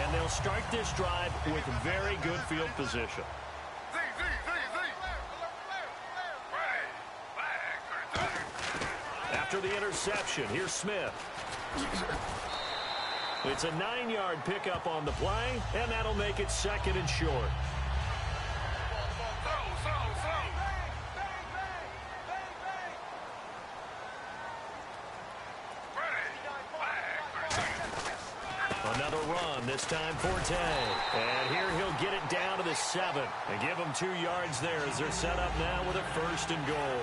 And they'll start this drive with very good field position. After the interception, here's Smith. It's a 9-yard pickup on the play, and that'll make it 2nd and short. Another run, this time Forte. And here he'll get it down to the 7 and give them 2 yards there as they're set up now with a 1st and goal.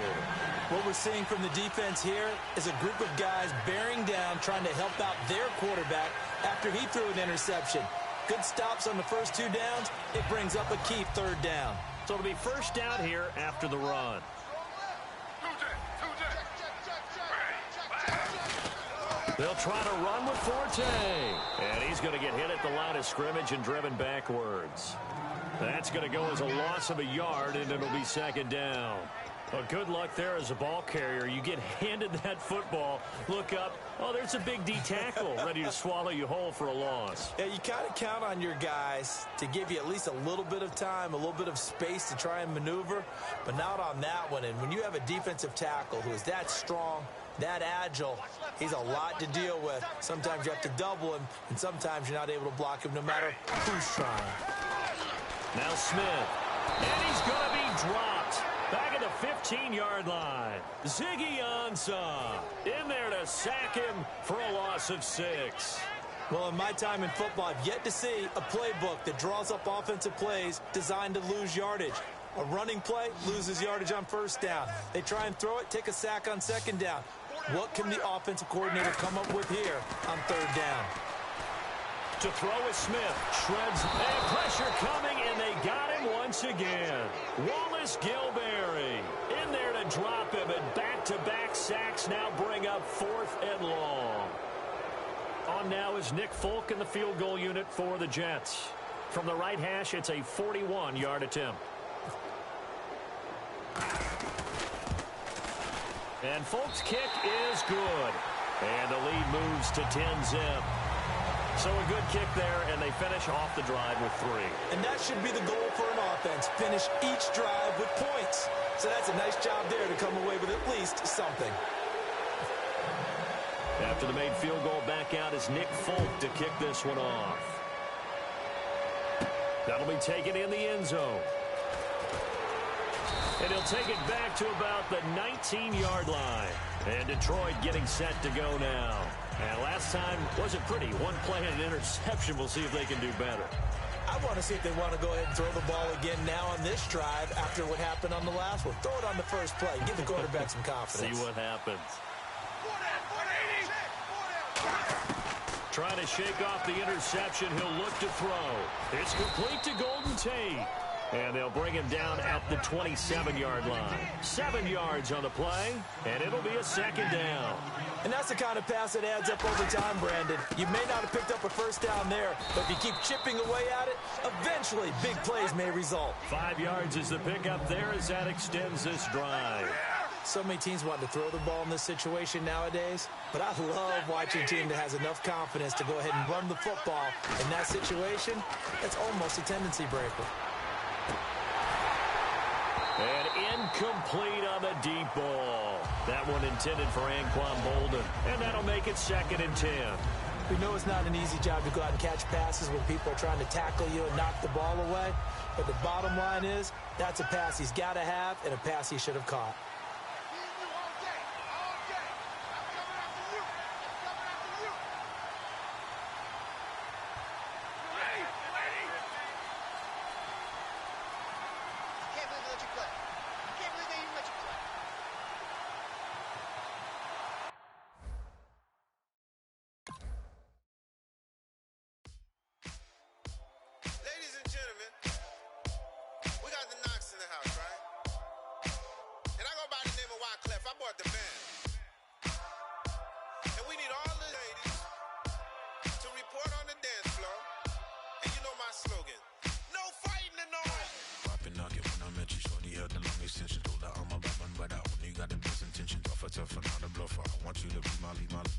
What we're seeing from the defense here is a group of guys bearing down, trying to help out their quarterback after he threw an interception. Good stops on the first 2 downs. It brings up a key 3rd down. So it'll be 1st down here after the run. They'll try to run with Forte. And he's going to get hit at the line of scrimmage and driven backwards. That's going to go as a loss of a yard, and it'll be 2nd down. Well, good luck there as a ball carrier. You get handed that football, look up, oh, there's a big D tackle ready to swallow you whole for a loss. Yeah, you kind of count on your guys to give you at least a little bit of time, a little bit of space to try and maneuver, but not on that one. And when you have a defensive tackle who is that strong, that agile, he's a lot to deal with. Sometimes you have to double him, and sometimes you're not able to block him no matter who's trying. Now Smith, and he's going to be dropped. Back at the 15-yard line. Ziggy Ansah in there to sack him for a loss of 6. Well, in my time in football, I've yet to see a playbook that draws up offensive plays designed to lose yardage. A running play loses yardage on 1st down. They try and throw it, take a sack on 2nd down. What can the offensive coordinator come up with here on 3rd down? To throw is Smith. Shreds and pressure coming, and they got him once again. Wallace Gilberry in there to drop him, and back-to-back sacks now bring up 4th and long. On now is Nick Folk in the field goal unit for the Jets. From the right hash, it's a 41-yard attempt. And Folk's kick is good. And the lead moves to 10-zip. So a good kick there, and they finish off the drive with 3. And that should be the goal for an offense, finish each drive with points. So that's a nice job there to come away with at least something. After the made field goal, back out is Nick Folk to kick this one off. That'll be taken in the end zone. And he'll take it back to about the 19-yard line. And Detroit getting set to go now. And last time wasn't pretty. One play and an interception. We'll see if they can do better. I want to see if they want to go ahead and throw the ball again now on this drive after what happened on the last one. Throw it on the first play. Give the quarterback some confidence. See what happens. Trying to shake off the interception. He'll look to throw. It's complete to Golden Tate. And they'll bring him down at the 27-yard line. 7 yards on the play, and it'll be a 2nd down. And that's the kind of pass that adds up over time, Brandon. You may not have picked up a 1st down there, but if you keep chipping away at it, eventually big plays may result. 5 yards is the pickup there as that extends this drive. So many teams want to throw the ball in this situation nowadays, but I love watching a team that has enough confidence to go ahead and run the football. In that situation, that's almost a tendency breaker. And incomplete on the deep ball. That one intended for Anquan Bolden. And that'll make it 2nd and 10. We know it's not an easy job to go out and catch passes when people are trying to tackle you and knock the ball away. But the bottom line is, that's a pass he's got to have and a pass he should have caught.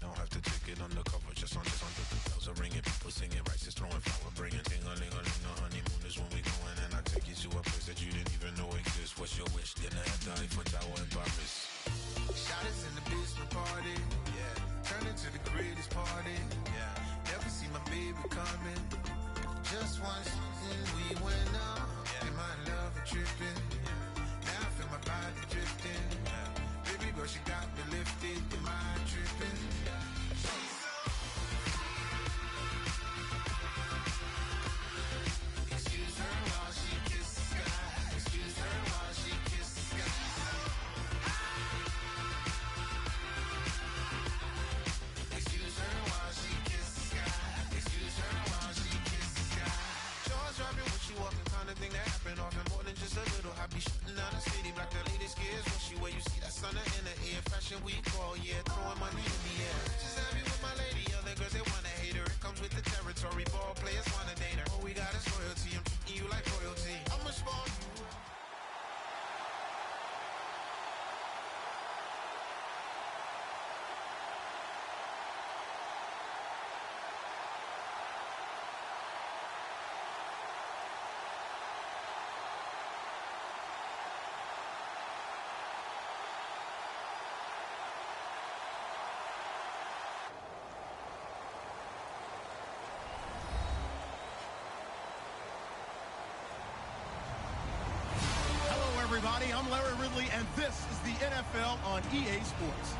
Don't have to take it undercover, just on the bells are ringing, people singing, rice is throwing flour, were coming. Just once, and we went up. And my love was tripping. Now I feel my body drifting. Baby girl, she got me lifted. The mind tripping. Excuse her while she kisses the sky. Excuse her while she kisses the sky. Excuse her while she kisses the sky. Excuse her while she kisses the sky. Jaws dropping when she walking, kind of thing that happen often. More than just a little. I be shooting down the city, black the latest gears. When she where you see that sun in the air. Fashion week all year, throwing money in the air. Just happy with my lady, other girls they wanna hate her. It comes with the territory, ball players wanna date her. All we got is loyalty, I'm treating you like royalty. I'ma spoil you. Everybody, I'm Larry Ridley, and this is the NFL on EA Sports.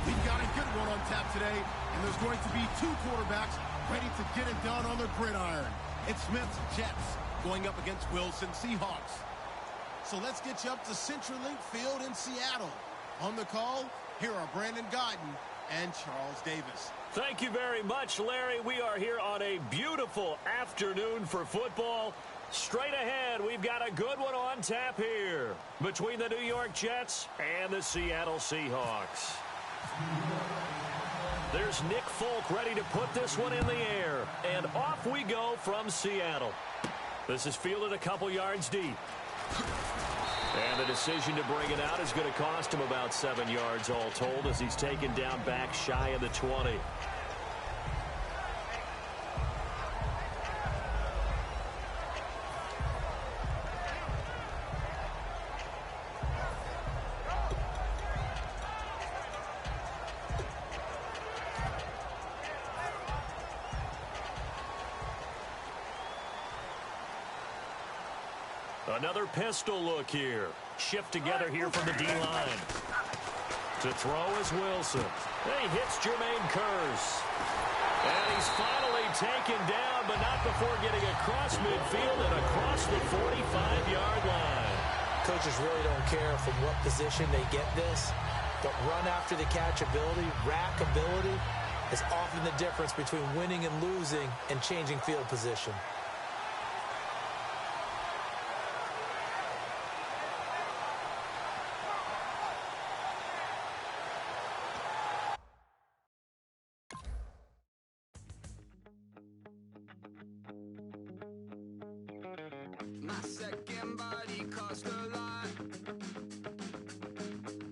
We've got a good one on tap today, and there's going to be two quarterbacks ready to get it done on the gridiron. It's Smith's Jets going up against Wilson Seahawks. So let's get you up to CenturyLink Field in Seattle. On the call, here are Brandon Guyton and Charles Davis. Thank you very much, Larry. We are here on a beautiful afternoon for football. Straight ahead, we've got a good one on tap here between the New York Jets and the Seattle Seahawks. There's Nick Folk ready to put this one in the air, and off we go from Seattle. This is fielded a couple yards deep. And the decision to bring it out is going to cost him about 7 yards all told as he's taken down back shy of the 20. Another pistol look here. Shift together here from the D-line. To throw is Wilson. And he hits Jermaine Kearse. And he's finally taken down, but not before getting across midfield and across the 45-yard line. Coaches really don't care from what position they get this, but run after the catch ability, rack ability, is often the difference between winning and losing and changing field position. My second body cost a lot.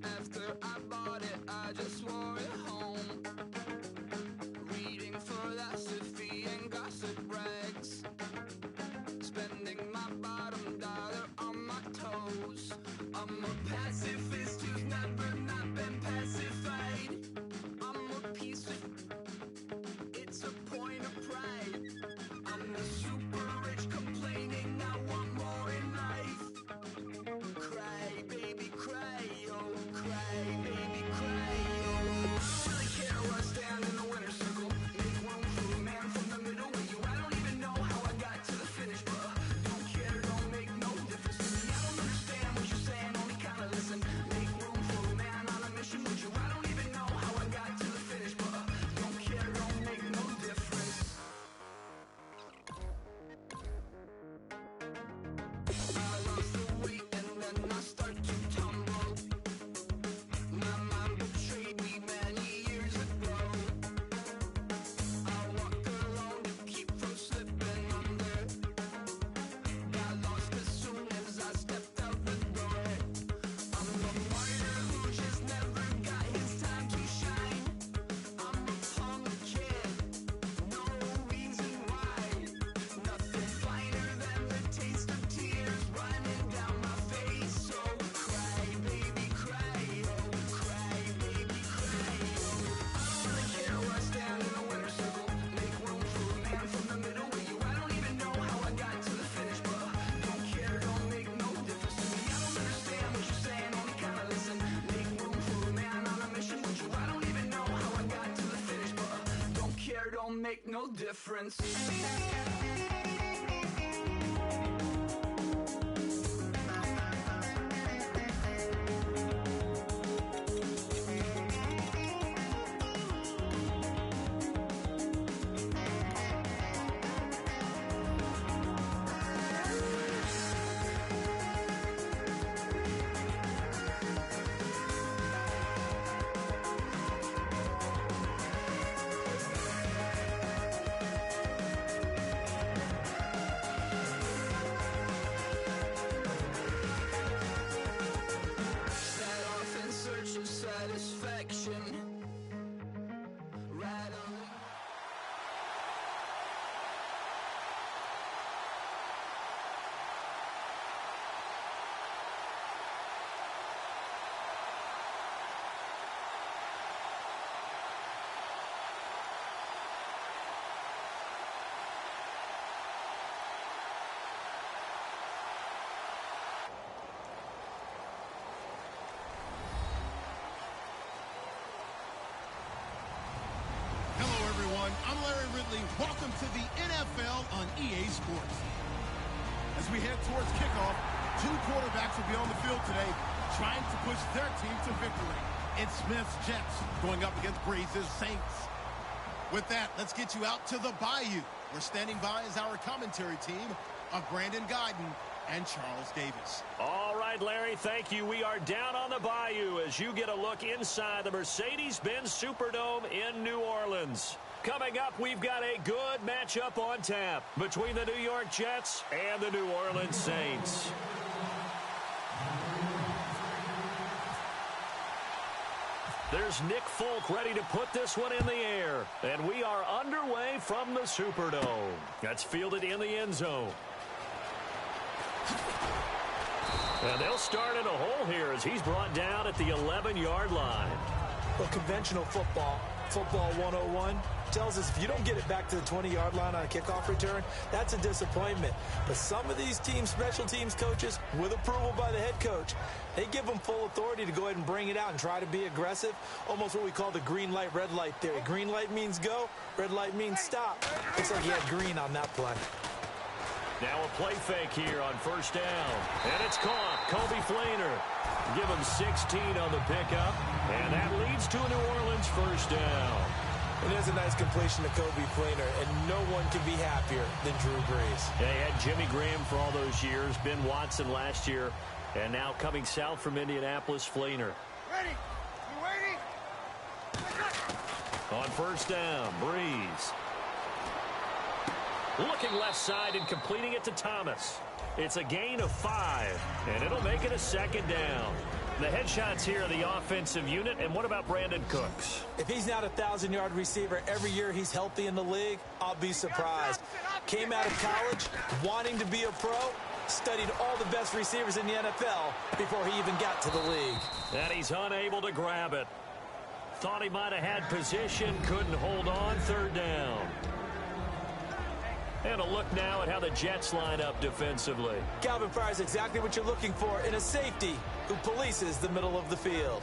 After I bought it, I just wore it home. Reading philosophy and gossip rags. Spending my bottom dollar on my toes. I'm a pacifist who's never not been pacified. I'm a piece of... It's a point of pride. I'm the super rich complaining I want more in life. Cry, baby. number don't make no difference. I'm Larry Ridley. Welcome to the NFL on EA Sports. As we head towards kickoff, two quarterbacks will be on the field today trying to push their team to victory. It's Smith's Jets going up against Breeze's Saints. With that, let's get you out to the Bayou. We're standing by as our commentary team of Brandon Guyton and Charles Davis. All right, Larry, thank you. We are down on the Bayou as you get a look inside the Mercedes-Benz Superdome in New Orleans. Coming up, we've got a good matchup on tap between the New York Jets and the New Orleans Saints. There's Nick Folk ready to put this one in the air. And we are underway from the Superdome. That's fielded in the end zone. And they'll start in a hole here as he's brought down at the 11-yard line. Well, conventional football 101, tells us if you don't get it back to the 20-yard line on a kickoff return, that's a disappointment. But some of these teams, special teams coaches, with approval by the head coach, they give them full authority to go ahead and bring it out and try to be aggressive, almost what we call the green light, red light theory. Green light means go, red light means stop. Looks like he had green on that play. Now a play fake here on first down. And it's caught. Kobe Fleener. Give him 16 on the pickup. And that leads to a New Orleans first down. And there's a nice completion to Kobe Fleener, and no one can be happier than Drew Brees. They had Jimmy Graham for all those years, Ben Watson last year, and now coming south from Indianapolis, Fleener. Ready? You ready? On first down, Brees. Looking left side and completing it to Thomas. It's a gain of 5, and it'll make it a second down. The headshots here are the offensive unit, and what about Brandon Cooks? If he's not a 1,000-yard receiver every year he's healthy in the league, I'll be surprised. Came out of college wanting to be a pro, studied all the best receivers in the NFL before he even got to the league. And he's unable to grab it. Thought he might have had position, couldn't hold on, third down. And a look now at how the Jets line up defensively. Calvin Pryor is exactly what you're looking for in a safety who polices the middle of the field.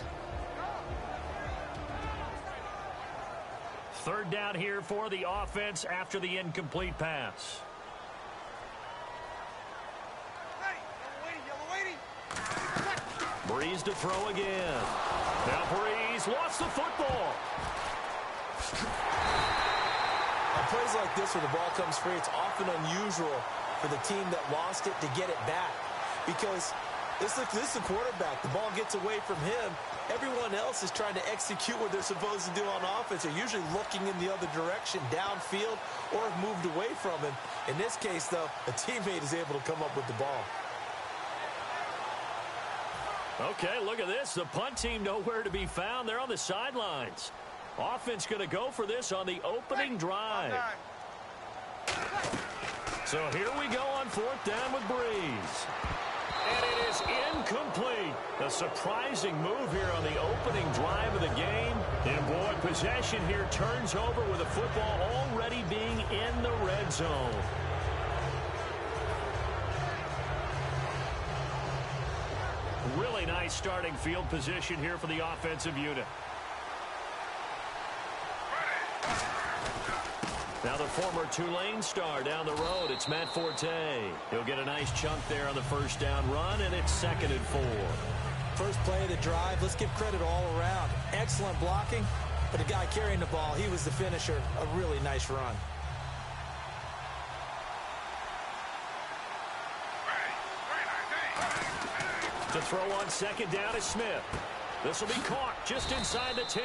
Third down here for the offense after the incomplete pass. Brees to throw again. Now Brees lost the football. On plays like this where the ball comes free, it's often unusual for the team that lost it to get it back. Because this is the quarterback. The ball gets away from him. Everyone else is trying to execute what they're supposed to do on offense. They're usually looking in the other direction, downfield, or have moved away from him. In this case, though, a teammate is able to come up with the ball. Okay, look at this. The punt team nowhere to be found. They're on the sidelines. Offense going to go for this on the opening drive. So here we go on fourth down with Brees. And it is incomplete. A surprising move here on the opening drive of the game. And boy, possession here turns over with the football already being in the red zone. Really nice starting field position here for the offensive unit. Now the former Tulane star down the road, it's Matt Forte. He'll get a nice chunk there on the first down run, and it's 2nd and 4. First play of the drive, let's give credit all around. Excellent blocking, but the guy carrying the ball, he was the finisher. A really nice run. To throw on 2nd down is Smith. This will be caught just inside the 10.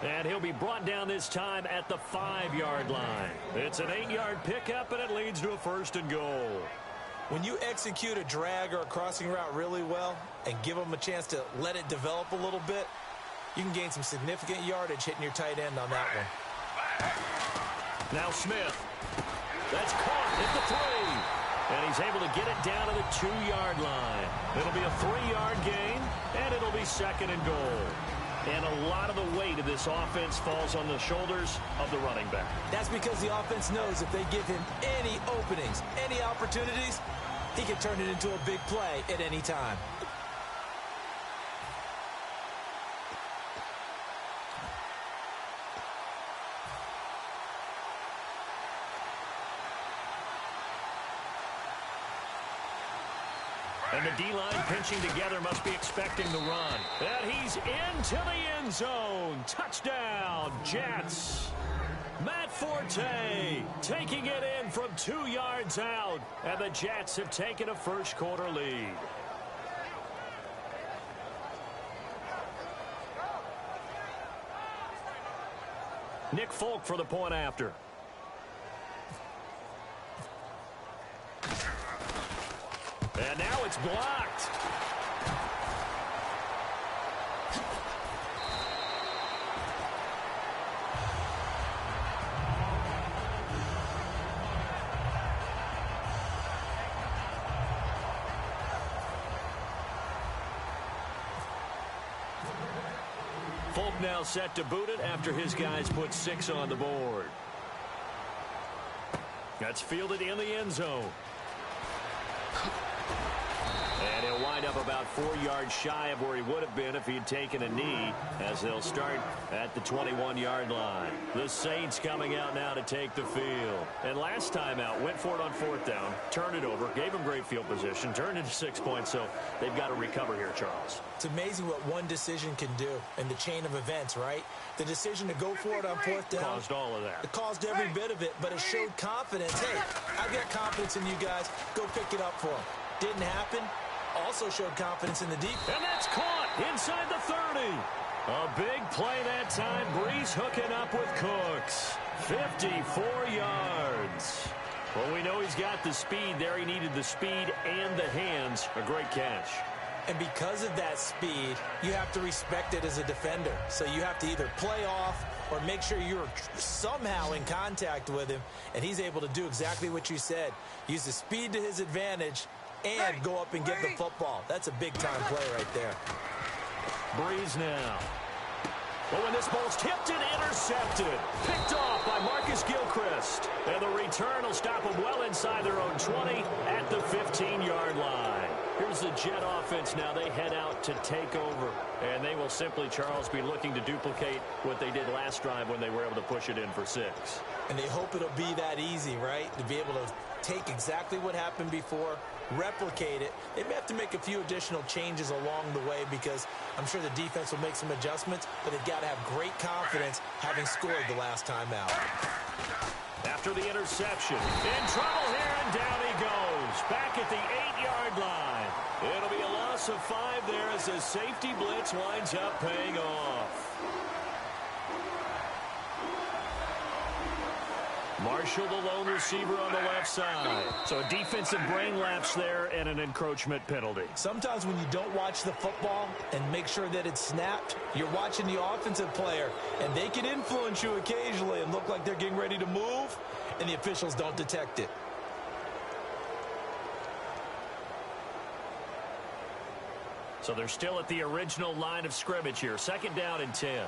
And he'll be brought down this time at the 5-yard line. It's an 8-yard pickup, and it leads to a 1st and goal. When you execute a drag or a crossing route really well and give them a chance to let it develop a little bit, you can gain some significant yardage hitting your tight end on that one. Now Smith. That's caught at the 3. And he's able to get it down to the 2-yard line. It'll be a 3-yard gain, and it'll be 2nd and goal. And a lot of the weight of this offense falls on the shoulders of the running back. That's because the offense knows if they give him any openings, any opportunities, he can turn it into a big play at any time. And the D-line pinching together must be expecting the run. And he's into the end zone. Touchdown, Jets. Matt Forte taking it in from 2 yards out. And the Jets have taken a first-quarter lead. Nick Folk for the point after. And now it's blocked. Folk now set to boot it after his guys put 6 on the board. That's fielded in the end zone. And he'll wind up about 4 yards shy of where he would have been if he'd taken a knee, as they'll start at the 21-yard line. The Saints coming out now to take the field. And last time out, went for it on 4th down, turned it over, gave him great field position, turned into 6 points, so they've got to recover here, Charles. It's amazing what one decision can do in the chain of events, right? The decision to go for it on 4th down. Caused all of that. It caused every bit of it, but it showed confidence. Hey, I've got confidence in you guys. Go pick it up for them. Didn't happen. Also showed confidence in the deep. And that's caught inside the 30. A big play that time. Breeze hooking up with Cooks. 54 yards. Well, we know he's got the speed there. He needed the speed and the hands. A great catch. And because of that speed, you have to respect it as a defender. So you have to either play off or make sure you're somehow in contact with him. And he's able to do exactly what you said. Use the speed to his advantage and go up and get the football. That's a big-time play right there. Breeze now. But when this ball's tipped and intercepted, picked off by Marcus Gilchrist. And the return will stop them well inside their own 20 at the 15-yard line. Here's the Jet offense now. They head out to take over. And they will simply, Charles, be looking to duplicate what they did last drive when they were able to push it in for 6. And they hope it'll be that easy, right? To be able to take exactly what happened before, replicate it. They may have to make a few additional changes along the way because I'm sure the defense will make some adjustments, but they've got to have great confidence having scored the last time out. After the interception, in trouble here, and down he goes. Back at the 8-yard line. It'll be a loss of 5 there as the safety blitz winds up paying off. Marshall, the lone receiver on the left side. So a defensive brain lapse there and an encroachment penalty. Sometimes when you don't watch the football and make sure that it's snapped, you're watching the offensive player, and they can influence you occasionally and look like they're getting ready to move, and the officials don't detect it. So they're still at the original line of scrimmage here. 2nd down and 10.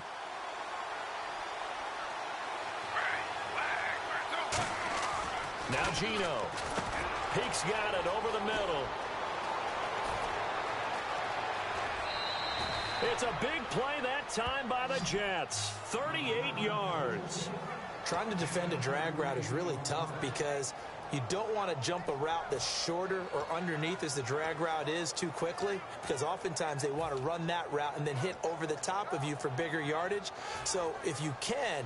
Now Gino. Peek's got it over the middle. It's a big play that time by the Jets. 38 yards. trying to defend a drag route is really tough because you don't want to jump a route that's shorter or underneath as the drag route is too quickly, because oftentimes they want to run that route and then hit over the top of you for bigger yardage. So if you can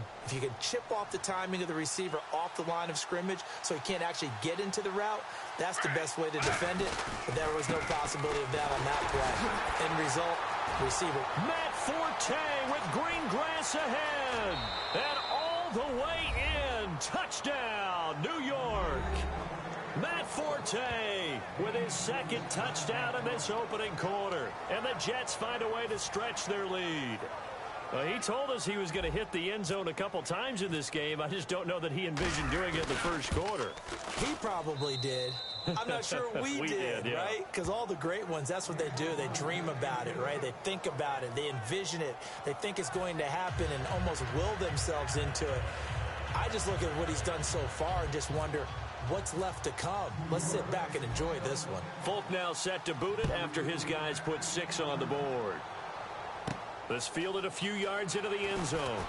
chip off the timing of the receiver off the line of scrimmage so he can't actually get into the route, that's the best way to defend it. But there was no possibility of that on that play. End result, receiver. Matt Forte with green grass ahead. And all the way in. Touchdown, New York. Matt Forte with his second touchdown in this opening quarter. And the Jets find a way to stretch their lead. He told us he was going to hit the end zone a couple times in this game. I just don't know that he envisioned doing it in the first quarter. He probably did. I'm not sure we did, yeah. Right? Because all the great ones, that's what they do. They dream about it, right? They think about it. They envision it. They think it's going to happen and almost will themselves into it. I just look at what he's done so far and just wonder what's left to come. Let's sit back and enjoy this one. Folk now set to boot it after his guys put 6 on the board. This fielded a few yards into the end zone.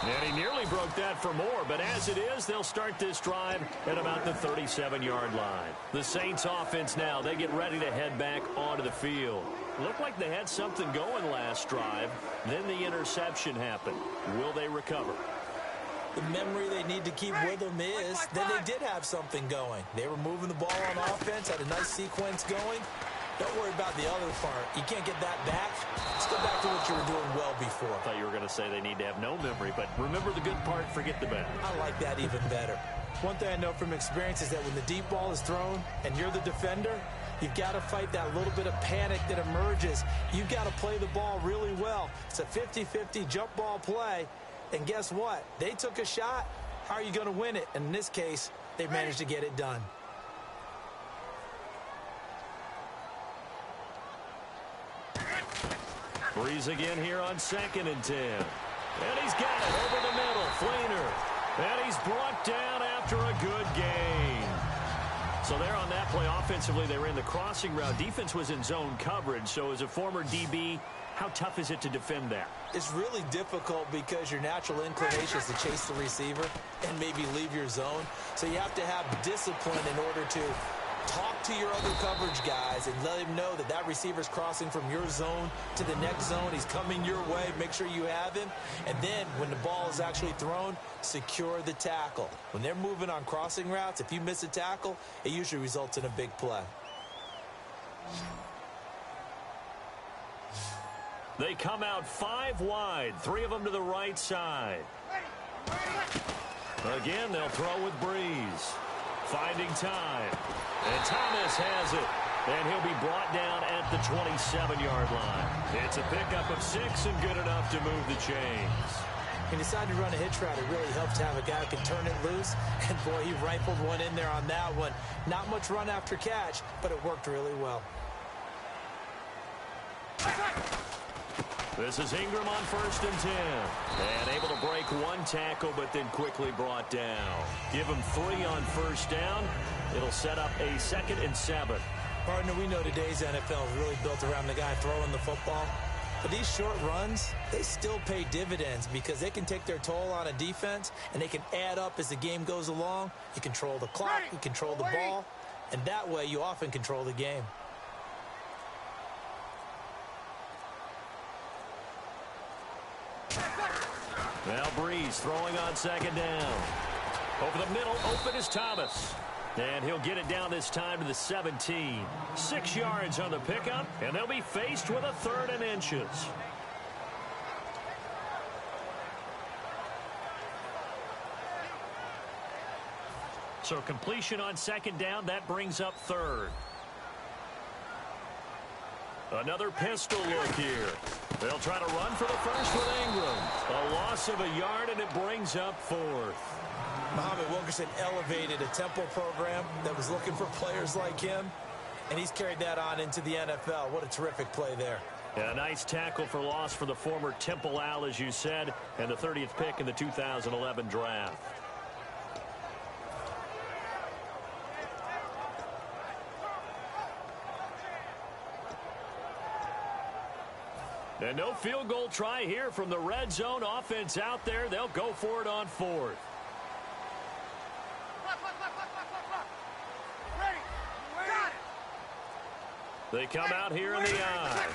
And he nearly broke that for more, but as it is, they'll start this drive at about the 37-yard line. The Saints offense now, they get ready to head back onto the field. Looked like they had something going last drive. Then the interception happened. Will they recover? The memory they need to keep with them is that they did have something going. They were moving the ball on offense, had a nice sequence going. Don't worry about the other part. You can't get that back. Let's go back to what you were doing well before. I thought you were going to say they need to have no memory, but remember the good part, forget the bad. I like that even better. One thing I know from experience is that when the deep ball is thrown and you're the defender, you've got to fight that little bit of panic that emerges. You've got to play the ball really well. It's a 50-50 jump ball play, and guess what? They took a shot. How are you going to win it? And in this case, they managed to get it done. Breeze again here on 2nd and 10. And he's got it over the middle. Fleener. And he's brought down after a good gain. So there on that play, offensively, they ran the crossing route. Defense was in zone coverage. So as a former DB, how tough is it to defend that? It's really difficult because your natural inclination is to chase the receiver and maybe leave your zone. So you have to have discipline in order to talk to your other coverage guys and let him know that that receiver's crossing from your zone to the next zone. He's coming your way. Make sure you have him. And then when the ball is actually thrown, secure the tackle. When they're moving on crossing routes, if you miss a tackle, it usually results in a big play. They come out 5 wide, 3 of them to the right side. Again, they'll throw with Breeze. Finding time. And Thomas has it. And he'll be brought down at the 27-yard line. It's a pickup of 6 and good enough to move the chains. He decided to run a hitch route. It really helps to have a guy who can turn it loose. And, boy, he rifled one in there on that one. Not much run after catch, but it worked really well. This is Ingram on 1st and 10. And able to break 1 tackle, but then quickly brought down. Give him 3 on 1st down. It'll set up a 2nd and 7. Partner, we know today's NFL is really built around the guy throwing the football. But these short runs, they still pay dividends because they can take their toll on a defense, and they can add up as the game goes along. You control the clock, you control the ball, and that way you often control the game. Now Breeze throwing on 2nd down. Over the middle, open is Thomas. And he'll get it down this time to the 17. 6 yards on the pickup, and they'll be faced with a 3rd and inches. So completion on 2nd down, that brings up 3rd. Another pistol look here. They'll try to run for the first with Ingram. A loss of a yard, and it brings up 4th. Muhammad Wilkerson elevated a Temple program that was looking for players like him, and he's carried that on into the NFL. What a terrific play there. Yeah, a nice tackle for loss for the former Temple Owl, as you said, and the 30th pick in the 2011 draft. And no field goal try here from the red zone. Offense out there. They'll go for it on fourth. They come out here in the eye.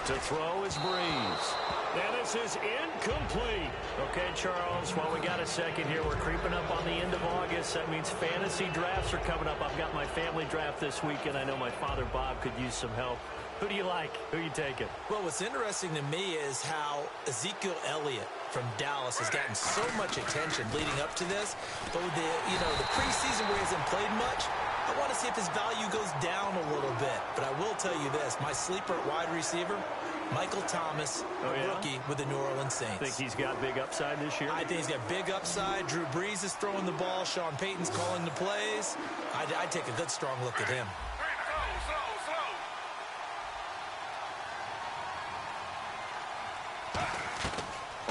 To throw is Breeze. And this is incomplete. Okay, Charles, while we got a second here, we're creeping up on the end of August. That means fantasy drafts are coming up. I've got my family draft this weekend. I know my father, Bob, could use some help. Who do you like? Who are you taking? Well, what's interesting to me is how Ezekiel Elliott from Dallas has gotten so much attention leading up to this. But with the preseason where he hasn't played much, I want to see if his value goes down a little bit. But I will tell you this, my sleeper at wide receiver, Michael Thomas, rookie with the New Orleans Saints. Think he's got big upside this year? I think he's got big upside. Drew Brees is throwing the ball. Sean Payton's calling the plays. I'd take a good, strong look at him.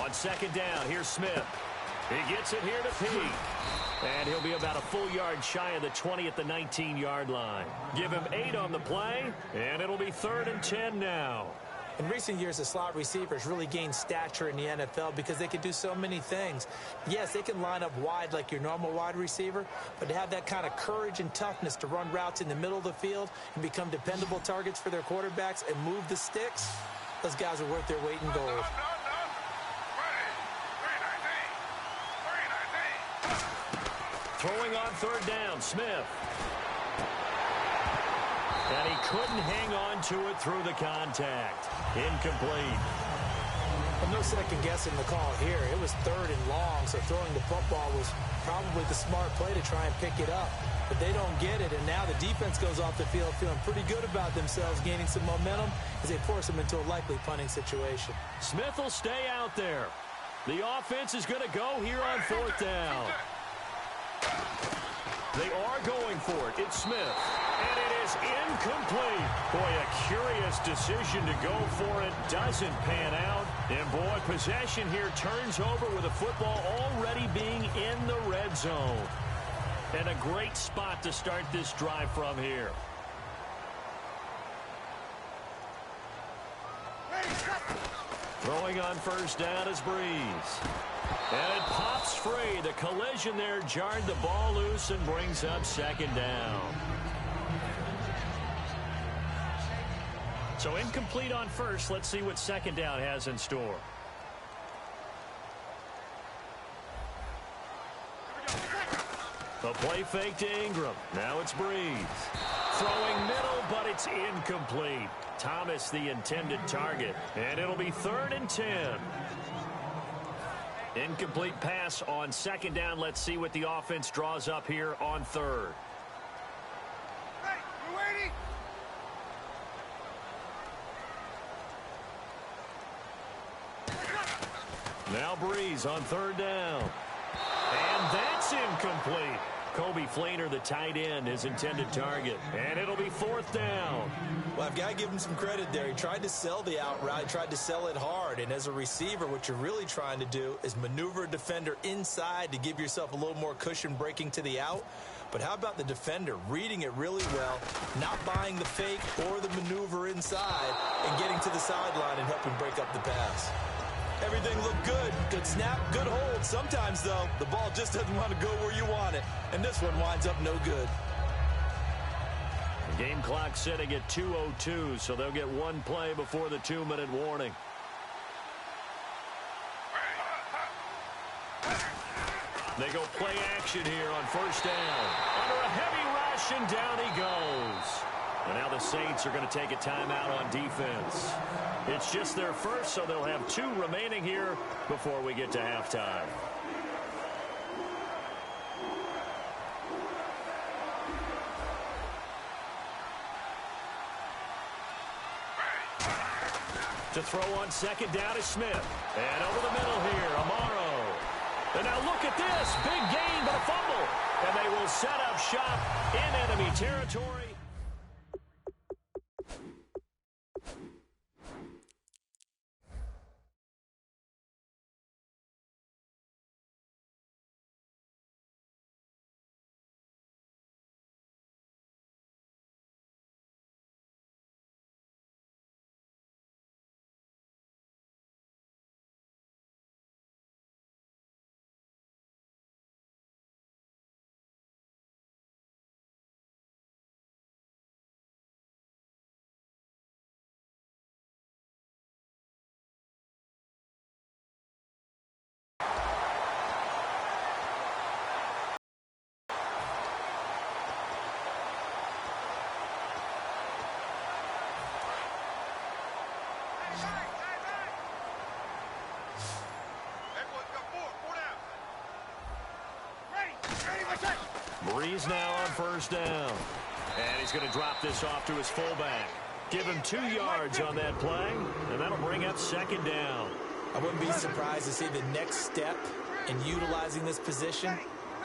On second down, here's Smith. He gets it here to Peake. And he'll be about a full yard shy of the 20 at the 19-yard line. Give him 8 on the play, and it'll be 3rd and 10 now. In recent years, the slot receivers really gained stature in the NFL because they can do so many things. Yes, they can line up wide like your normal wide receiver, but to have that kind of courage and toughness to run routes in the middle of the field and become dependable targets for their quarterbacks and move the sticks, those guys are worth their weight in gold. Throwing on 3rd down, Smith. And he couldn't hang on to it through the contact. Incomplete. Well, no second guessing the call here. It was 3rd and long, so throwing the football was probably the smart play to try and pick it up. But they don't get it, and now the defense goes off the field feeling pretty good about themselves, gaining some momentum as they force them into a likely punting situation. Smith will stay out there. The offense is going to go here on 4th down. They are going for it. It's Smith. And it is incomplete. Boy, a curious decision to go for it. Doesn't pan out. And, boy, possession here turns over with the football already being in the red zone. And a great spot to start this drive from here. Throwing on 1st down is Breeze. And it pops free. The collision there jarred the ball loose and brings up 2nd down. So incomplete on 1st. Let's see what 2nd down has in store. The play fake to Ingram. Now it's Breeze. Throwing middle, but it's incomplete. Thomas the intended target. And it'll be 3rd and 10. Incomplete pass on 2nd down. Let's see what the offense draws up here on 3rd. Hey, we're waiting. Now Breeze on 3rd down. And that's incomplete. Kobe Flainer, the tight end, his intended target. And it'll be 4th down. Well, I've got to give him some credit there. He tried to sell the out route, tried to sell it hard. And as a receiver, what you're really trying to do is maneuver a defender inside to give yourself a little more cushion breaking to the out. But how about the defender reading it really well, not buying the fake or the maneuver inside, and getting to the sideline and helping break up the pass? Everything looked good. Good snap, good hold. Sometimes, though, the ball just doesn't want to go where you want it. And this one winds up no good. The game clock sitting at 2:02, so they'll get one play before the 2-minute warning. They go play action here on 1st down. Under a heavy rush, and down he goes. And now the Saints are going to take a timeout on defense. It's just their first, so they'll have 2 remaining here before we get to halftime. To throw on 2nd down is Smith. And over the middle here, Amaro. And now look at this. Big gain, but a fumble. And they will set up shop in enemy territory. Breeze now on first down. And he's going to drop this off to his fullback. Give him 2 yards on that play, and that'll bring up second down. I wouldn't be surprised to see the next step in utilizing this position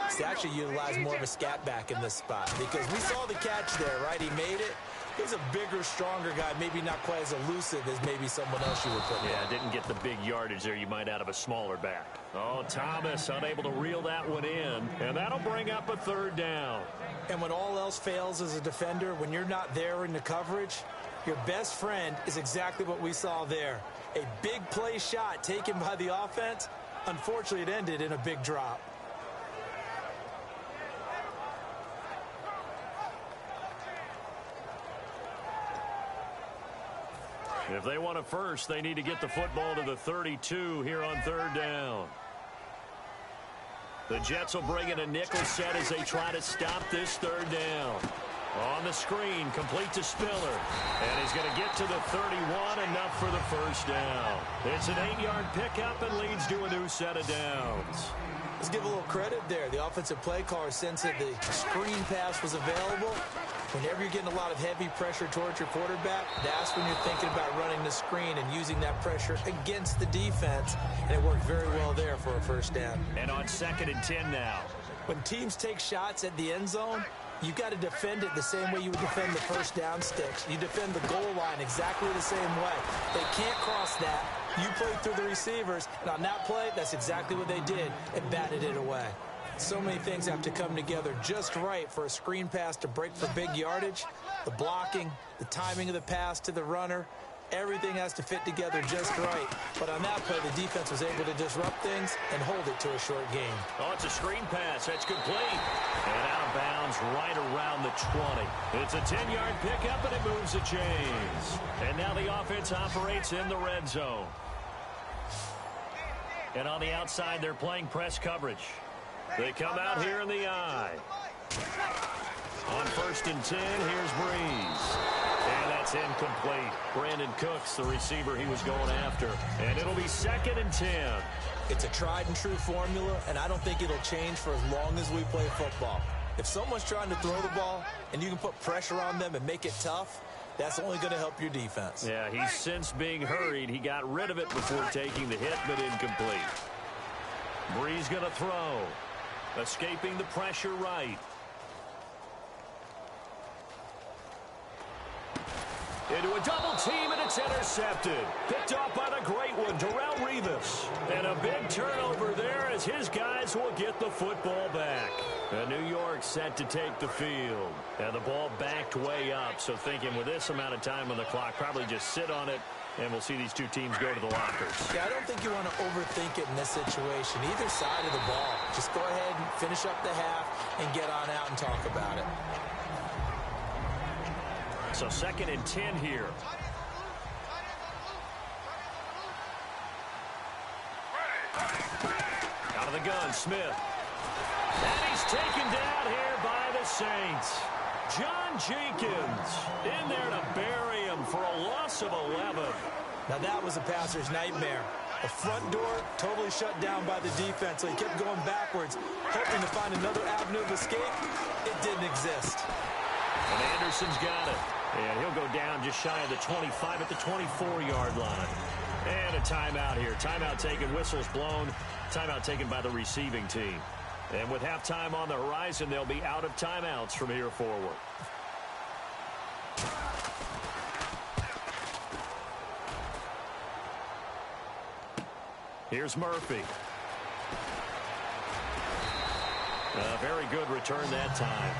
is to actually utilize more of a scat back in this spot, because we saw the catch there, right? He made it. He's a bigger, stronger guy, maybe not quite as elusive as maybe someone else you would put. Yeah, didn't get the big yardage there you might out of a smaller back. Oh, Thomas unable to reel that one in, and that'll bring up a third down. And when all else fails as a defender, when you're not there in the coverage, your best friend is exactly what we saw there. A big play shot taken by the offense. Unfortunately, it ended in a big drop. If they want a first, they need to get the football to the 32 here on third down. The Jets will bring in a nickel set as they try to stop this third down. On the screen, complete to Spiller. And he's going to get to the 31, enough for the first down. It's an 8-yard pickup and leads to a new set of downs. Let's give a little credit there. The offensive play caller sensed that the screen pass was available. Whenever you're getting a lot of heavy pressure towards your quarterback, that's when you're thinking about running the screen and using that pressure against the defense. And it worked very well there for a first down. And on 2nd and 10 now. When teams take shots at the end zone, you got to defend it the same way you would defend the first down sticks. You defend the goal line exactly the same way. They can't cross that. You played through the receivers, and on that play, that's exactly what they did, and batted it away. So many things have to come together just right for a screen pass to break for big yardage. The blocking, the timing of the pass to the runner, everything has to fit together just right. But on that play, the defense was able to disrupt things and hold it to a short game. Oh, it's a screen pass. That's complete. And out of bounds right around the 20. It's a 10-yard pickup, and it moves the chains. And now the offense operates in the red zone. And on the outside, they're playing press coverage. They come out here in the eye. On 1st and 10, here's Breeze. And that's incomplete. Brandon Cooks, the receiver he was going after. And it'll be 2nd and 10. It's a tried and true formula, and I don't think it'll change for as long as we play football. If someone's trying to throw the ball and you can put pressure on them and make it tough, that's only going to help your defense. Yeah, he's since being hurried. He got rid of it before taking the hit, but incomplete. Breeze going to throw. Escaping the pressure right. Into a double team, and it's intercepted. Picked off by the great one, Darrelle Revis. And a big turnover there as his guys will get the football back. And New York set to take the field. And the ball backed way up, so thinking with this amount of time on the clock, probably just sit on it, and we'll see these two teams go to the lockers. Yeah, I don't think you want to overthink it in this situation. Either side of the ball. Just go ahead and finish up the half and get on out and talk about it. So 2nd and 10 here. Out of the gun, Smith. And he's taken down here by the Saints. John Jenkins in there to bury him for a loss of 11. Now that was a passer's nightmare. The front door totally shut down by the defense, so he kept going backwards, hoping to find another avenue of escape. It didn't exist. And Anderson's got it. And he'll go down just shy of the 25 at the 24-yard line. And a timeout here. Timeout taken, whistles blown. Timeout taken by the receiving team. And with halftime on the horizon, they'll be out of timeouts from here forward. Here's Murphy. A very good return that time.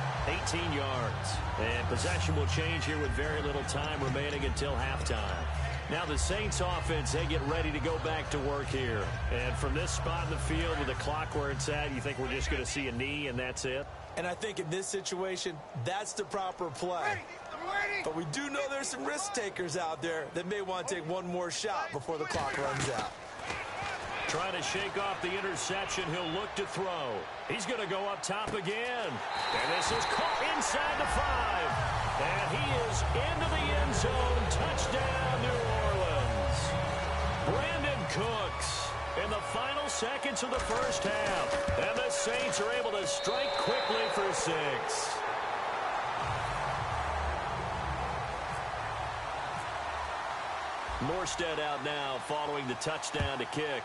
18 yards. And possession will change here with very little time remaining until halftime. Now the Saints offense, they get ready to go back to work here. And from this spot in the field with the clock where it's at, you think we're just going to see a knee and that's it? And I think in this situation, that's the proper play. But we do know there's some risk takers out there that may want to take one more shot before the clock runs out. Trying to shake off the interception. He'll look to throw. He's going to go up top again. And this is caught inside the 5. And he is into the end zone. Touchdown, New Orleans. Brandon Cooks in the final final seconds of the first half. And the Saints are able to strike quickly for 6. Morstead out now following the touchdown to kick.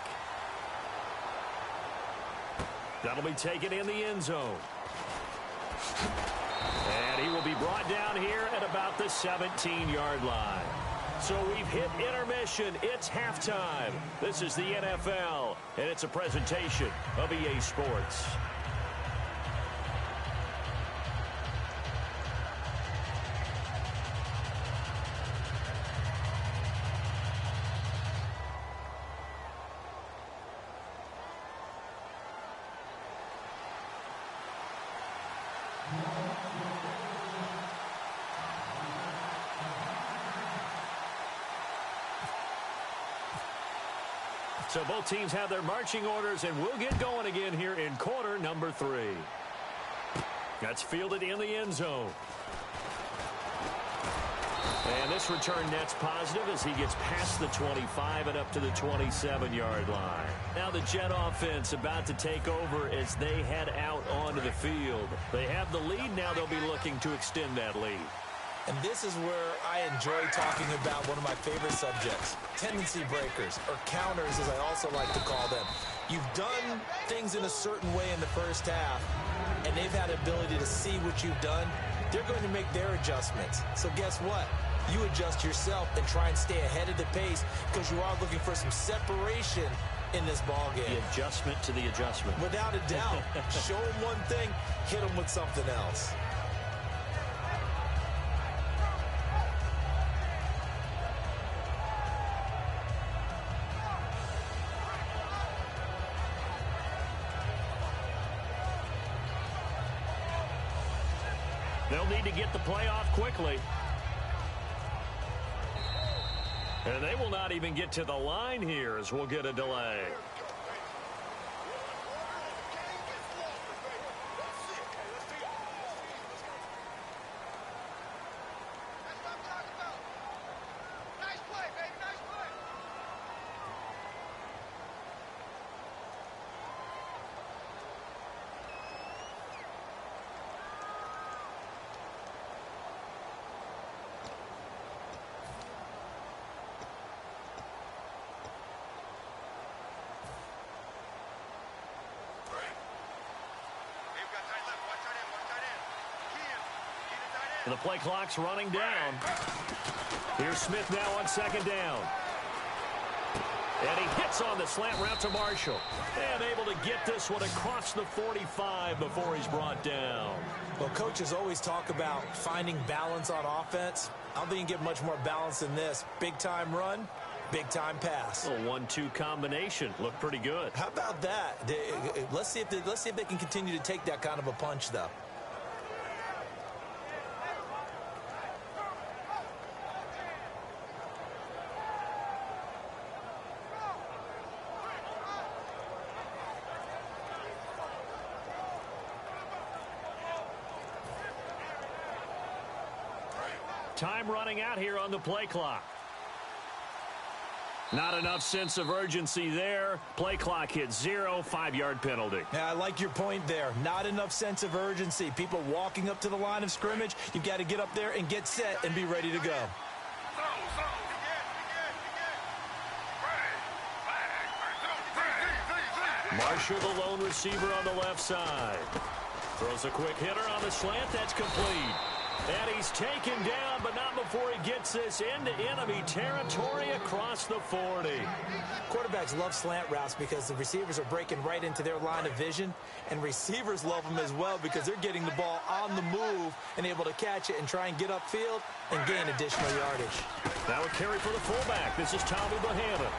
That'll be taken in the end zone. And he will be brought down here at about the 17-yard line. So we've hit intermission. It's halftime. This is the NFL, and it's a presentation of EA Sports. So both teams have their marching orders, and we'll get going again here in quarter number 3. That's fielded in the end zone. And this return net's positive as he gets past the 25 and up to the 27-yard line. Now the Jet offense about to take over as they head out onto the field. They have the lead. Now they'll be looking to extend that lead. And this is where I enjoy talking about one of my favorite subjects, tendency breakers, or counters as I also like to call them. You've done things in a certain way in the first half, and they've had the ability to see what you've done. They're going to make their adjustments. So guess what? You adjust yourself and try and stay ahead of the pace because you are looking for some separation in this ball game. The adjustment to the adjustment. Without a doubt. Show them one thing, hit them with something else. They'll need to get the play off quickly. And they will not even get to the line here as we'll get a delay. The play clock's running down. Here's Smith now on second down. And he hits on the slant route to Marshall. And able to get this one across the 45 before he's brought down. Well, coaches always talk about finding balance on offense. I don't think you can get much more balance than this. Big-time run, big-time pass. A 1-2 combination. Looked pretty good. How about that? Let's see if they can continue to take that kind of a punch, though. Time running out here on the play clock. Not enough sense of urgency there. Play clock hit 0, 5-yard penalty. Yeah, I like your point there. Not enough sense of urgency. People walking up to the line of scrimmage. You've got to get up there and get set and be ready to go. Marshall, the lone receiver on the left side. Throws a quick hitter on the slant. That's complete. And he's taken down, but not before he gets this into enemy territory across the 40. Quarterbacks love slant routes because the receivers are breaking right into their line of vision, and receivers love them as well because they're getting the ball on the move and able to catch it and try and get upfield and gain additional yardage. Now a carry for the fullback. This is Tommy Bohanna.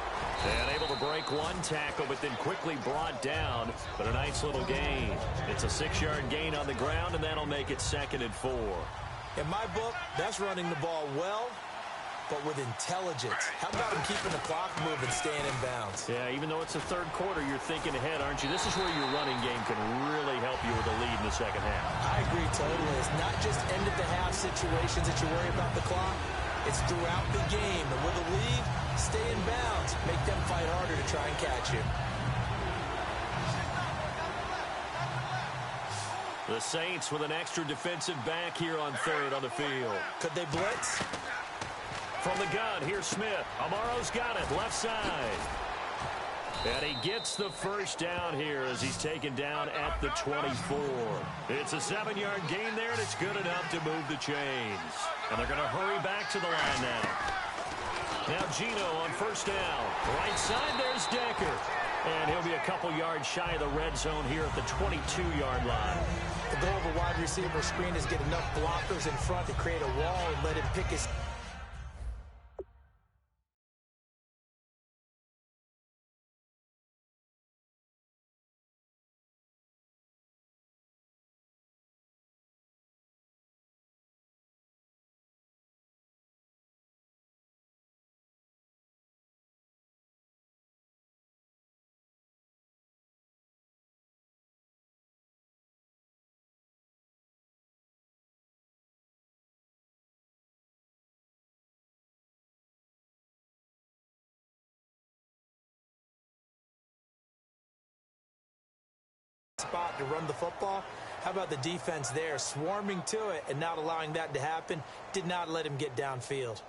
And able to break one tackle, but then quickly brought down. But a nice little gain. It's a 6-yard gain on the ground, and that'll make it 2nd and 4. In my book, that's running the ball well, but with intelligence. How about him keeping the clock moving, staying in bounds? Yeah, even though it's the third quarter, you're thinking ahead, aren't you? This is where your running game can really help you with a lead in the second half. I agree totally. It's not just end-of-the-half situations that you worry about the clock. It's throughout the game. And with a lead, stay in bounds. Make them fight harder to try and catch you. The Saints with an extra defensive back here on third on the field. Could they blitz? From the gun, here's Smith. Amaro's got it, left side. And he gets the first down here as he's taken down at the 24. It's a 7-yard gain there, and it's good enough to move the chains. And they're going to hurry back to the line now. Now Gino on first down. Right side, there's Decker. And he'll be a couple yards shy of the red zone here at the 22-yard line. The goal of a wide receiver screen is get enough blockers in front to create a wall and let him pick his... spot to run the football. How about the defense there swarming to it and not allowing that to happen? Did not let him get downfield.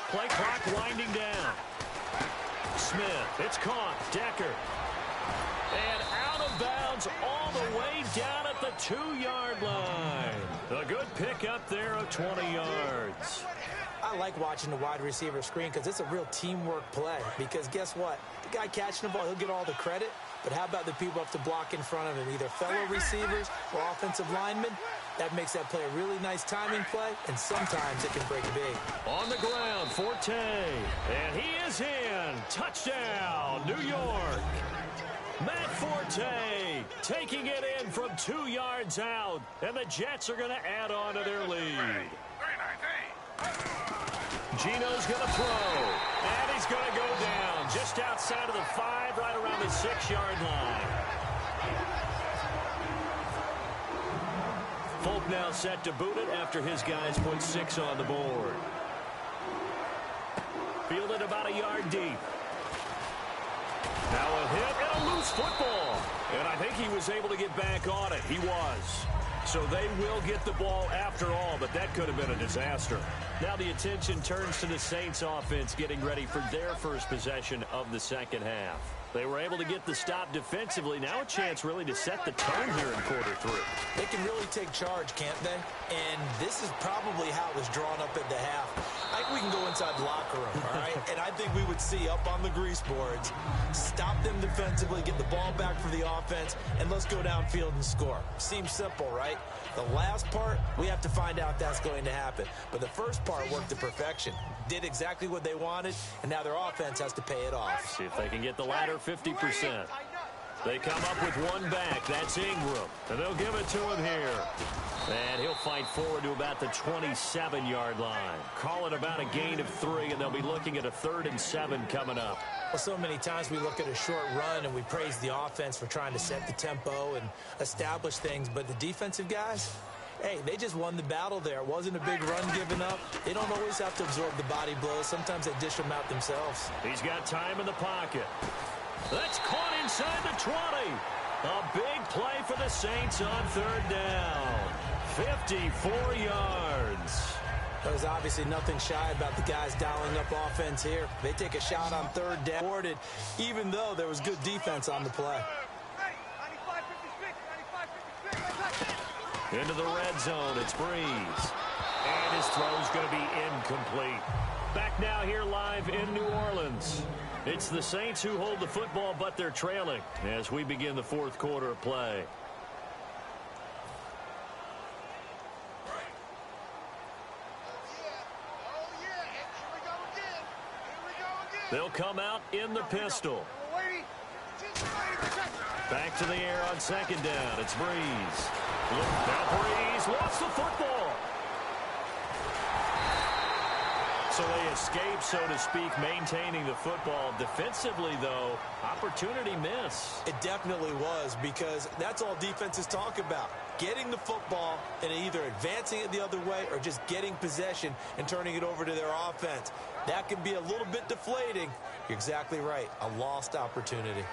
Play clock winding down. Smith, it's caught. Decker. And out of bounds all the way down at the 2-yard line. A good pickup there of 20 yards. I like watching the wide receiver screen because it's a real teamwork play. Because guess what? The guy catching the ball, he'll get all the credit. But how about the people up to block in front of him, either fellow receivers or offensive linemen? That makes that play a really nice timing play, and sometimes it can break big. On the ground, Forte, and he is in. Touchdown, New York. Matt Forte taking it in from 2 yards out, and the Jets are going to add on to their lead. Gino's going to throw, and he's going to go down just outside of the 5, right around the 6-yard line. Folk now set to boot it after his guys put 6 on the board. Fielded about a yard deep. Now a hit and a loose football. And I think he was able to get back on it. He was. So they will get the ball after all, but that could have been a disaster. Now the attention turns to the Saints offense getting ready for their first possession of the second half. They were able to get the stop defensively. Now a chance really to set the tone here in quarter 3. They can really take charge, can't they? And this is probably how it was drawn up at the half. I think we can go inside the locker room, all right? And I think we would see up on the grease boards, stop them defensively, get the ball back for the offense, and let's go downfield and score. Seems simple, right? The last part, we have to find out if that's going to happen. But the first part worked to perfection. Did exactly what they wanted, and now their offense has to pay it off. See if they can get the latter 50%. They come up with one back. That's Ingram. And they'll give it to him here. And he'll fight forward to about the 27-yard line. Call it about a gain of 3, and they'll be looking at a 3rd and 7 coming up. Well, so many times we look at a short run and we praise the offense for trying to set the tempo and establish things. But the defensive guys, hey, they just won the battle there. It wasn't a big run given up. They don't always have to absorb the body blows. Sometimes they dish them out themselves. He's got time in the pocket. That's caught inside the 20. A big play for the Saints on 3rd down. 54 yards. There's obviously nothing shy about the guys dialing up offense here. They take a shot on 3rd down, even though there was good defense on the play. Into the red zone, it's Breeze. And his throw's going to be incomplete. Back now here live in New Orleans. It's the Saints who hold the football, but they're trailing as we begin the 4th quarter of play. They'll come out in the pistol. Back to the air on 2nd down. It's Breeze. Now Breeze lost the football. So they escape, so to speak, maintaining the football. Defensively, though, opportunity miss. It definitely was, because that's all defenses talk about. Getting the football and either advancing it the other way or just getting possession and turning it over to their offense. That can be a little bit deflating. You're exactly right. A lost opportunity.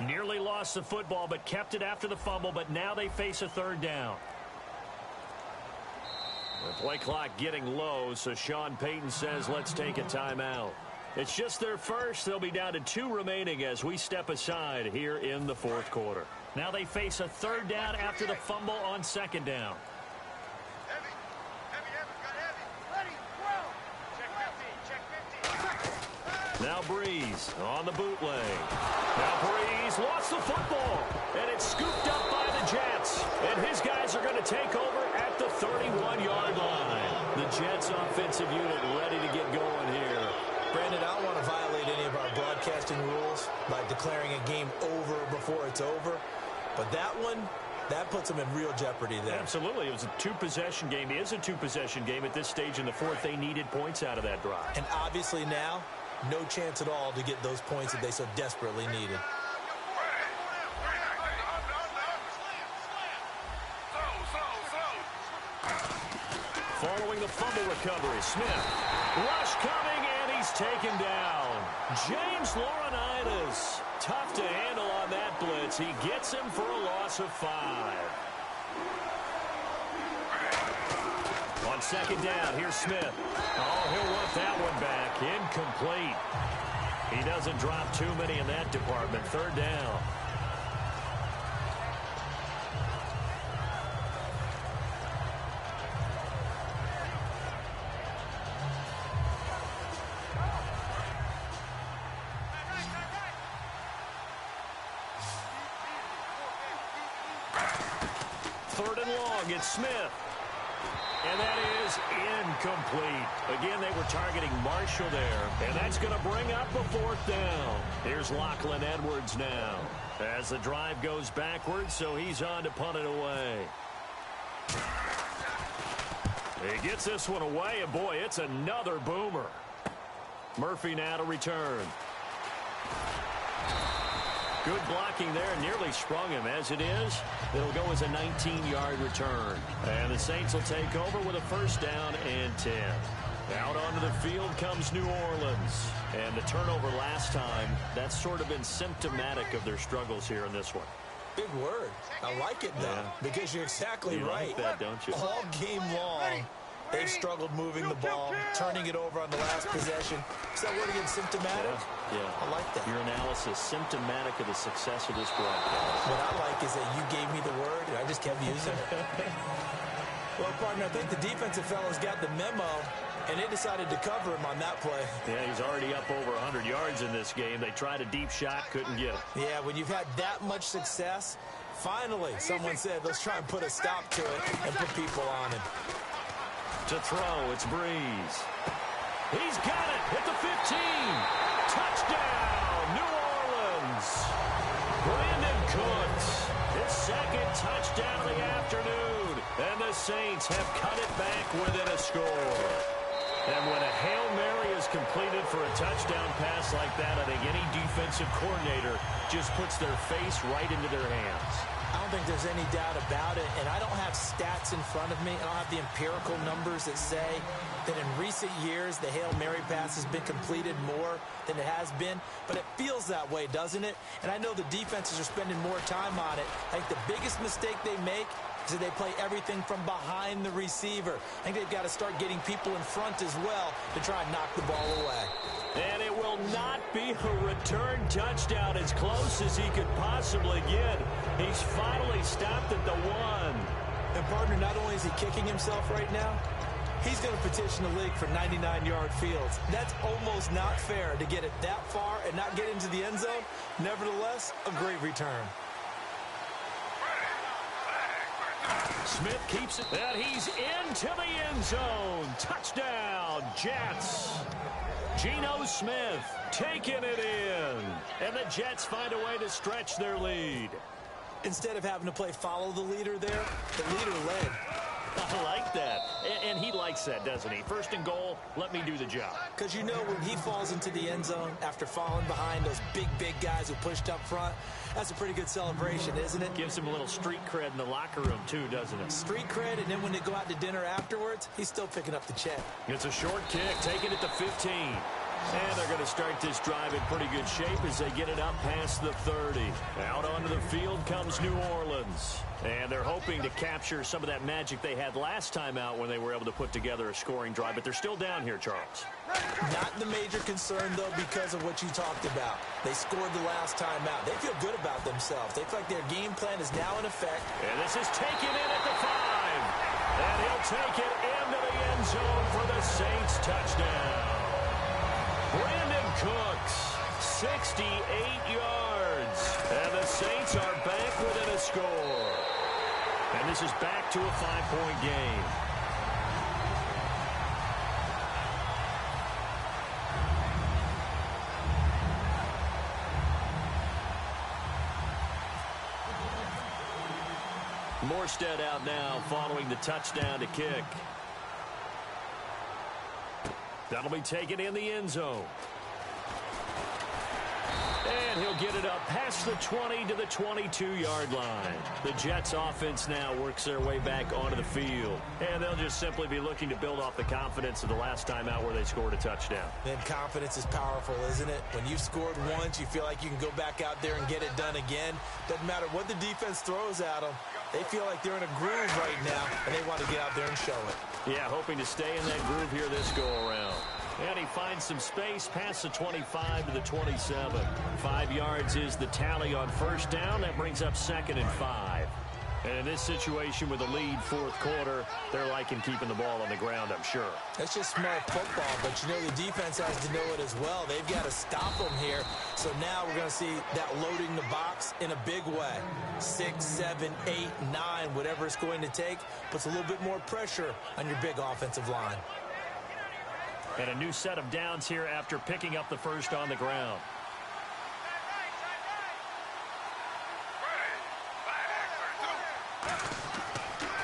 Nearly lost the football, but kept it after the fumble, but now they face a third down. The play clock getting low, so Sean Payton says, let's take a timeout. It's just their first. They'll be down to 2 remaining as we step aside here in the fourth quarter. Now they face a third down after the fumble on second down. Now Breeze on the bootleg. Now Breeze lost the football, and it's scooped up by the Jets. And his guys are going to take over at the 31-yard line. The Jets offensive unit ready to get going here. Brandon, I don't want to violate any of our broadcasting rules by declaring a game over before it's over. But that one, that puts them in real jeopardy there. Absolutely. It was a 2-possession game. It is a 2-possession game at this stage in the fourth. They needed points out of that drive. And obviously now, no chance at all to get those points that they so desperately needed. Following the fumble recovery, Smith. Rush coming, and he's taken down. James Laurinaitis. Tough to handle on that blitz. He gets him for a loss of 5. On second down, here's Smith. Oh, he'll want that one back. Incomplete. He doesn't drop too many in that department. Third down. Third and long, it's Smith. And that is incomplete. Again, they were targeting Marshall there. And that's going to bring up a fourth down. Here's Lachlan Edwards now. As the drive goes backwards, so he's on to punt it away. He gets this one away, and boy, it's another boomer. Murphy now to return. Good blocking there, nearly sprung him. As it is, it'll go as a 19-yard return. And the Saints will take over with a first down and 10. Out onto the field comes New Orleans. And the turnover last time, that's sort of been symptomatic of their struggles here in this one. Big word. I like it, though, because you're exactly right. You like that, don't you? All game long, they've struggled moving the ball, turning it over on the last possession. Is that word again, symptomatic? Yeah. I like that. Your analysis, symptomatic of the success of this broadcast. What I like is that you gave me the word, and I just kept using it. Well, partner, I think the defensive fellows got the memo, and they decided to cover him on that play. Yeah, he's already up over 100 yards in this game. They tried a deep shot, couldn't get it. Yeah, when you've had that much success, finally, someone said, let's try and put a stop to it and put people on him. To throw, it's Breeze. He's got it at the 15. Touchdown, New Orleans. Brandon Cooks, his second touchdown of the afternoon. And the Saints have cut it back within a score. And when a Hail Mary is completed for a touchdown pass like that, I think any defensive coordinator just puts their face right into their hands. I don't think there's any doubt about it, and I don't have stats in front of me. I don't have the empirical numbers that say that in recent years the Hail Mary pass has been completed more than it has been, but it feels that way, doesn't it? And I know the defenses are spending more time on it. I think the biggest mistake they make is that they play everything from behind the receiver. I think they've got to start getting people in front as well to try and knock the ball away. And it will not be a return touchdown, as close as he could possibly get. He's finally stopped at the 1. And, partner, not only is he kicking himself right now, he's going to petition the league for 99-yard fields. That's almost not fair to get it that far and not get into the end zone. Nevertheless, a great return. Smith keeps it, and he's into the end zone. Touchdown, Jets. Geno Smith taking it in. And the Jets find a way to stretch their lead. Instead of having to play follow the leader there, the leader led. I like that. And he likes that, doesn't he? First and goal, let me do the job. Because you know when he falls into the end zone after falling behind those big guys who pushed up front, that's a pretty good celebration, isn't it? Gives him a little street cred in the locker room, too, doesn't it? Street cred, and then when they go out to dinner afterwards, he's still picking up the check. It's a short kick, taking it to 15. And they're going to start this drive in pretty good shape as they get it up past the 30. Out onto the field comes New Orleans. And they're hoping to capture some of that magic they had last time out when they were able to put together a scoring drive. But they're still down here, Charles. Not the major concern, though, because of what you talked about. They scored the last time out. They feel good about themselves. They feel like their game plan is now in effect. And this is taken in at the 5. And he'll take it into the end zone for the Saints touchdown. Brandon Cooks, 68 yards. And the Saints are back within a score. And this is back to a 5-point game. Morstead out now following the touchdown to kick. That'll be taken in the end zone. And he'll get it up past the 20 to the 22-yard line. The Jets offense now works their way back onto the field. And they'll just simply be looking to build off the confidence of the last time out where they scored a touchdown. And confidence is powerful, isn't it? When you've scored once, you feel like you can go back out there and get it done again. Doesn't matter what the defense throws at them. They feel like they're in a groove right now, and they want to get out there and show it. Yeah, hoping to stay in that groove here this go-around. And he finds some space past the 25 to the 27. 5 yards is the tally on first down. That brings up 2nd and 5. And in this situation with a lead fourth quarter, they're liking keeping the ball on the ground, I'm sure. That's just smart football, but you know the defense has to know it as well. They've got to stop them here. So now we're going to see that loading the box in a big way. 6, 7, 8, 9, whatever it's going to take, puts a little bit more pressure on your big offensive line. And a new set of downs here after picking up the first on the ground.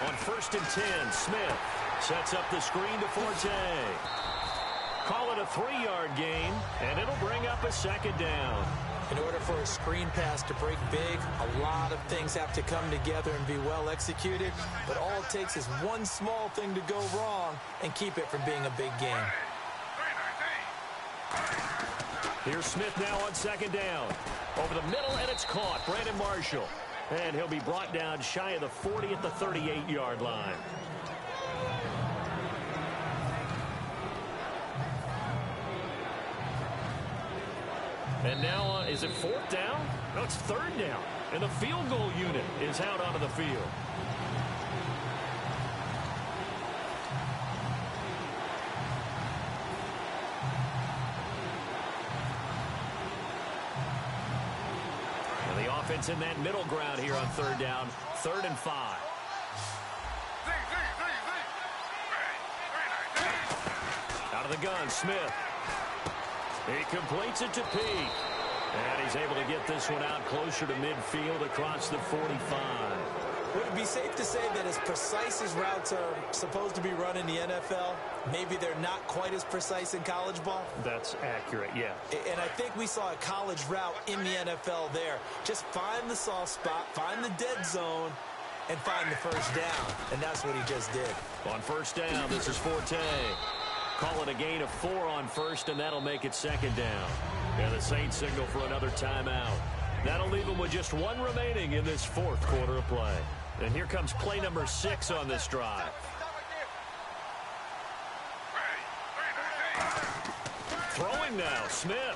On 1st and 10, Smith sets up the screen to Forte. Call it a 3-yard gain, and it'll bring up a 2nd down. In order for a screen pass to break big, a lot of things have to come together and be well executed, but all it takes is one small thing to go wrong and keep it from being a big game. Here's Smith now on 2nd down. Over the middle, and it's caught. Brandon Marshall. And he'll be brought down shy of the 40 at the 38-yard line. And now, is it 4th down? No, it's 3rd down. And the field goal unit is out onto the field. Offense in that middle ground here on 3rd down. 3rd and 5. Out of the gun, Smith. He completes it to Peak. And he's able to get this one out closer to midfield across the 45. Would it be safe to say that as precise as routes are supposed to be run in the NFL, maybe they're not quite as precise in college ball? That's accurate, yeah. And I think we saw a college route in the NFL there. Just find the soft spot, find the dead zone, and find the first down. And that's what he just did. On 1st down, this is Forte. Call it a gain of 4 on 1st, and that'll make it 2nd down. And the Saints signal for another timeout. That'll leave them with just 1 remaining in this 4th quarter of play. And here comes play number 6 on this drive. Throwing now, Smith.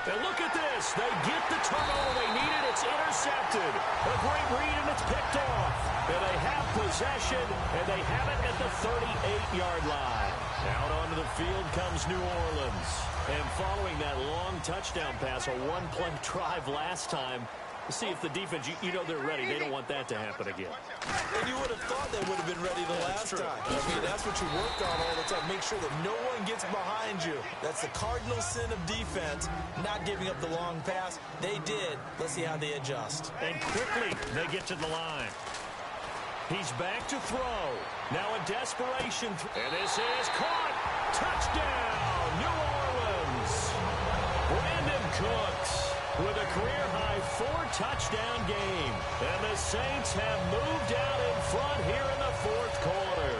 And look at this. They get the turnover they needed. It's intercepted. A great read, and it's picked off. And they have possession, and they have it at the 38-yard line. Out onto the field comes New Orleans. And following that long touchdown pass, a 1-play drive last time, see if the defense, you know they're ready. They don't want that to happen again. And you would have thought they would have been ready the last time. I mean, that's what you work on all the time. Make sure that no one gets behind you. That's the cardinal sin of defense. giving up the long pass. They did. Let's see how they adjust. And quickly, they get to the line. He's back to throw. Now a desperation. And this is caught. Touchdown, New Orleans. Brandon Cooks with a career-high 4-touchdown game. And the Saints have moved out in front here in the fourth quarter.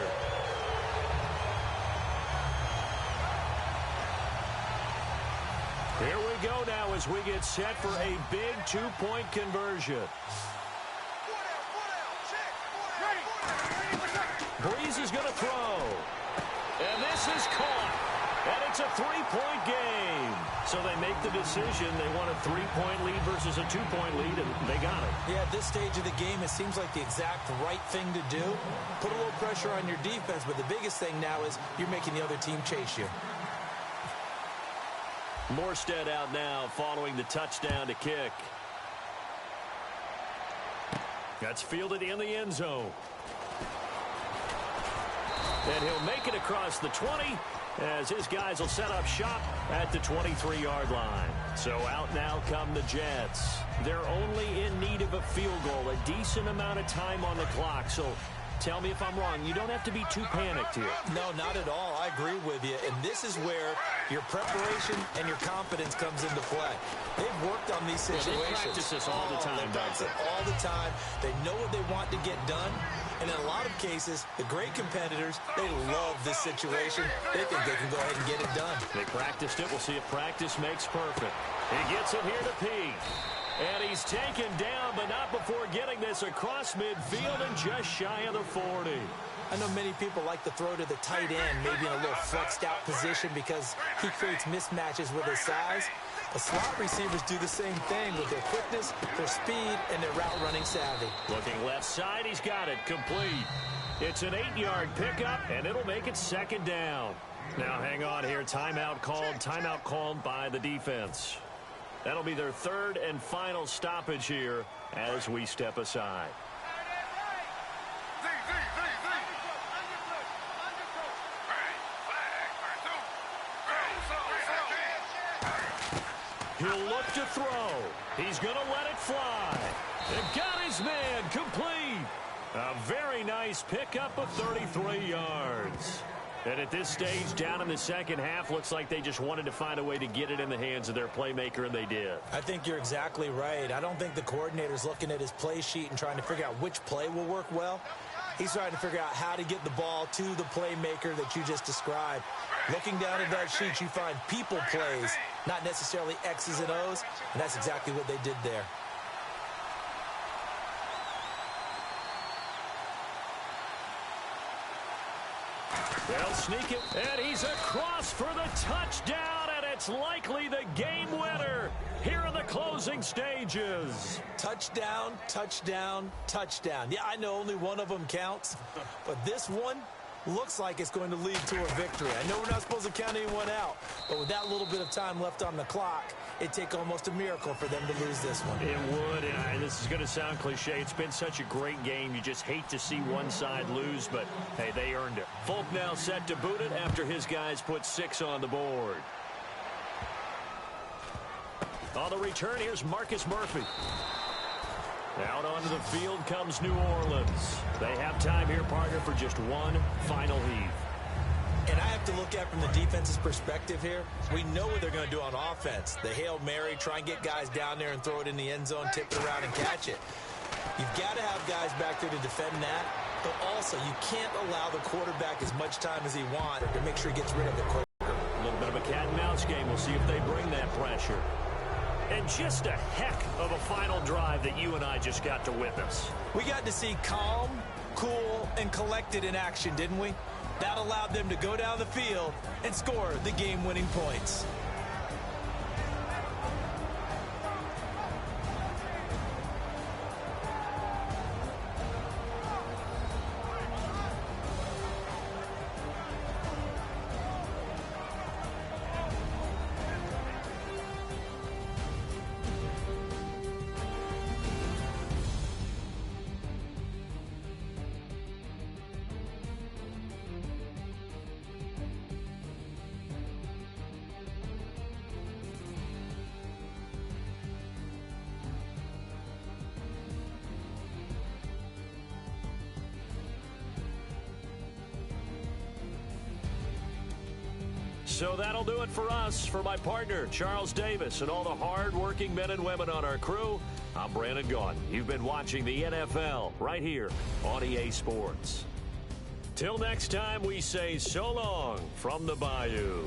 Here we go now as we get set for a big 2-point conversion. Breeze is going to throw. And this is caught. And it's a 3-point game. So they make the decision. They want a 3-point lead versus a 2-point lead, and they got it. Yeah, at this stage of the game, it seems like the exact right thing to do. Put a little pressure on your defense, but the biggest thing now is you're making the other team chase you. Morstead out now following the touchdown to kick. That's fielded in the end zone. And he'll make it across the 20 as his guys will set up shop at the 23-yard line. So out now come the Jets. They're only in need of a field goal, a decent amount of time on the clock. So tell me if I'm wrong. You don't have to be too panicked here. No, not at all. I agree with you. And this is where your preparation and your confidence comes into play. They've worked on these situations. They practice this all the time. They practice it all the time. They know what they want to get done. And in a lot of cases, the great competitors, they love this situation. They think they can go ahead and get it done. They practiced it. We'll see if practice makes perfect. He gets it here to Pete. And he's taken down, but not before getting this across midfield and just shy of the 40. I know many people like to throw to the tight end, maybe in a little flexed out position because he creates mismatches with his size. But slot receivers do the same thing with their quickness, their speed, and their route running savvy. Looking left side, he's got it complete. It's an 8-yard pickup, and it'll make it second down. Now hang on here. Timeout called by the defense. That'll be their third and final stoppage here as we step aside. He'll look to throw. He's going to let it fly. And got his man complete. A very nice pickup of 33 yards. And at this stage, down in the second half, looks like they just wanted to find a way to get it in the hands of their playmaker, and they did. I think you're exactly right. I don't think the coordinator's looking at his play sheet and trying to figure out which play will work well. He's trying to figure out how to get the ball to the playmaker that you just described. Looking down at that sheet, you find people plays, not necessarily X's and O's, and that's exactly what they did there. They'll sneak it, and he's across for the touchdown, and it's likely the game winner here in the closing stages. Touchdown, touchdown, touchdown. Yeah, I know only one of them counts, but this one looks like it's going to lead to a victory. I know we're not supposed to count anyone out, but with that little bit of time left on the clock, it'd take almost a miracle for them to lose this one. It would, and this is going to sound cliche. It's been such a great game. You just hate to see one side lose, but, hey, they earned it. Folk now set to boot it after his guys put 6 on the board. On the return, here's Marcus Murphy. Out onto the field comes New Orleans. They have time here, partner, for just one final heave. And I have to look at from the defense's perspective here. We know what they're going to do on offense. The Hail Mary, try and get guys down there and throw it in the end zone, tip it around and catch it. You've got to have guys back there to defend that. But also, you can't allow the quarterback as much time as he wants to make sure he gets rid of it quicker. A little bit of a cat and mouse game. We'll see if they bring that pressure. And just a heck of a final drive that you and I just got to witness. We got to see calm, cool, and collected in action, didn't we? That allowed them to go down the field and score the game-winning points. So that'll do it for us. For my partner, Charles Davis, and all the hard-working men and women on our crew, I'm Brandon Gaudin. You've been watching the NFL right here on EA Sports. Till next time, we say so long from the Bayou.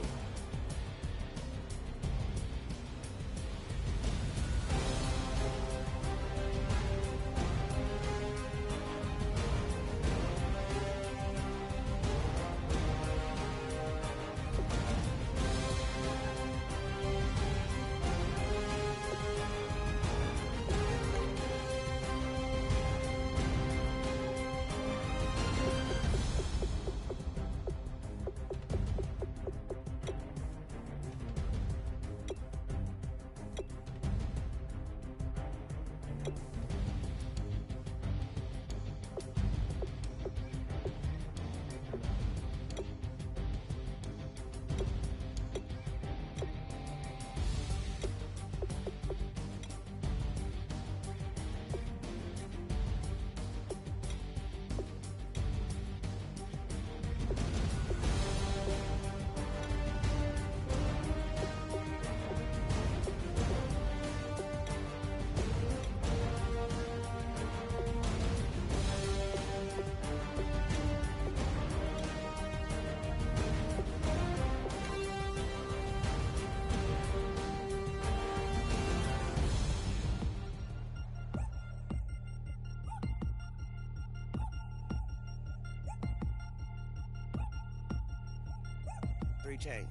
Chains.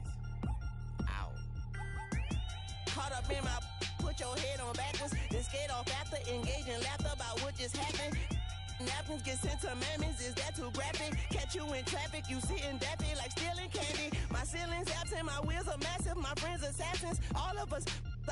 Ow. Caught up in my, put your head on backwards, then skate off after, engage in laughter about what just happened. Napkins get sent to mammies, is that too graphic? Catch you in traffic, you sitting daffy like stealing candy. My ceiling's absent, my wheels are massive, my friends assassins. All of us,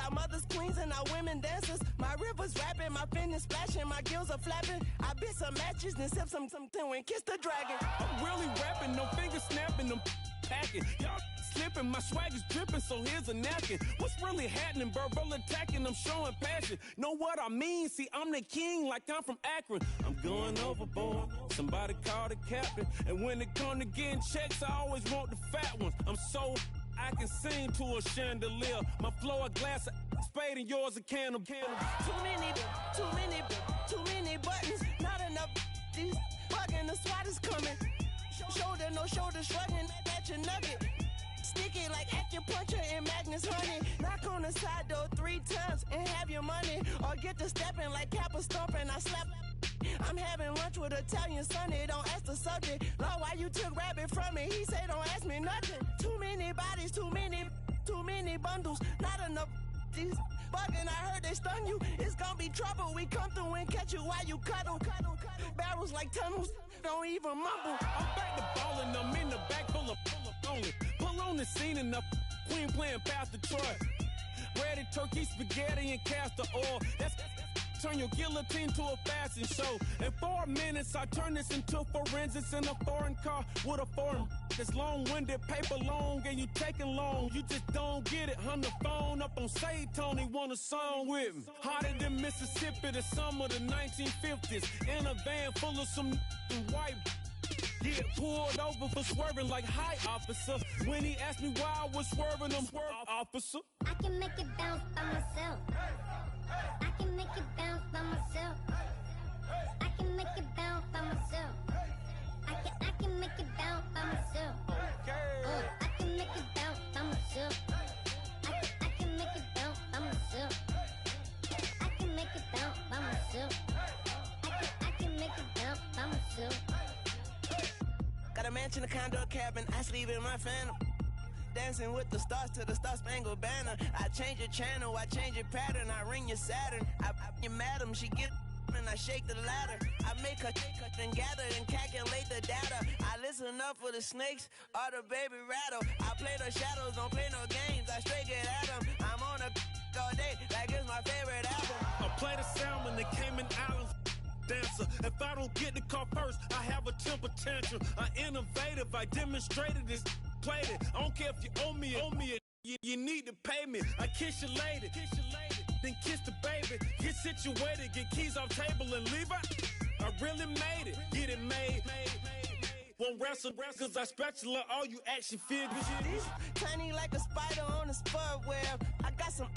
our mothers queens and our women dancers. My rivers rapping, my fingers splashing, my gills are flapping. I bit some matches, then sip something and kiss the dragon. I'm really rapping, no fingers snapping, them packing. Y'all slipping, my swag is dripping, so here's a napkin. What's really happening? Verbal attacking, I'm showing passion. Know what I mean? See, I'm the king like I'm from Akron. I'm going overboard. Somebody call the captain. And when it come to getting checks, I always want the fat ones. I'm so I can sing to a chandelier. My flow a glass of spade and yours a can of candle. Too many buttons. Not enough. These bugging, the SWAT is coming. Shoulder, no shoulder, shrugging at your nugget. Sticky like acupuncture and Magnus honey. Knock on the side door 3 times and have your money. Or get to stepping like Kappa stomping. I slap. I'm having lunch with Italian Sonny. Don't ask the subject. Lord, why you took rabbit from me? He say don't ask me nothing. Too many bodies, too many bundles. Not enough. These bugging, I heard they stun you. It's gonna be trouble. We come through and catch you while you cuddle. Barrels like tunnels. Don't even mumble. I'm back to ballin', I'm in the back full of only. Pull on the scene and the queen playing Pastor Troy. Ready turkey, spaghetti, and castor oil. That's turn your guillotine to a fashion show. In 4 minutes, I turn this into forensics in a foreign car with a foreign. It's long-winded, paper long, and you taking long. You just don't get it. On the phone up on Say Tony, want a song with me. Hotter than Mississippi, the summer of the 1950s. In a van full of some white. Get pulled over for swerving like hi, officer. When he asked me why I was swerving, I'm swerve, officer. I can make it bounce by myself. I can make it bounce by myself. I can make it bounce by myself. I can make it bounce by myself. I can make it bounce by myself. I can make it bounce by myself. I can make it bounce by myself. I can make it bounce by myself. Got a mansion, a condo, a cabin, I sleep in my phantom. Dancing with the stars to the Star-Spangled Banner. I change your channel, I change your pattern, I ring your Saturn. I your madam, she get and I shake the ladder. I make her and gather and calculate the data. I listen up for the snakes or the baby rattle. I play the shadows, don't play no games, I straight get at them. I'm on a all day, like it's my favorite album. I play the Salmon, the Cayman Islands dancer. If I don't get the car first, I have a temper tantrum. I innovative, I demonstrated this, played it. I don't care if you owe me it. You need to pay me. I kiss your lady, then kiss the baby. Get situated, get keys off table and leave her. I really made it, get it made. Won't wrestle, cause I spatula all you action figures. Tiny like a spider on a spud web. I got some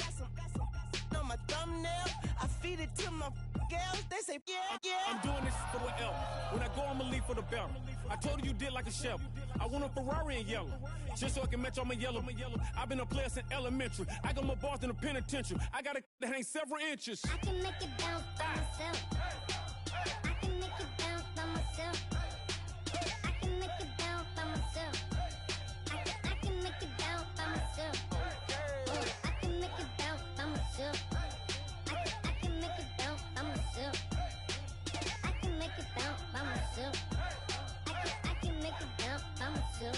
on my thumbnail. I feed it to my girls. They say, yeah. I'm doing this for the L. When I go, I'ma leave for the bell. I told you did like a shovel. I want a Ferrari in yellow, just so I can match all my yellow. I've been a player since elementary. I got more bars than a penitentiary. I got a that hangs several inches. I can make it bounce by myself. I can make it bounce by myself. I can make it bounce by myself. I can make it bounce by myself. I can make it bounce by myself. I can make it bounce by myself. I can make it bounce by myself. I can make it bounce by myself.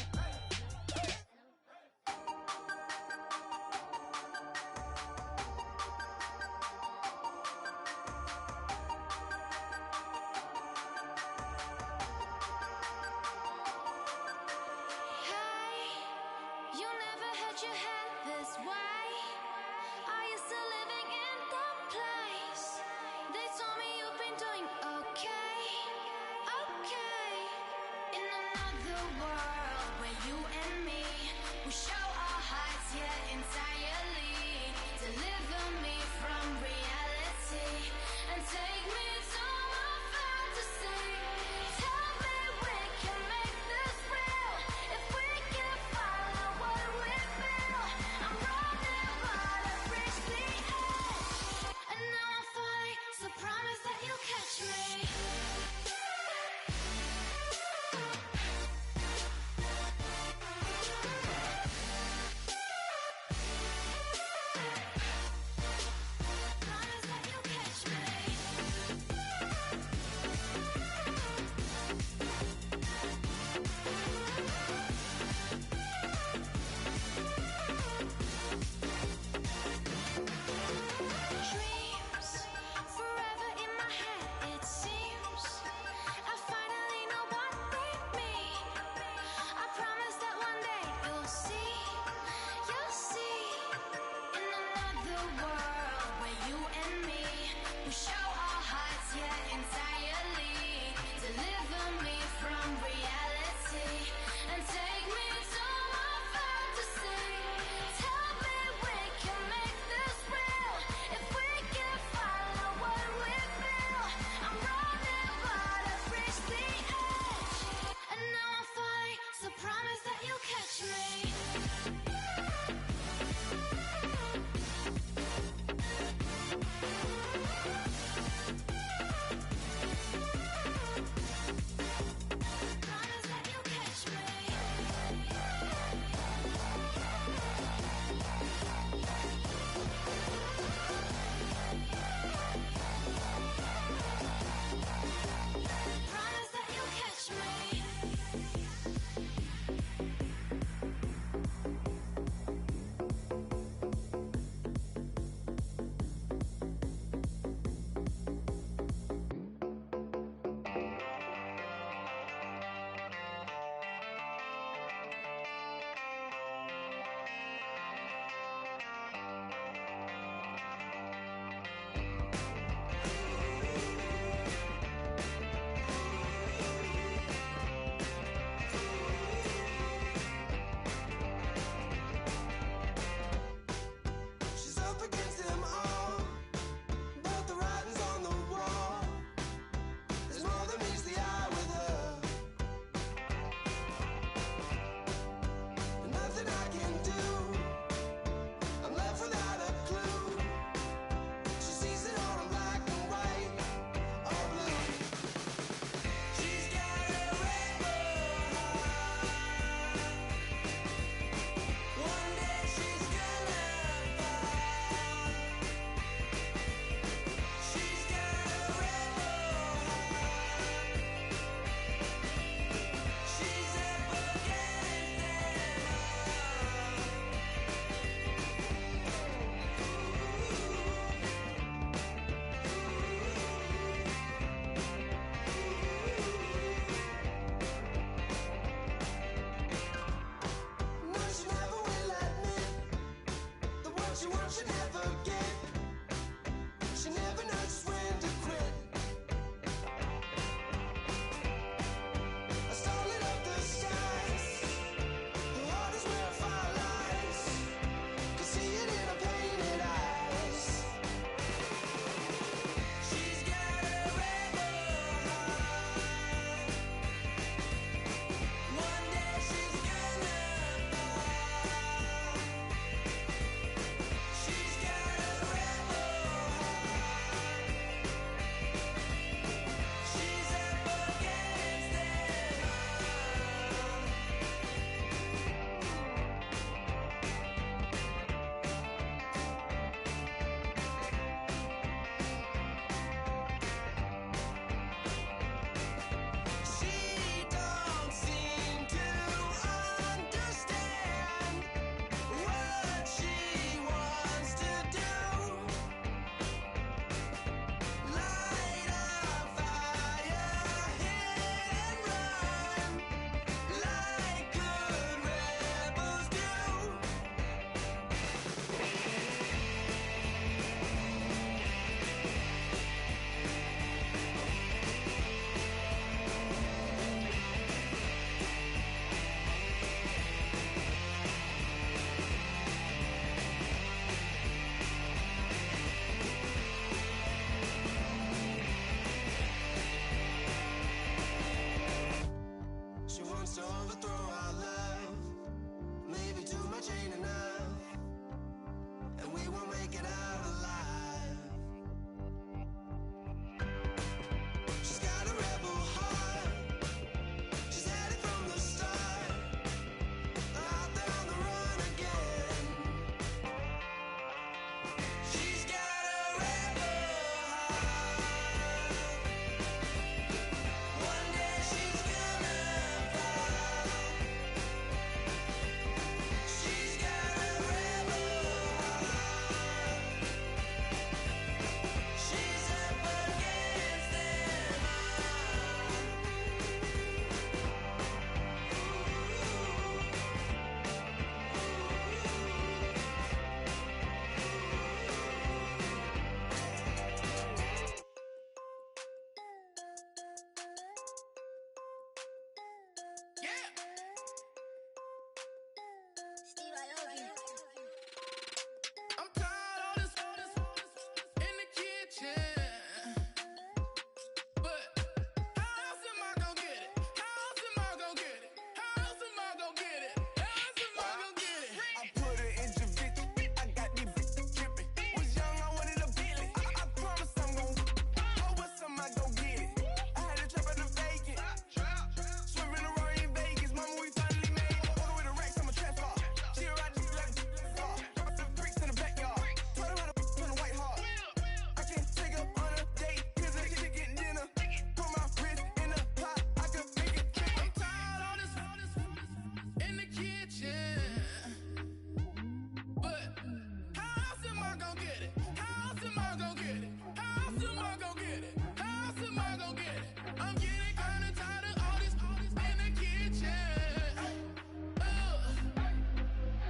gonna get it? How else am I gonna get it? How else am I gonna get it? How else am I gonna get it? I'm getting kinda tired of all this in the kitchen.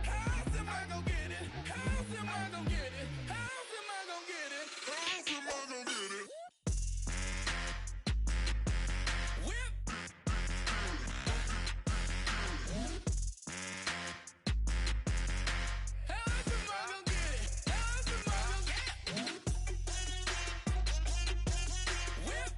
How else am I gonna get it? How else am I gonna get it? How else am I gonna get it? How else am I gonna get it? Whip. How else am I gonna get it? How else am I gonna get it? Whip.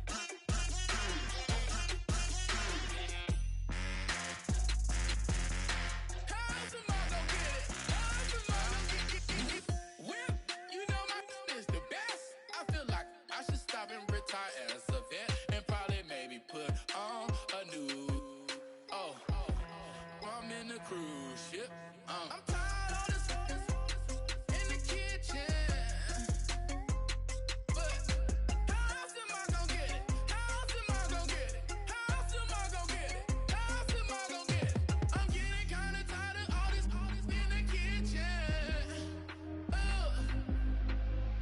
How else am I gonna get it? How else am I gonna get it? Whip. You know my is the best. I feel like I should stop and retire as a vet and probably maybe put on a new. Oh, I'm in a cruise ship. I'm tired of this in the kitchen. But how else am I gonna get it? How else am I gonna get it? How else am I gonna get it? How else am I gonna get it? I'm getting kinda tired of all this in the kitchen.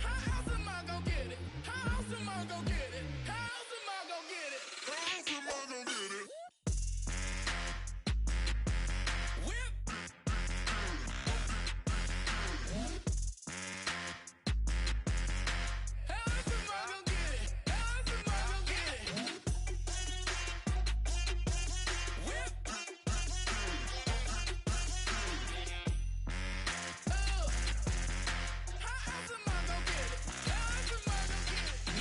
How else am I gonna get it? How else am I gonna get it? How else am I gonna get it? How else am I gonna get it? Whip. How else am I gonna get it? How else am I gonna get it? Whip. How else am I gonna get it? How else am I gonna get it?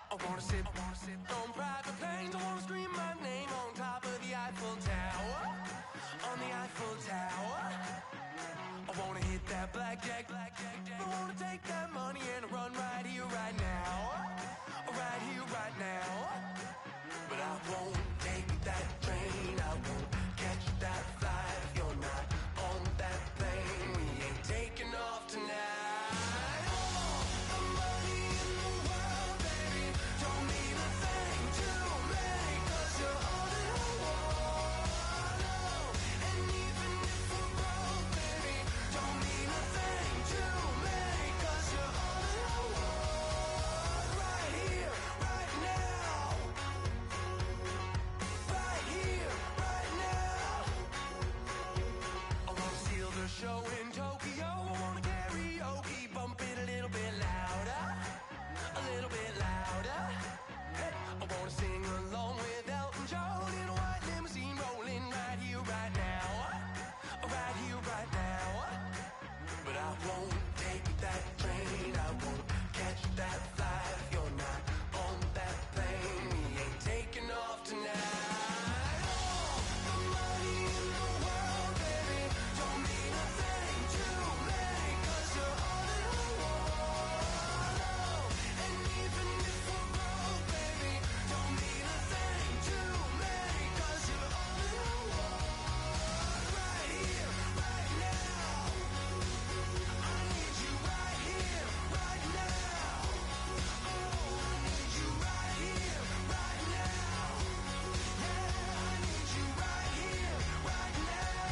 I wanna sit on private planes. I wanna scream my name on top of the Eiffel Tower. On the Eiffel Tower. I wanna hit that blackjack. I wanna take that money and run right here, right now. Right here, right now. But I won't take that train. I won't catch that flight if you're not on that plane. We ain't taking off tonight. All the money in the world, baby, don't mean a thing to me, 'cause you're all that I want. Oh, and even if we're broke, baby, don't mean a thing to me, 'cause you're all that I want. Right here, right now. Right here, right now. I wanna steal the show in Tokyo. I wanna karaoke, bump it a little bit louder. A little bit louder. Hey, I wanna sing along with Elton John in a white limousine rolling right here, right now. Right here, right now. But I won't take that train. I won't catch that flight if you're not on that plane. We ain't taking off tonight. All the money in the world, baby, don't mean a thing to me, 'cause you're all that I want. Oh, and even if we're broke, baby, don't mean a thing to me, 'cause you're all that I want. Right here, right now. I need you right here, right now. Oh, I need you right here, right now. Yeah, I need you right here, right now.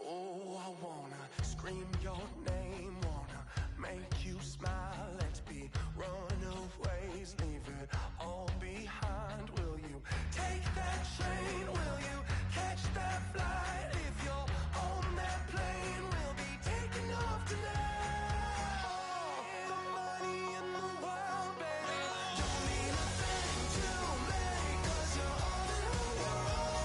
Oh, I wanna scream your name, wanna make you smile. Let's be runaways, leave it all behind. Will you take that train? Will you catch that flight? If you're on that plane, we'll be taking off tonight. All the money in the world, baby, don't mean a thing to me, 'cause you're all that I want.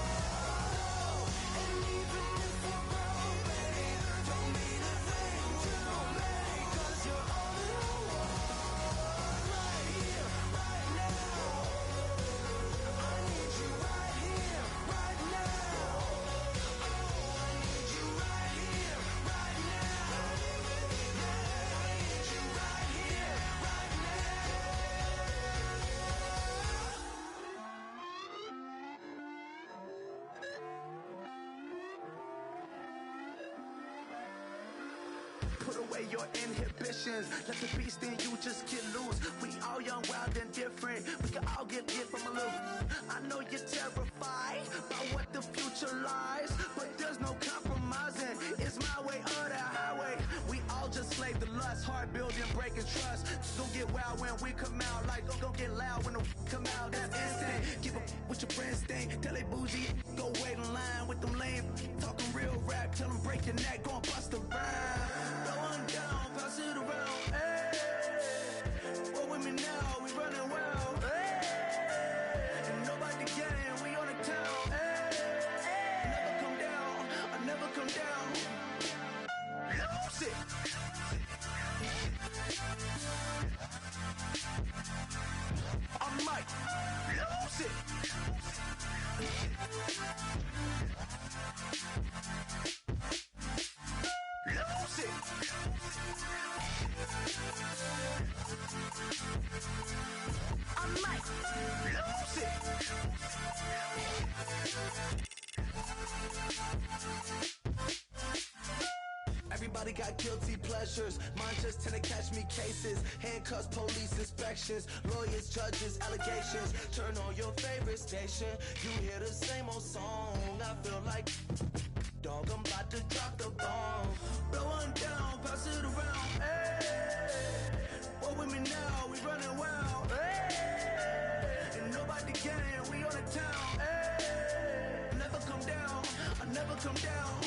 Oh, and even if we're broke, baby, don't mean a thing Put away your inhibitions. Let the beast in you just get loose. We all young, wild, and different. We can all get hit from a loop. I know you're terrified by what the future lies, but there's no compromising. It's my way or the highway. We all just slave to lust, hard building, breaking trust. Don't get wild when we come out, like don't get loud when the come out. That's instant. Give up what your friends think. Tell they bougie, go wait in line with them lame. Talking real rap, tell them break your neck, go and bust a rhyme. Blow one down, pass it around. Hey, what with me now? We running wild. Hey, and nobody game, we on the town. Hey, never come down, I never come down. Lose it. I might lose it. Lose it. I might lose it. Everybody got guilty pleasures. Mine just tend to catch me cases. Handcuffs, police inspections, lawyers, judges, allegations. Turn on your favorite station. You hear the same old song. I feel like, dog, I'm about to drop the bomb. Blow one down, pass it around. Hey, what with me now? We running wild. Hey, and nobody game. We on the town. Hey, never come down. I never come down.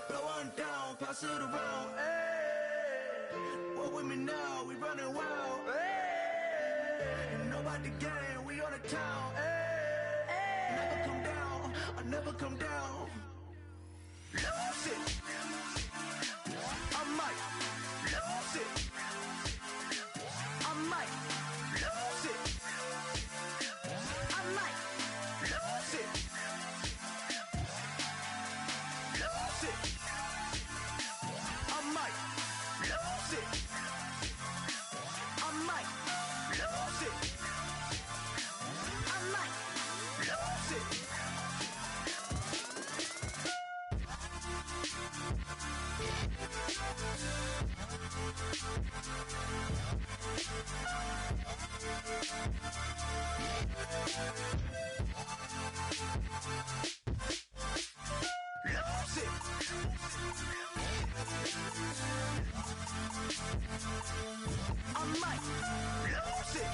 Blow one down, pass it around. Hey, what with me now? We running wild. Hey, and nobody game. We on the town. Hey, never come down. I never come down. Lose it. I might lose it. I might lose it. I might lose it. Lose it. I might lose it. I might lose it. I might lose it. Lose it. I might lose it.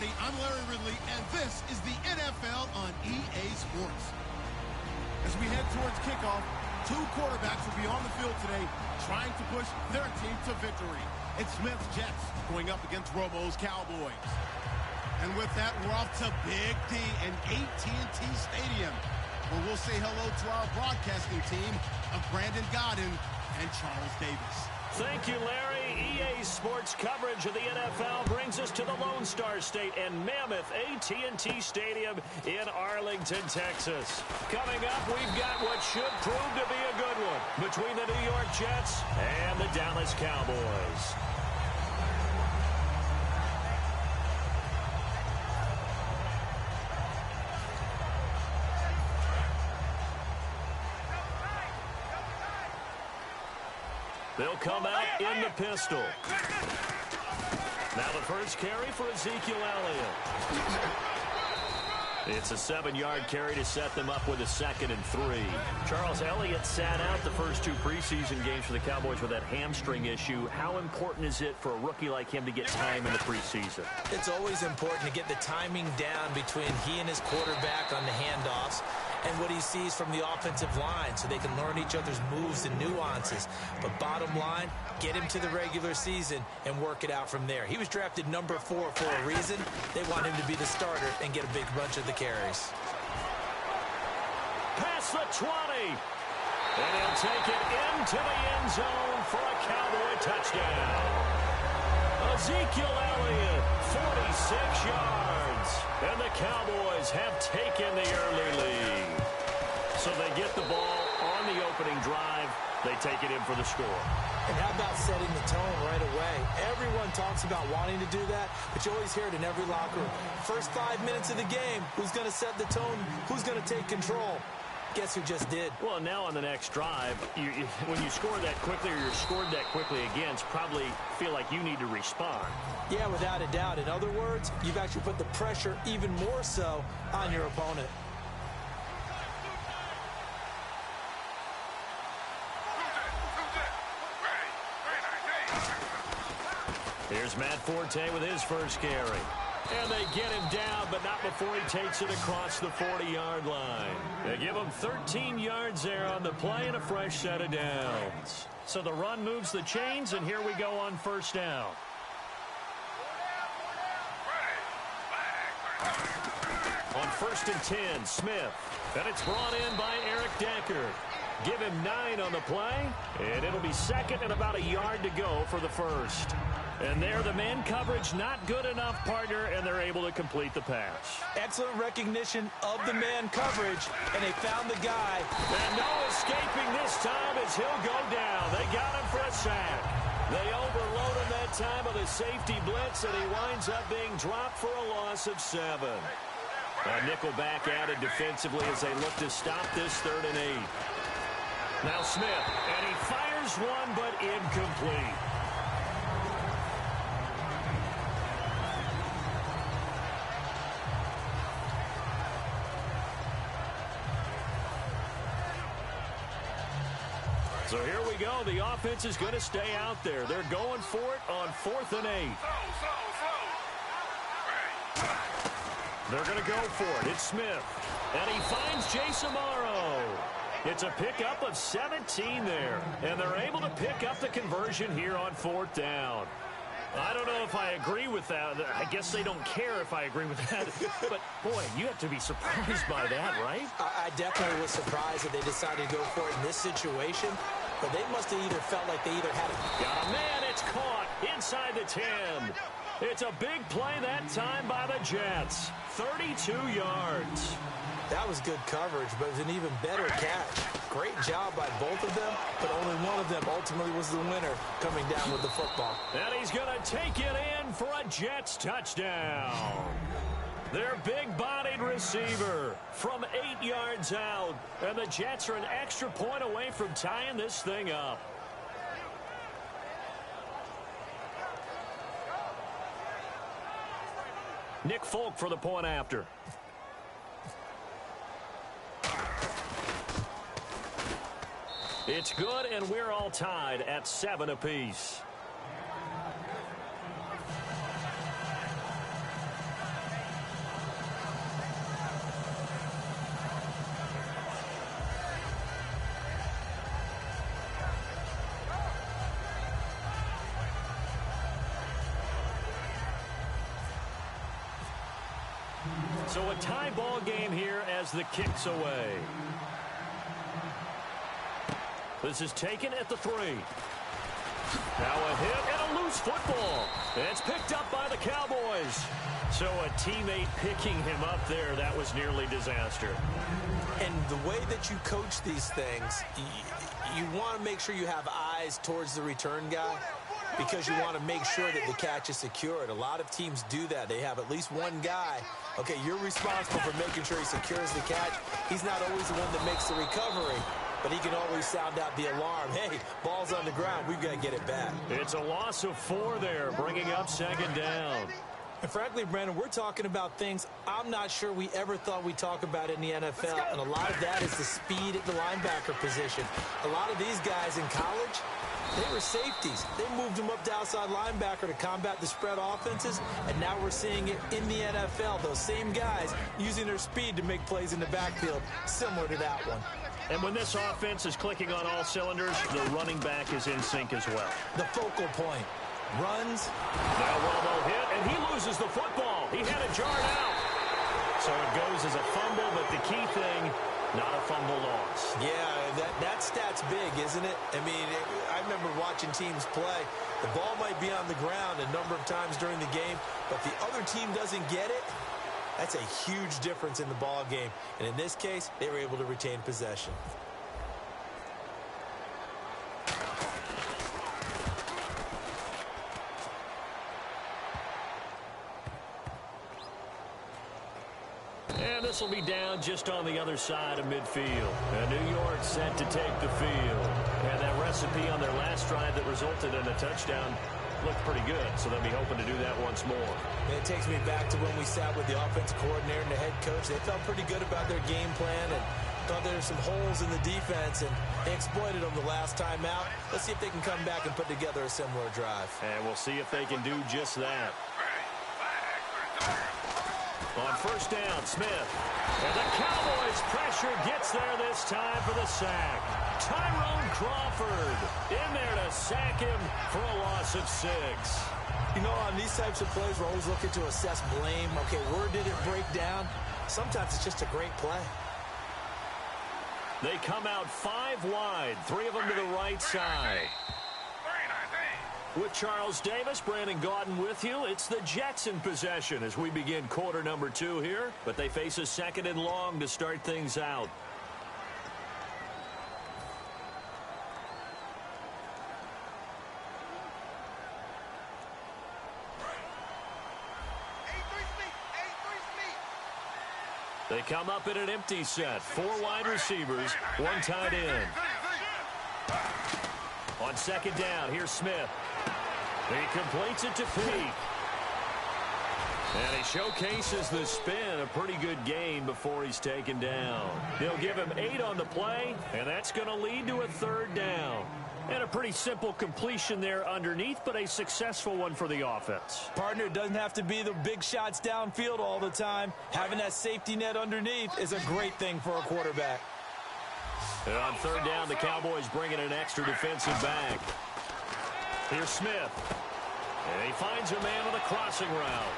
everybody. I'm Larry Ridley, and this is the NFL on EA Sports. As we head towards kickoff, two quarterbacks will be on the field today trying to push their team to victory. It's Smith's Jets going up against Romo's Cowboys. And with that, we're off to Big D in AT&T Stadium, where we'll say hello to our broadcasting team of Brandon Godden and Charles Davis. Thank you, Larry. EA Sports coverage of the NFL brings us to the Lone Star State and mammoth AT&T Stadium in Arlington, Texas. Coming up, we've got what should prove to be a good one between the New York Jets and the Dallas Cowboys. They'll come out in the pistol. Now the first carry for Ezekiel Elliott. It's a 7-yard carry to set them up with a 2nd and 3. Charles, Elliott sat out the first 2 preseason games for the Cowboys with that hamstring issue. How important is it for a rookie like him to get time in the preseason? It's always important to get the timing down between he and his quarterback on the handoffs and what he sees from the offensive line so they can learn each other's moves and nuances. But bottom line, get him to the regular season and work it out from there. He was drafted number 4 for a reason. They want him to be the starter and get a big bunch of the carries. Past the 20. And he'll take it into the end zone for a Cowboy touchdown. Ezekiel Elliott, 46 yards. And the Cowboys have taken the early lead. So they get the ball on the opening drive. They take it in for the score. And how about setting the tone right away? Everyone talks about wanting to do that, but you always hear it in every locker room. First 5 minutes of the game, who's going to set the tone? Who's going to take control? Guess who just did? Well, now on the next drive, when you score that quickly or you're scored that quickly against, probably feel like you need to respond. Yeah, without a doubt. In other words, you've actually put the pressure even more so on your opponent. Here's Matt Forte with his first carry. And they get him down, but not before he takes it across the 40-yard line. They give him 13 yards there on the play and a fresh set of downs. So the run moves the chains, and here we go on first down. On 1st and 10, Smith. And it's brought in by Eric Decker. Give him 9 on the play, and it'll be 2nd and about a yard to go for the first. And there, the man coverage not good enough, partner, and they're able to complete the pass. Excellent recognition of the man coverage, and they found the guy. And no escaping this time as he'll go down. They got him for a sack. They overload him that time with a safety blitz, and he winds up being dropped for a loss of 7. A nickelback added defensively as they look to stop this 3rd and 8. Now Smith, and he fires one, but incomplete. So here we go. The offense is going to stay out there. They're going for it on 4th and 8. They're going to go for it. It's Smith. And he finds Jason Morrow. It's a pickup of 17 there. And they're able to pick up the conversion here on 4th down. I don't know if I agree with that. I guess they don't care if I agree with that. But, boy, you have to be surprised by that, right? I definitely was surprised that they decided to go for it in this situation. But they must have either felt like they either had it. Got a man. It's caught inside the 10. It's a big play that time by the Jets. 32 yards. That was good coverage, but it was an even better catch. Great job by both of them, but only one of them ultimately was the winner coming down with the football. And he's going to take it in for a Jets touchdown. Their big-bodied receiver from 8 yards out. And the Jets are an extra point away from tying this thing up. Nick Folk for the point after. It's good, and we're all tied at 7 apiece. So a tie ball game here as the kick's away. This is taken at the 3. Now a hit and a loose football. It's picked up by the Cowboys. So a teammate picking him up there, that was nearly disaster. And the way that you coach these things, you want to make sure you have eyes towards the return guy because you want to make sure that the catch is secured. A lot of teams do that. They have at least one guy. Okay, you're responsible for making sure he secures the catch. He's not always the one that makes the recovery, but he can always sound out the alarm. Hey, ball's on the ground. We've got to get it back. It's a loss of 4 there, bringing up 2nd down. And frankly, Brandon, we're talking about things I'm not sure we ever thought we'd talk about in the NFL, and a lot of that is the speed at the linebacker position. A lot of these guys in college, they were safeties. They moved them up to outside linebacker to combat the spread offenses, and now we're seeing it in the NFL. Those same guys using their speed to make plays in the backfield, similar to that one. And when this offense is clicking on all cylinders, the running back is in sync as well. The focal point. Runs. Now Romo hit, and he loses the football. He had it jarred out. So it goes as a fumble, but the key thing, not a fumble loss. Yeah, that stat's big, isn't it? I mean, I remember watching teams play. The ball might be on the ground a number of times during the game, but the other team doesn't get it. That's a huge difference in the ball game. And in this case, they were able to retain possession. And this will be down just on the other side of midfield. And New York set to take the field. And that recipe on their last drive that resulted in a touchdown looked pretty good, so they'll be hoping to do that once more. It takes me back to when we sat with the offensive coordinator and the head coach. They felt pretty good about their game plan and thought there were some holes in the defense, and they exploited them the last time out. Let's see if they can come back and put together a similar drive. And we'll see if they can do just that. On 1st down, Smith. And the Cowboys' pressure gets there this time for the sack. Tyrone Crawford in there to sack him for a loss of 6. You know, on these types of plays, we're always looking to assess blame. Okay, where did it break down? Sometimes it's just a great play. They come out 5 wide, 3 of them to the right side. With Charles Davis, Brandon Gaudin with you. It's the Jets in possession as we begin quarter number 2 here. But they face a 2nd and long to start things out. They come up in an empty set. 4 wide receivers, 1 tight end. On 2nd down, here's Smith. He completes it to Peake. And he showcases the spin. A pretty good gain before he's taken down. They'll give him 8 on the play, and that's going to lead to a 3rd down. And a pretty simple completion there underneath, but a successful one for the offense. Partner, it doesn't have to be the big shots downfield all the time. Having that safety net underneath is a great thing for a quarterback. And on 3rd down, the Cowboys bring in an extra defensive back. Here's Smith. And he finds a man on the crossing route.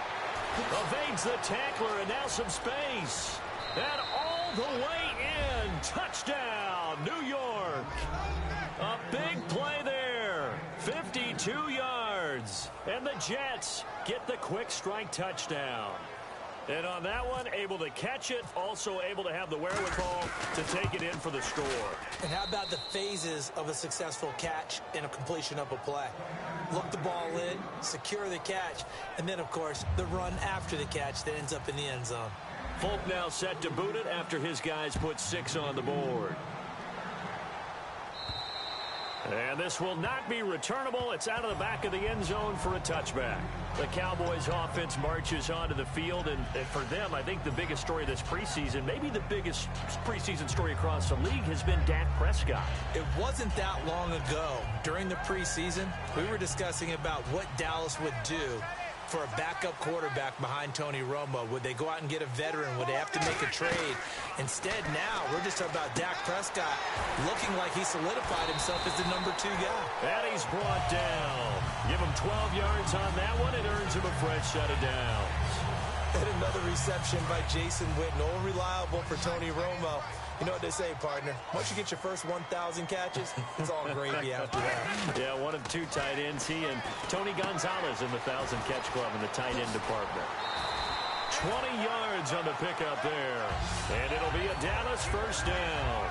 Evades the tackler, and now some space. And all the way in. Touchdown, New York. A big play there. 52 yards. And the Jets get the quick strike touchdown. And on that one, able to catch it, also able to have the wherewithal to take it in for the score. And how about the phases of a successful catch and a completion of a play? Look the ball in, secure the catch, and then, of course, the run after the catch that ends up in the end zone. Folk now set to boot it after his guys put 6 on the board. And this will not be returnable. It's out of the back of the end zone for a touchback. The Cowboys offense marches onto the field, and for them, I think the biggest story this preseason, maybe the biggest preseason story across the league, has been Dak Prescott. It wasn't that long ago, during the preseason, we were discussing about what Dallas would do for a backup quarterback behind Tony Romo. Would they go out and get a veteran? Would they have to make a trade? Instead, now, we're just talking about Dak Prescott looking like he solidified himself as the number 2 guy. And he's brought down. Give him 12 yards on that one. It earns him a fresh set of downs. And another reception by Jason Witten. All reliable for Tony Romo. You know what they say, partner. Once you get your first 1,000 catches, it's all gravy after that. Yeah, one of two tight ends. He and Tony Gonzalez in the 1,000-catch club in the tight end department. 20 yards on the pickup there. And it'll be a Dallas first down.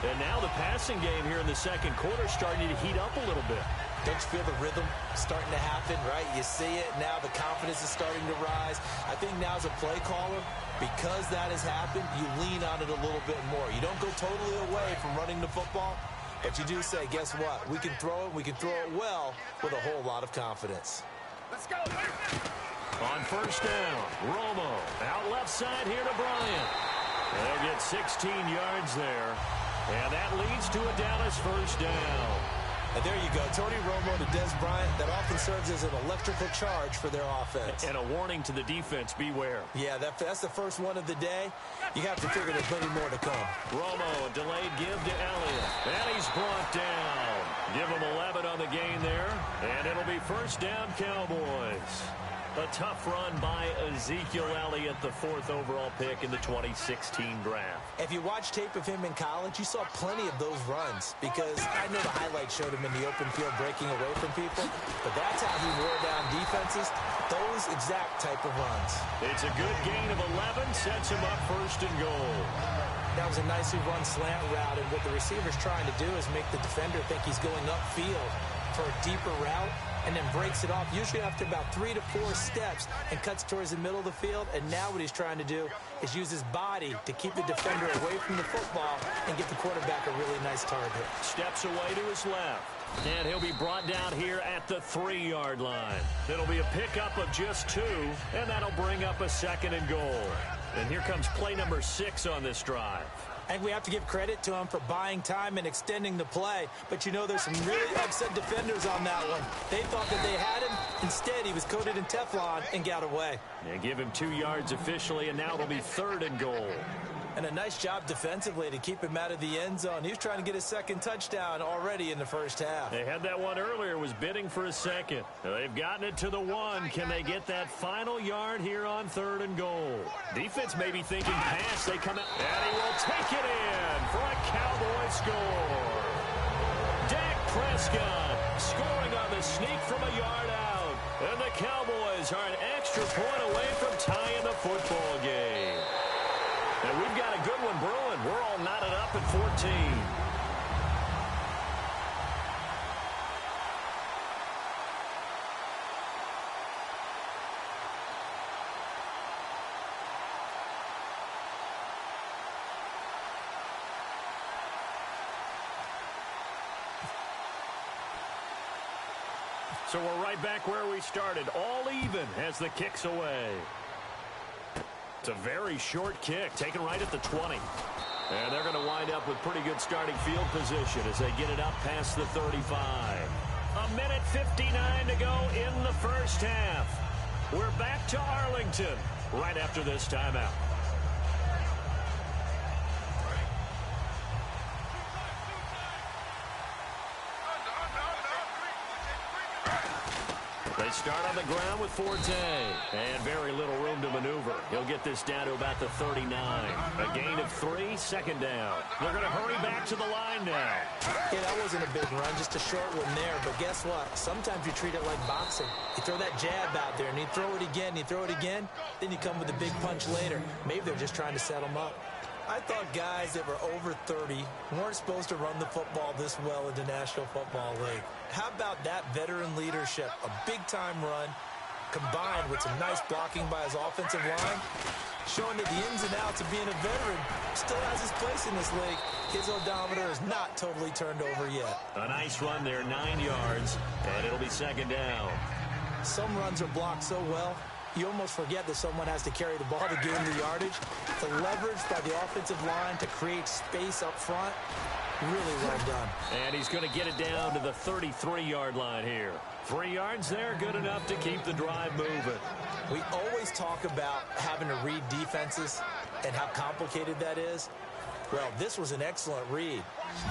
And now the passing game here in the second quarter starting to heat up a little bit. Don't you feel the rhythm starting to happen, right? You see it. Now the confidence is starting to rise. I think now as a play caller, because that has happened, you lean on it a little bit more. You don't go totally away from running the football, but you do say, guess what? We can throw it. We can throw it well with a whole lot of confidence. Let's go. On first down, Romo out left side here to Bryant. They'll get 16 yards there. And that leads to a Dallas first down. And there you go, Tony Romo to Des Bryant. That often serves as an electrical charge for their offense. And a warning to the defense, beware. Yeah, that's the first one of the day. You have to figure there's plenty more to come. Romo, delayed give to Elliott. And he's brought down. Give him 11 on the gain there. And it'll be first down, Cowboys. A tough run by Ezekiel Elliott, the 4th overall pick in the 2016 draft. If you watch tape of him in college, you saw plenty of those runs because I know the highlights showed him in the open field breaking away from people, but that's how he wore down defenses, those exact type of runs. It's a good gain of 11, sets him up first and goal. That was a nicely run slant route, and what the receiver's trying to do is make the defender think he's going upfield for a deeper route, and then breaks it off, usually after about 3 to 4 steps, and cuts towards the middle of the field. And now what he's trying to do is use his body to keep the defender away from the football and get the quarterback a really nice target. Steps away to his left. And he'll be brought down here at the 3-yard line. It'll be a pickup of just 2, and that'll bring up a second and goal. And here comes play number 6 on this drive. And we have to give credit to him for buying time and extending the play. But you know, there's some really upset defenders on that one. They thought that they had him. Instead, he was coated in Teflon and got away. They give him 2 yards officially, and now it'll be 3rd and goal. And a nice job defensively to keep him out of the end zone. He was trying to get his second touchdown already in the first half. They had that one earlier, was bidding for a second. They've gotten it to the 1. Can they get that final yard here on 3rd and goal? Defense may be thinking pass. They come out, and he will take it in for a Cowboy score. Dak Prescott scoring on the sneak from a yard out. And the Cowboys are an extra point away from tying the football game. And we've got a good one brewing. We're all knotted up at 14. So we're right back where we started. All even as the kick's away. It's a very short kick, taken right at the 20. And they're going to wind up with pretty good starting field position as they get it up past the 35. 1:59 to go in the first half. We're back to Arlington right after this timeout. They start on the ground with Forte, and very little room to maneuver. He'll get this down to about the 39. A gain of 3, second down. They're going to hurry back to the line now. Yeah, that wasn't a big run, just a short one there. But guess what? Sometimes you treat it like boxing. You throw that jab out there, and you throw it again, you throw it again, then you come with a big punch later. Maybe they're just trying to set them up. I thought guys that were over 30 weren't supposed to run the football this well in the National Football League. How about that veteran leadership? A big-time run combined with some nice blocking by his offensive line, showing that the ins and outs of being a veteran still has his place in this league. His odometer is not totally turned over yet. A nice run there, 9 yards, and it'll be second down. Some runs are blocked so well, you almost forget that someone has to carry the ball to gain the yardage. The leverage by the offensive line to create space up front, really well done. And he's going to get it down to the 33-yard line here. 3 yards there, good enough to keep the drive moving. We always talk about having to read defenses and how complicated that is. Well, this was an excellent read.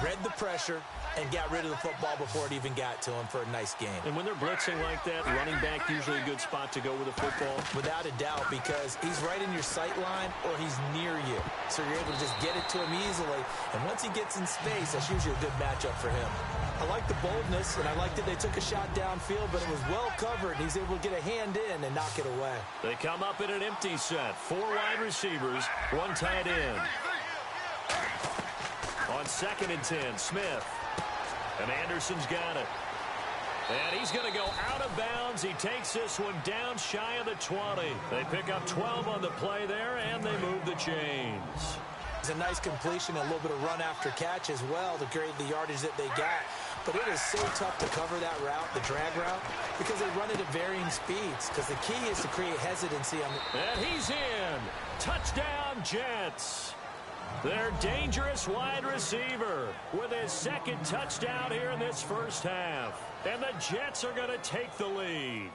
Read the pressure and got rid of the football before it even got to him for a nice game. And when they're blitzing like that, running back usually a good spot to go with a football? Without a doubt, because he's right in your sight line or he's near you. So you're able to just get it to him easily. And once he gets in space, that's usually a good matchup for him. I like the boldness, and I like that they took a shot downfield, but it was well covered. He's able to get a hand in and knock it away. They come up in an empty set. 4 wide receivers, 1 tight end. On 2nd and 10, Smith. And Anderson's got it. And he's going to go out of bounds. He takes this one down shy of the 20. They pick up 12 on the play there, and they move the chains. It's a nice completion, a little bit of run after catch as well to create the yardage that they got. But it is so tough to cover that route, the drag route, because they run it at varying speeds. Because the key is to create hesitancy on the... And he's in. Touchdown, Jets. Their dangerous wide receiver with his 2nd touchdown here in this first half. And the Jets are going to take the lead.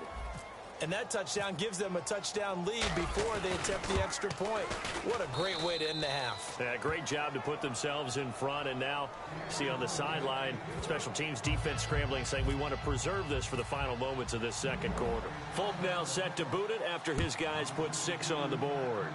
And that touchdown gives them a touchdown lead before they attempt the extra point. What a great way to end the half. Yeah, great job to put themselves in front. And now, see on the sideline, special teams defense scrambling, saying we want to preserve this for the final moments of this 2nd quarter. Folk now set to boot it after his guys put 6 on the board.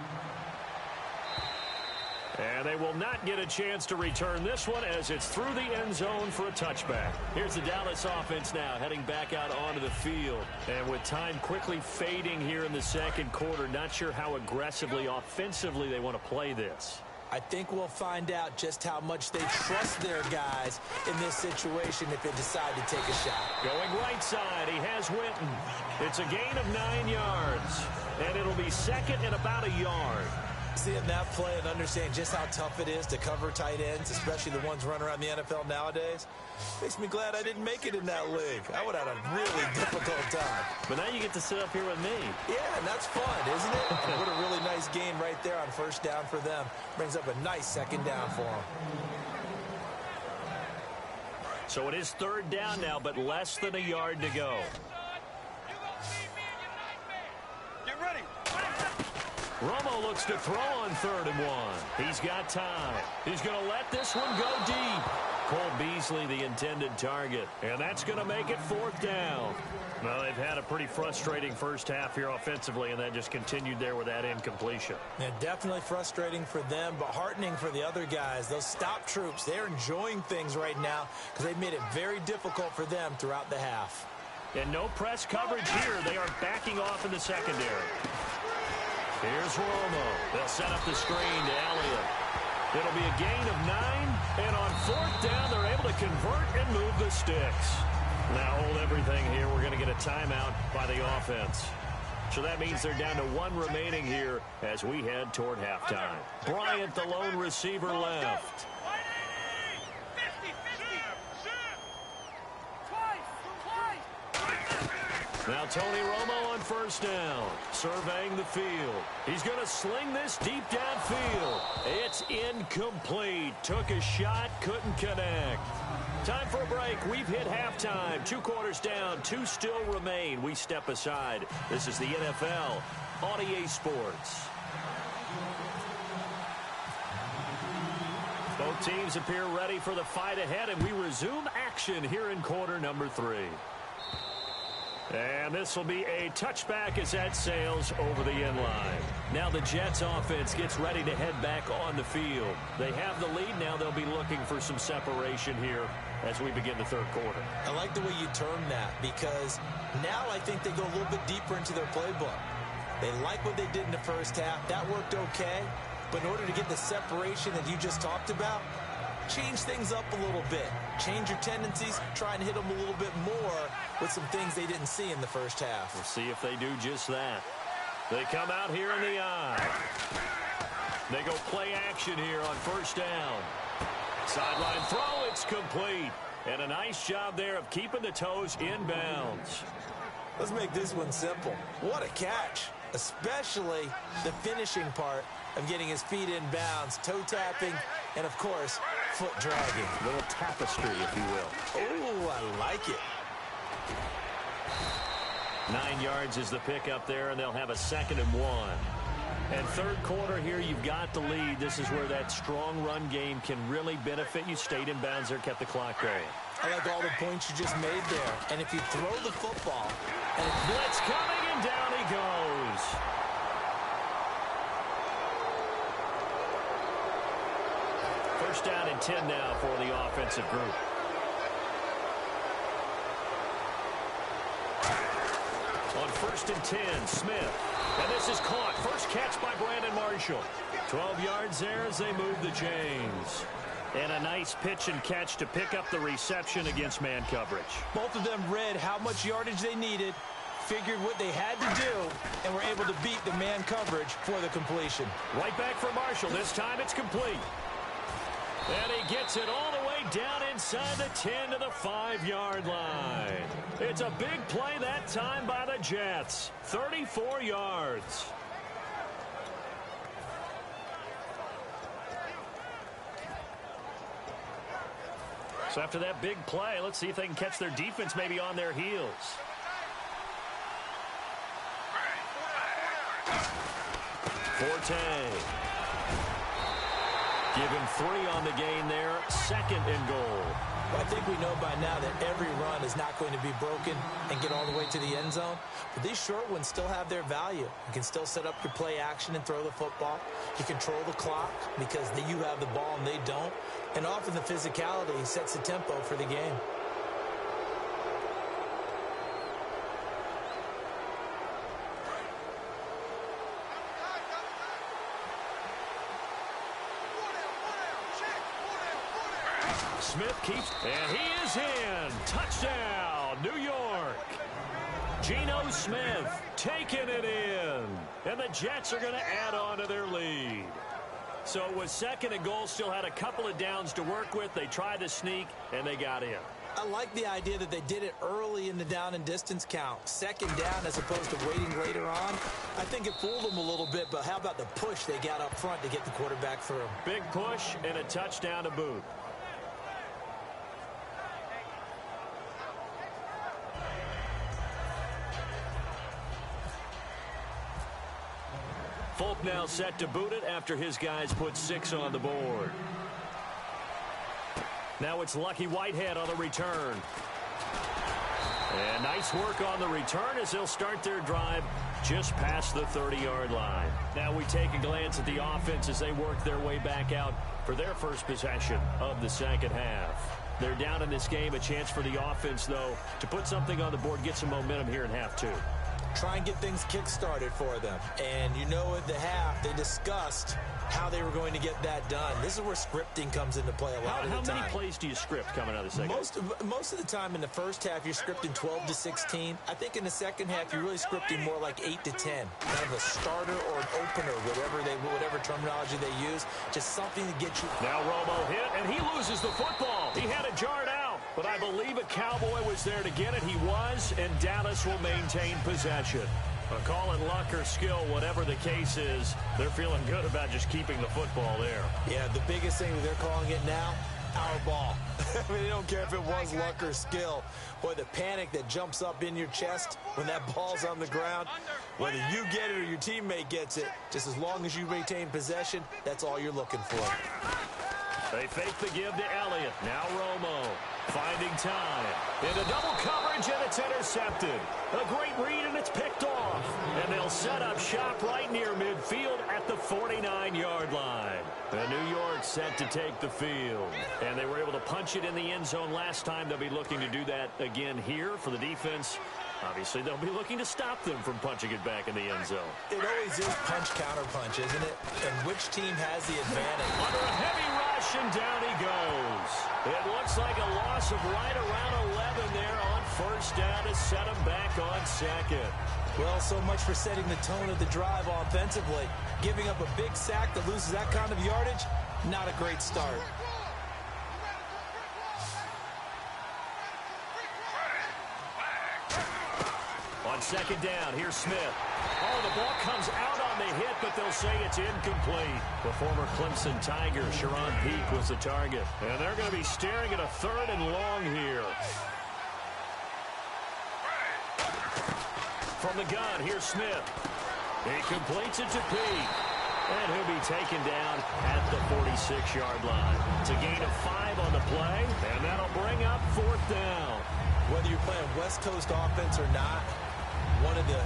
And they will not get a chance to return this one as it's through the end zone for a touchback. Here's the Dallas offense now heading back out onto the field. And with time quickly fading here in the 2nd quarter, not sure how aggressively, offensively they want to play this. I think we'll find out just how much they trust their guys in this situation if they decide to take a shot. Going right side, he has Witten. It's a gain of 9 yards. And it'll be 2nd and about a yard. Seeing that play and understanding just how tough it is to cover tight ends, especially the ones running around the NFL nowadays, makes me glad I didn't make it in that league. I would have had a really difficult time. But now you get to sit up here with me. Yeah, and that's fun, isn't it? And what a really nice gain right there on 1st down for them. Brings up a nice 2nd down for them. So it is 3rd down now, but less than a yard to go. Get ready. Romo looks to throw on 3rd and 1. He's got time. He's going to let this one go deep. Cole Beasley, the intended target. And that's going to make it 4th down. Well, they've had a pretty frustrating first half here offensively, and that just continued there with that incompletion. Yeah, definitely frustrating for them, but heartening for the other guys. Those stop troops, they're enjoying things right now because they've made it very difficult for them throughout the half. And no press coverage here. They are backing off in the secondary. Here's Romo. They'll set up the screen to Elliott. It'll be a gain of 9, and on 4th down, they're able to convert and move the sticks. Now hold everything here. We're going to get a timeout by the offense. So that means they're down to 1 remaining here as we head toward halftime. Bryant, the lone receiver, left. Now Tony Romo on 1st down, surveying the field. He's going to sling this deep downfield. It's incomplete. Took a shot, couldn't connect. Time for a break. We've hit halftime. 2 quarters down, 2 still remain. We step aside. This is the NFL on EA Sports. Both teams appear ready for the fight ahead, and we resume action here in quarter number 3. And this will be a touchback as that sails over the end line. Now the Jets offense gets ready to head back on the field. They have the lead. Now they'll be looking for some separation here as we begin the 3rd quarter. I like the way you term that because now I think they go a little bit deeper into their playbook. They like what they did in the first half. That worked okay. But in order to get the separation that you just talked about, change things up a little bit. Change your tendencies. Try and hit them a little bit more with some things they didn't see in the first half. We'll see if they do just that. They come out here in the eye. They go play action here on 1st down. Sideline throw, it's complete. And a nice job there of keeping the toes in bounds. Let's make this one simple. What a catch, especially the finishing part of getting his feet in bounds, toe tapping, and of course, foot dragging. A little tapestry, if you will. Oh, I like it. 9 yards is the pickup there, and they'll have a 2nd and 1. And third quarter here, you've got the lead. This is where that strong run game can really benefit you. Stayed in bounds there, kept the clock going. I like all the points you just made there. And if you throw the football... And blitz coming, and down he goes. First down and 10 now for the offensive group. On first and 10, Smith. And this is caught. First catch by Brandon Marshall. 12 yards there as they move the chains. And a nice pitch and catch to pick up the reception against man coverage. Both of them read how much yardage they needed, figured what they had to do, and were able to beat the man coverage for the completion. Right back for Marshall. This time it's complete. And he gets it all the way down inside the 10 to the 5-yard line. It's a big play that time by the Jets. 34 yards. So after that big play, let's see if they can catch their defense maybe on their heels. Forte. Give him 3 on the gain there. Second and goal. Well, I think we know by now that every run is not going to be broken and get all the way to the end zone. But these short ones still have their value. You can still set up your play action and throw the football. You control the clock because you have the ball and they don't. And often the physicality sets the tempo for the game. Smith keeps, and he is in. Touchdown, New York. Geno Smith taking it in. And the Jets are going to add on to their lead. So it was second and goal, still had a couple of downs to work with. They tried to sneak, and they got in. I like the idea that they did it early in the down and distance count. Second down as opposed to waiting later on. I think it fooled them a little bit, but how about the push they got up front to get the quarterback through? Big push and a touchdown to boot. Folk now set to boot it after his guys put 6 on the board. Now it's Lucky Whitehead on the return. And nice work on the return as they'll start their drive just past the 30-yard line. Now we take a glance at the offense as they work their way back out for their first possession of the second half. They're down in this game. A chance for the offense, though, to put something on the board, get some momentum here in half 2. Try and get things kick-started for them. And you know at the half, they discussed how they were going to get that done. This is where scripting comes into play a lot of the time. How many plays do you script coming out of the second? Most of the time in the first half, you're scripting 12 to 16. I think in the second half, you're really scripting more like 8 to 10. Kind of a starter or an opener, whatever terminology they use. Just something to get you. Now Romo hit, and he loses the football. He had it jarred out, but I believe a Cowboy was there to get it. He was, and Dallas will maintain possession. A call in luck or skill, whatever the case is, they're feeling good about just keeping the football there. Yeah, the biggest thing that they're calling it now, our ball. I mean, they don't care if it was luck or skill. Boy, the panic that jumps up in your chest when that ball's on the ground, whether you get it or your teammate gets it, just as long as you maintain possession, that's all you're looking for. They fake the give to Elliott. Now Romo finding time. Into double coverage, and it's intercepted. A great read, and it's picked off. And they'll set up shop right near midfield at the 49-yard line. And New York set to take the field. And they were able to punch it in the end zone last time. They'll be looking to do that again here for the defense. Obviously, they'll be looking to stop them from punching it back in the end zone. It always is punch-counter-punch, isn't it? And which team has the advantage? Under a heavy rush, and down he goes. It looks like a loss of right around 11 there on first down to set him back on second. Well, so much for setting the tone of the drive offensively. Giving up a big sack that loses that kind of yardage, not a great start. On second down, here's Smith. Oh, the ball comes out on the hit, but they'll say it's incomplete. The former Clemson Tiger, Sharon Peake, was the target. And they're going to be staring at a third and long here. From the gun, here's Smith. He completes it to Pete. And he'll be taken down at the 46-yard line. It's a gain of 5 on the play, and that'll bring up 4th down. Whether you're playing West Coast offense or not, one of the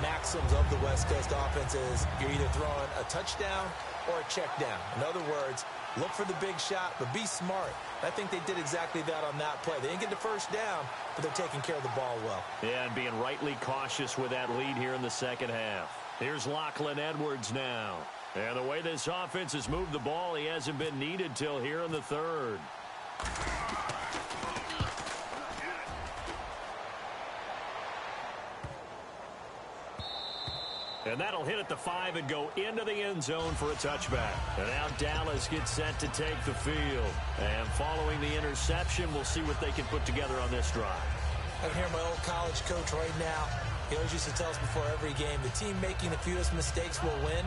maxims of the West Coast offense is you're either throwing a touchdown or a check down. In other words, look for the big shot, but be smart. I think they did exactly that on that play. They didn't get the first down, but they're taking care of the ball well. Yeah, and being rightly cautious with that lead here in the second half. Here's Lachlan Edwards now. And the way this offense has moved the ball, he hasn't been needed till here in the 3rd. And that'll hit at the 5 and go into the end zone for a touchback. And now Dallas gets set to take the field. And following the interception, we'll see what they can put together on this drive. I can hear my old college coach right now. He always used to tell us before every game, the team making the fewest mistakes will win.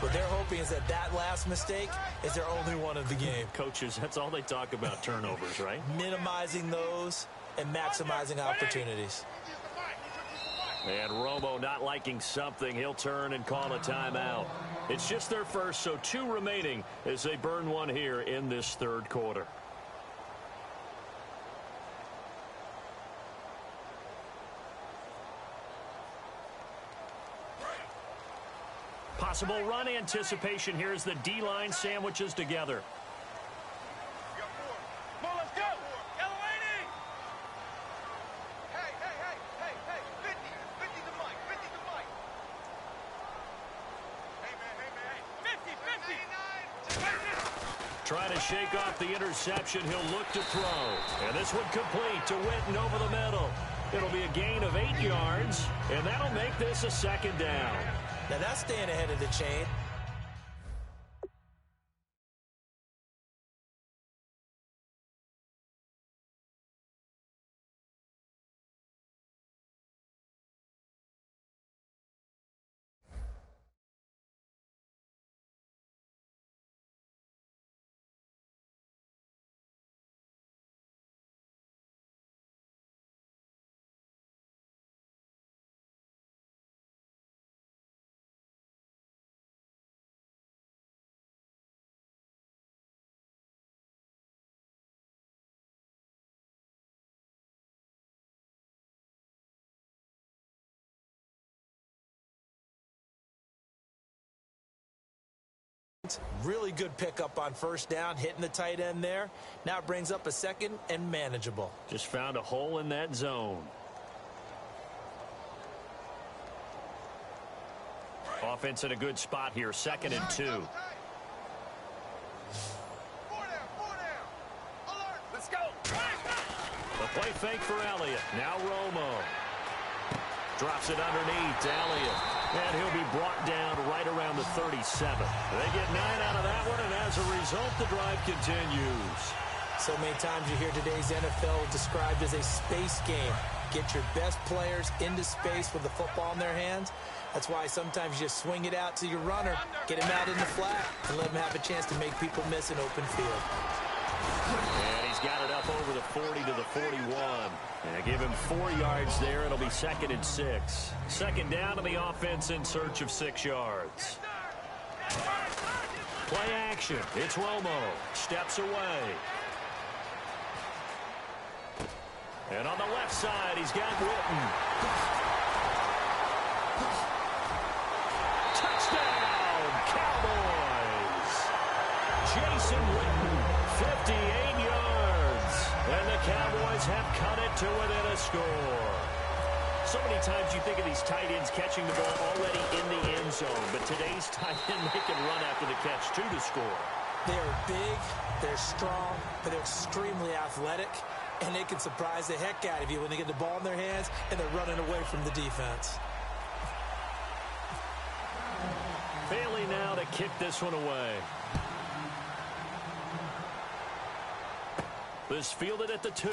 What they're hoping is that that last mistake is their only one of the game. Coaches, that's all they talk about, turnovers, right? Minimizing those and maximizing opportunities. And Romo not liking something. He'll turn and call a timeout. It's just their first, so 2 remaining as they burn one here in this 3rd quarter. Possible run anticipation here as the D-line sandwiches together. Come on, let's go. Yellow-80. Hey. 50 the mic. 50 the mic. Hey, man. 50. Trying to shake off the interception. He'll look to throw. And this one complete to Witten over the middle. It'll be a gain of 8 yards, and that'll make this a 2nd down. Now that's staying ahead of the chain. Really good pickup on 1st down, hitting the tight end there. Now it brings up a 2nd and manageable. Just found a hole in that zone. Offense in a good spot here, 2nd and 2. 4 down. Alert. Let's go. The play fake for Elliott. Now Romo. Drops it underneath to Elliott. And he'll be brought down right around the 37. They get 9 out of that one, and as a result, the drive continues. So many times you hear today's NFL described as a space game. Get your best players into space with the football in their hands. That's why sometimes you just swing it out to your runner, get him out in the flat, and let him have a chance to make people miss an open field. And he's got it up over the 40 to the 41. And give him 4 yards there. It'll be 2nd and 6. 2nd down to the offense in search of 6 yards. Play action. It's Romo. Steps away. And on the left side, he's got Witten. Touchdown, Cowboys. Jason Witten, 58 yards. And the Cowboys have cut it to within a score. So many times you think of these tight ends catching the ball already in the end zone, but today's tight end, they can run after the catch, too, to score. They're big, they're strong, but they're extremely athletic, and they can surprise the heck out of you when they get the ball in their hands and they're running away from the defense. Bailey now to kick this one away. This fielded at the 2.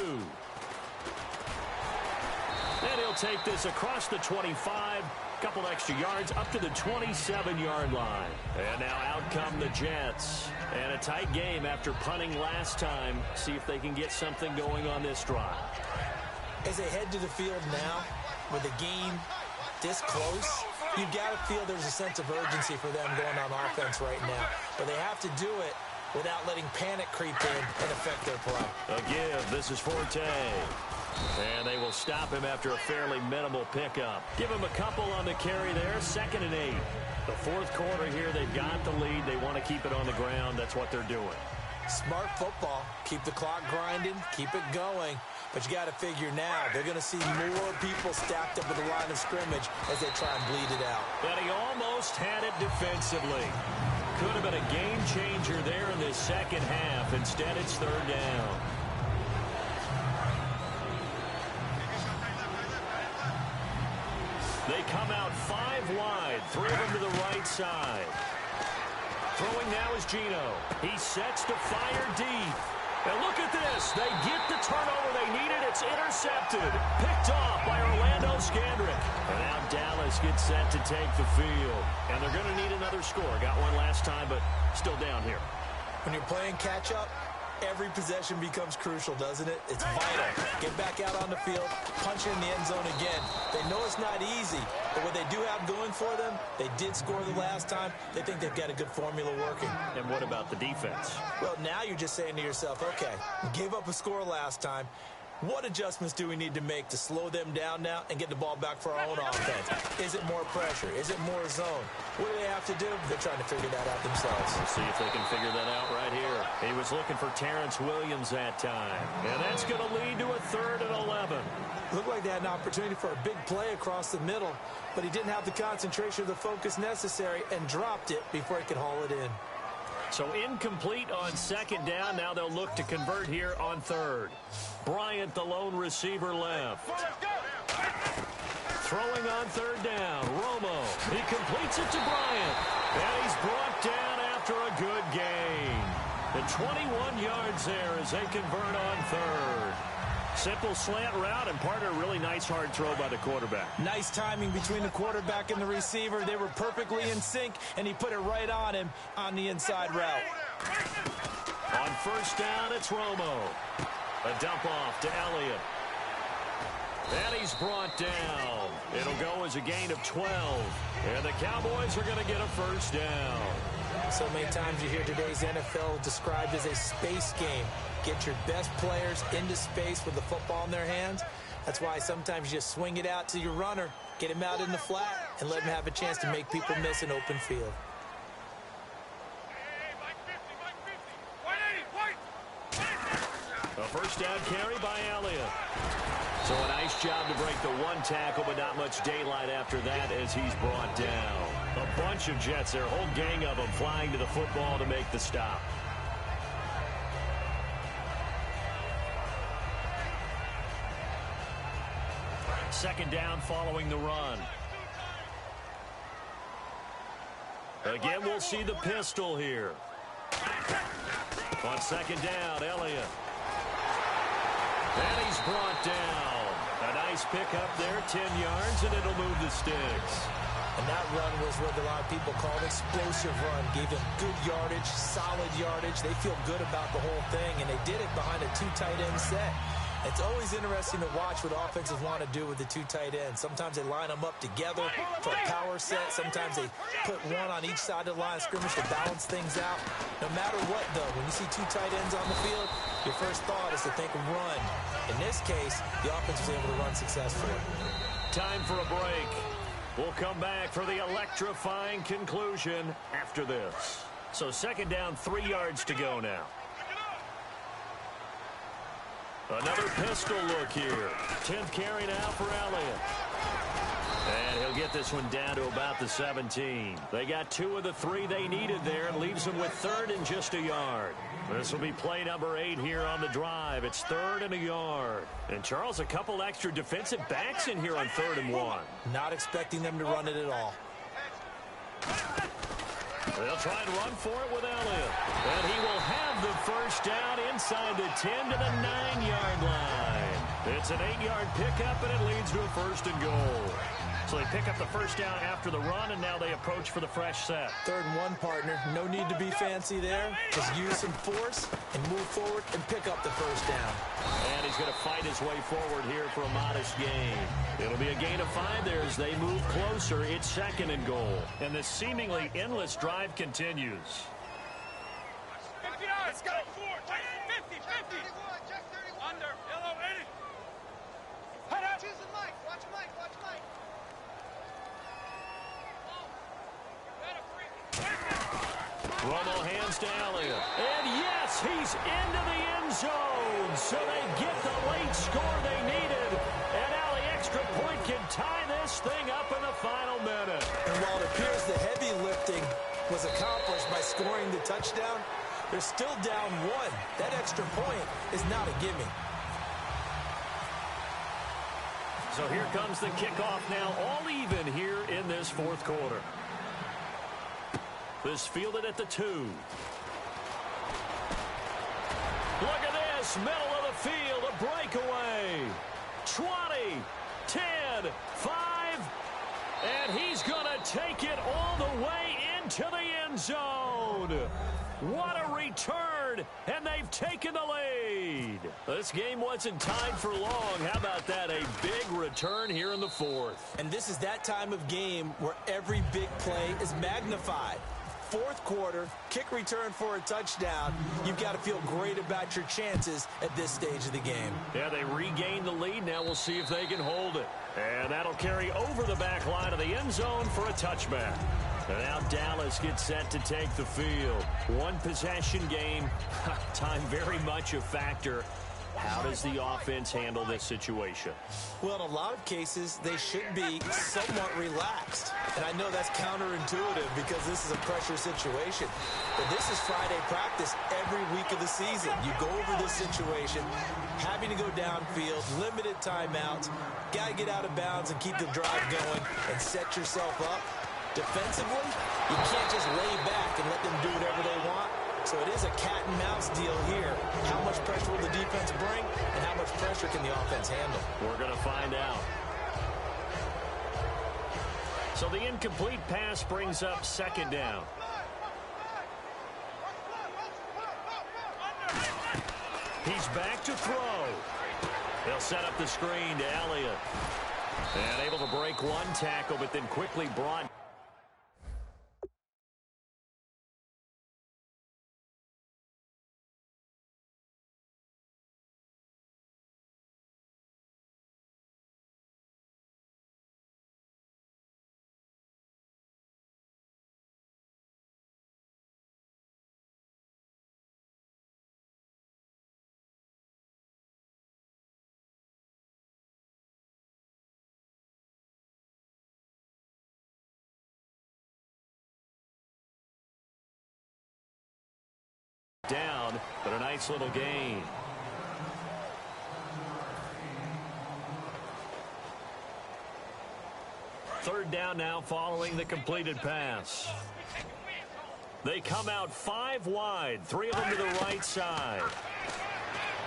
And he'll take this across the 25, couple extra yards up to the 27-yard line. And now out come the Jets. And a tight game after punting last time. See if they can get something going on this drive. As they head to the field now, with the game this close, you got to feel there's a sense of urgency for them going on offense right now. But they have to do it without letting panic creep in and affect their play. A give. This is Forte. And they will stop him after a fairly minimal pickup. Give him a couple on the carry there. 2nd and 8. The fourth quarter here, they've got the lead. They want to keep it on the ground. That's what they're doing. Smart football. Keep the clock grinding. Keep it going. But you got to figure now, they're going to see more people stacked up at the line of scrimmage as they try and bleed it out. But he almost had it defensively. Could have been a game changer there in this second half. Instead, it's 3rd down. They come out 5 wide, 3 of them to the right side. Throwing now is Geno. He sets to fire deep. And look at this. They get the turnover they needed. It's intercepted. Picked off by Orlando Scandrick. And now Dallas gets set to take the field. And they're going to need another score. Got one last time, but still down here. When you're playing catch-up, every possession becomes crucial, doesn't it? It's vital. Get back out on the field, punch it in the end zone again. They know it's not easy, but what they do have going for them, they did score the last time. They think they've got a good formula working. And what about the defense? Well, now you're just saying to yourself, okay, we gave up a score last time. What adjustments do we need to make to slow them down now and get the ball back for our own offense? Is it more pressure? Is it more zone? What do they have to do? They're trying to figure that out themselves. Let's see if they can figure that out right here. He was looking for Terrence Williams that time. And that's going to lead to a 3rd and 11. Looked like they had an opportunity for a big play across the middle, but he didn't have the concentration or the focus necessary and dropped it before he could haul it in. So incomplete on 2nd down. Now they'll look to convert here on 3rd. Bryant, the lone receiver left. Throwing on 3rd down. Romo. He completes it to Bryant. And he's brought down after a good gain. The 21 yards there as they convert on 3rd. Simple slant route, and part of a really nice hard throw by the quarterback. Nice timing between the quarterback and the receiver. They were perfectly in sync, and he put it right on him on the inside route. On 1st down, it's Romo. A dump off to Elliott. And he's brought down. It'll go as a gain of 12. And the Cowboys are going to get a 1st down. So many times you hear today's NFL described as a space game. Get your best players into space with the football in their hands. That's why sometimes you just swing it out to your runner, get him out in the flat, and let him have a chance to make people miss an open field. A 1st down carry by Elliott. So a nice job to break the 1 tackle, but not much daylight after that as he's brought down. A bunch of Jets, their whole gang of them flying to the football to make the stop. Second down following the run. Again, we'll see the pistol here. On 2nd down, Elliott. And he's brought down. A nice pickup there, 10 yards, and it'll move the sticks. And that run was what a lot of people call an explosive run. Gave them good yardage, solid yardage. They feel good about the whole thing, and they did it behind a 2 tight end set. It's always interesting to watch what offenses want to do with the 2 tight ends. Sometimes they line them up together for a power set. Sometimes they put one on each side of the line of scrimmage to balance things out. No matter what, though, when you see 2 tight ends on the field, your first thought is to think run. In this case, the offense was able to run successfully. Time for a break. We'll come back for the electrifying conclusion after this. So 2nd down, 3 yards to go now. Another pistol look here. 10th carry now for Elliott. And he'll get this one down to about the 17. They got 2 of the 3 they needed there. Leaves them with 3rd and just a yard. This will be play number 8 here on the drive. It's 3rd and a yard. And, Charles, a couple extra defensive backs in here on 3rd and 1. Not expecting them to run it at all. They'll try and run for it with Elliott. And he will have the 1st down inside the 10 to the 9-yard line. It's an 8-yard pickup, and it leads to a 1st and goal. So they pick up the first down after the run, and now they approach for the fresh set. 3rd and 1, partner. No need to be fancy there. Just use some force and move forward and pick up the first down. And he's going to fight his way forward here for a modest gain. It'll be a gain of 5 there as they move closer. It's 2nd and goal. And this seemingly endless drive continues. Let's go. 50, 50. Under, yellow, 80. Head up. Choosing Mike. Watch Mike. Watch Mike. Romo hands to Elliott. And yes, he's into the end zone. So they get the late score they needed. And now the extra point can tie this thing up in the final minute. And while it appears the heavy lifting was accomplished by scoring the touchdown, they're still down 1. That extra point is not a gimme. So here comes the kickoff now, all even here in this 4th quarter. This fielded at the 2. Look at this, middle of the field, a breakaway. 20, 10, 5, and he's going to take it all the way into the end zone. What a return, and they've taken the lead. This game wasn't tied for long. How about that? A big return here in the 4th. And this is that time of game where every big play is magnified. 4th quarter, kick return for a touchdown. You've got to feel great about your chances at this stage of the game. Yeah, they regained the lead. Now we'll see if they can hold it. And that'll carry over the back line of the end zone for a touchback. And now Dallas gets set to take the field. 1 possession game. Time very much a factor. How does the offense handle this situation? Well, in a lot of cases, they should be somewhat relaxed. And I know that's counterintuitive because this is a pressure situation. But this is Friday practice every week of the season. You go over this situation, having to go downfield, limited timeouts, got to get out of bounds and keep the drive going and set yourself up. Defensively, you can't just lay back and let them do whatever they want. So it is a cat and mouse deal here. How much pressure will the defense bring, and how much pressure can the offense handle? We're going to find out. So the incomplete pass brings up 2nd down. He's back to throw. They'll set up the screen to Elliott. And able to break 1 tackle, but then quickly brought down, but a nice little gain. Third down now following the completed pass. They come out 5 wide, 3 of them to the right side.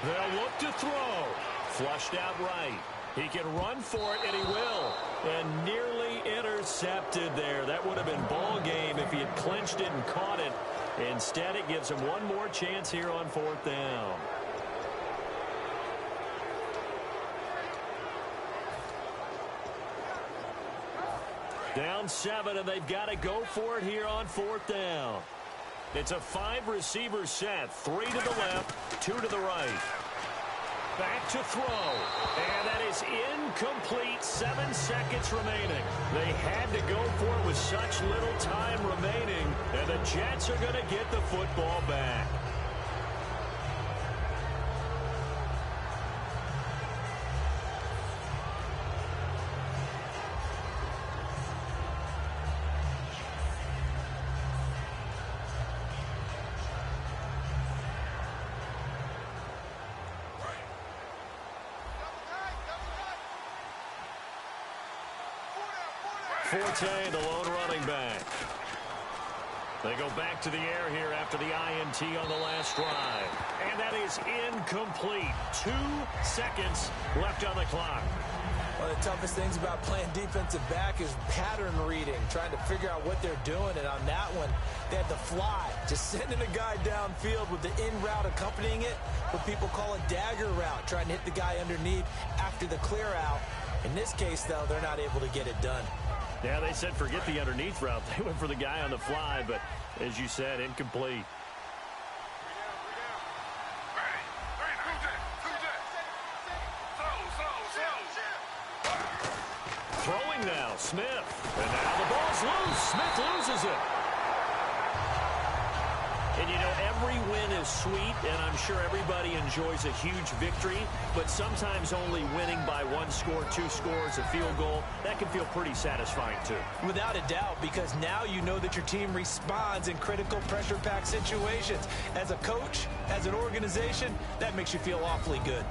They'll look to throw. Flushed out right. He can run for it, and he will. And nearly intercepted there. That would have been ball game if he had clinched it and caught it. Instead, it gives him 1 more chance here on 4th down. Down 7, and they've got to go for it here on 4th down. It's a 5-receiver set. 3 to the left, 2 to the right. Back to throw. And that is incomplete. 7 seconds remaining. They had to go for it with such little time remaining. And the Jets are going to get the football back. Forte, the lone running back. They go back to the air here after the INT on the last drive. And that is incomplete. 2 seconds left on the clock. One of the toughest things about playing defensive back is pattern reading, trying to figure out what they're doing. And on that one, they had the fly, just sending a guy downfield with the in route accompanying it, what people call a dagger route, trying to hit the guy underneath after the clear out. In this case, though, they're not able to get it done. Yeah, they said forget the underneath route. They went for the guy on the fly, but as you said, incomplete. Throwing now, Smith. And now the ball's loose. Smith loses it. And, you know, every win is sweet, and I'm sure everybody enjoys a huge victory, but sometimes only winning by 1 score, 2 scores, a field goal, that can feel pretty satisfying, too. Without a doubt, because now you know that your team responds in critical pressure-packed situations. As a coach, as an organization, that makes you feel awfully good.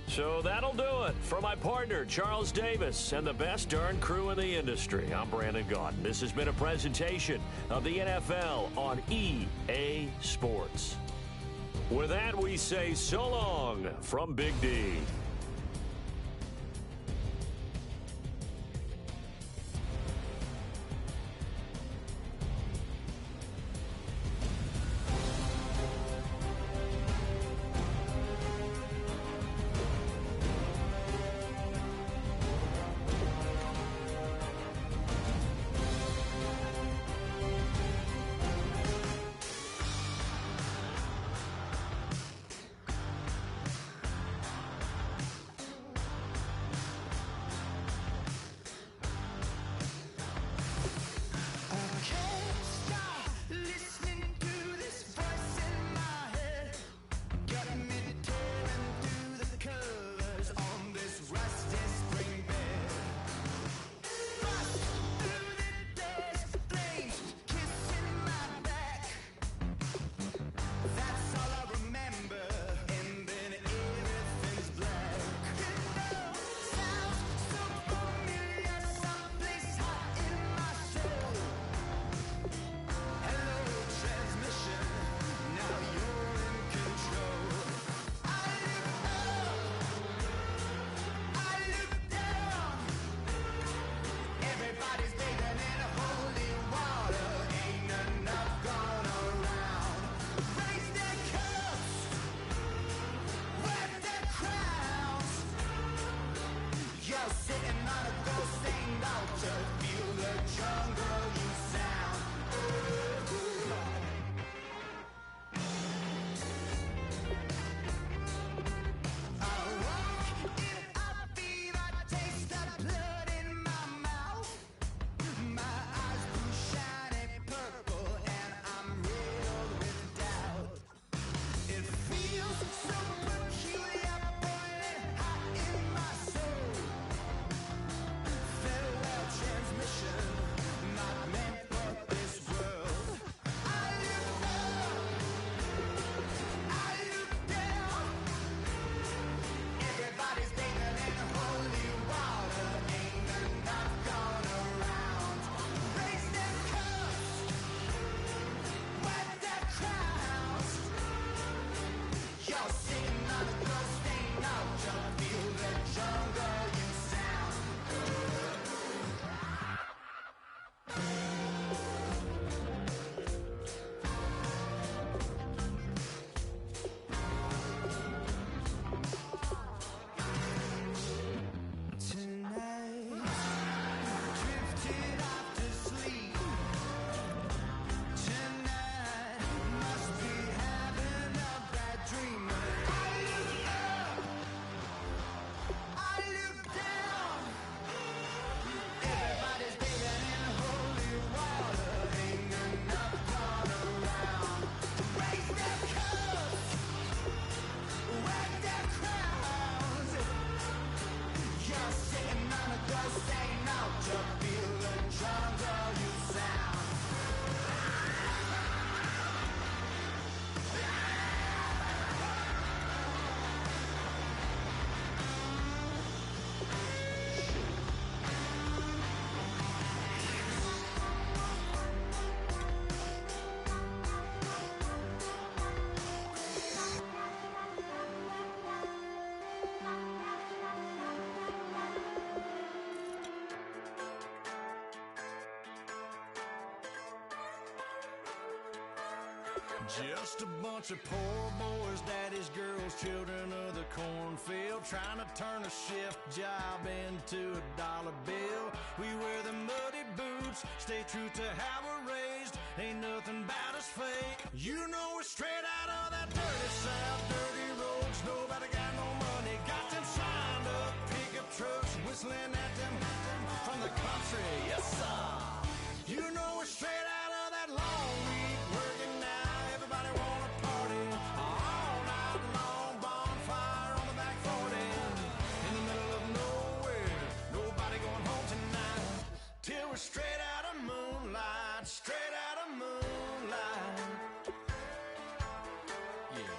So that'll do it for my partner, Charles Davis, and the best darn crew in the industry. I'm Brandon Gaudin. This has been a presentation of the NFL on EA Sports. With that, we say so long from Big D. Just a bunch of poor boys, daddy's girls, children of the cornfield, trying to turn a shift job into a dollar bill. We wear the muddy boots, stay true to how we're raised. Ain't nothing about us fake. You know we're straight out of that dirty south, dirty roads. Nobody got no money, got them signed up pickup trucks, whistling at them from the country. Yes, sir. You know we're straight out of that long week, working now. Everybody wanna party all night long. Bonfire on the back 40 in the middle of nowhere. Nobody going home tonight till we're straight out of moonlight, straight out of moonlight. Yeah.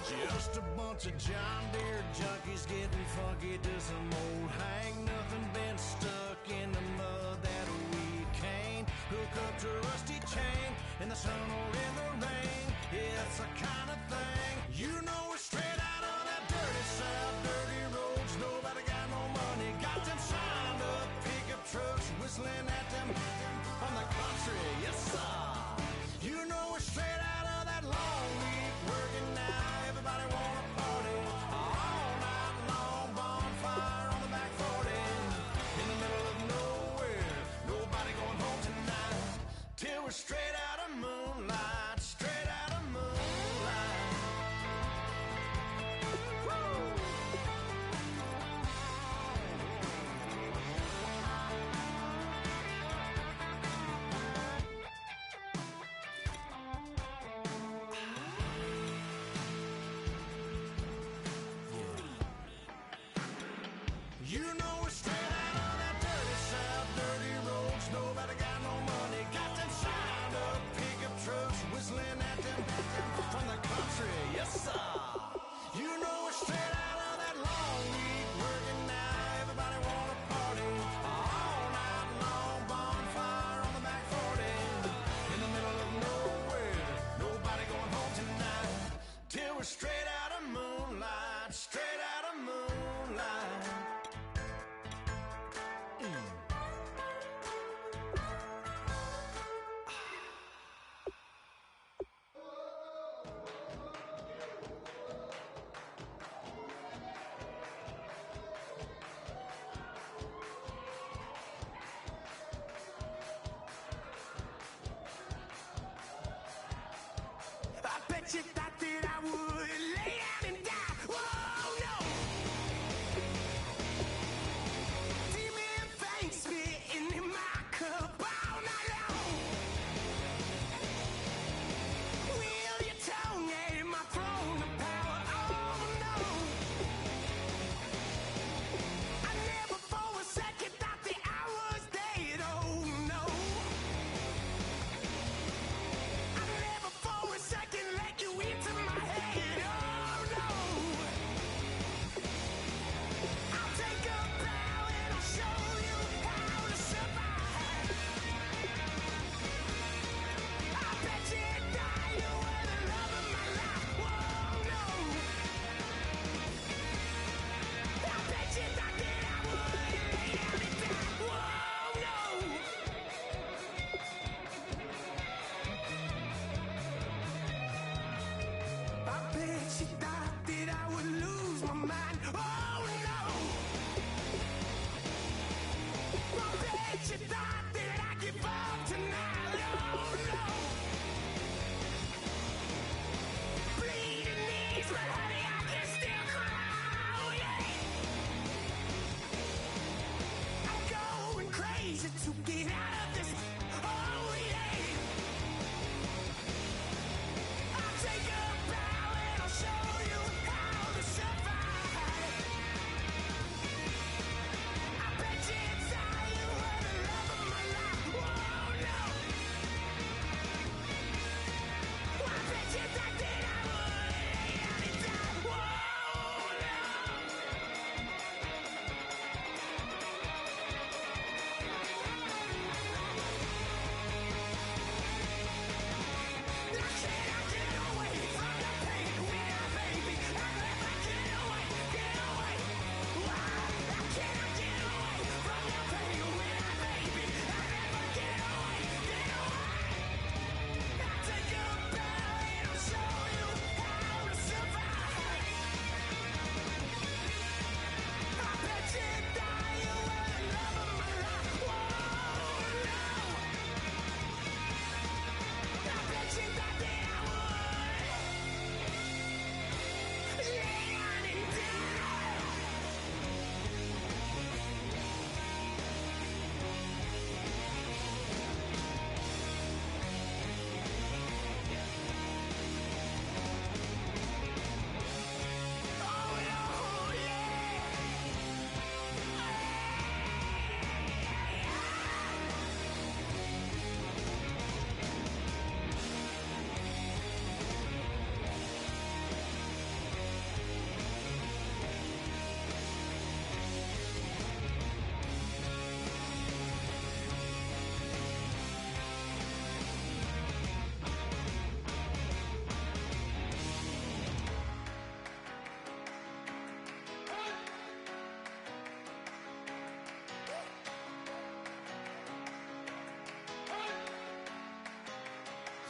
Just a bunch of John Deere junkies getting funky to some old hang. Nothing been stuck in the mud that we can't hook up to a rusty chain in the sun or in the rain. Yeah, it's the kind of thing. You know we're straight out of that dirty south, dirty roads. Nobody got no money, got them signed up pickup trucks, whistling at them from the country. Yes, sir. You know we're straight out of that long week, working now. Everybody wanna party all night long. Bonfire on the back 40 in the middle of nowhere. Nobody going home tonight till we're straight out of moonlight, straight out of moonlight. Woo! You know we're straight out of that dirty south, dirty roads. Nobody got no money, got them signed up pickup trucks, whistling at them from the country. Yes, sir. You know we're straight out of that long week, working now. Everybody wanna party all night long. Bonfire on the back 40 in the middle of nowhere. Nobody going home tonight till we're straight out of moonlight, straight out of moonlight. I bet you thought that I would lay out and die. Whoa, no. Demon fangs spitting in my cup all night long. Wheel your tongue at my throne of power. Oh, no. I never for a second thought that I was dead. Oh, no. I never for a second let you into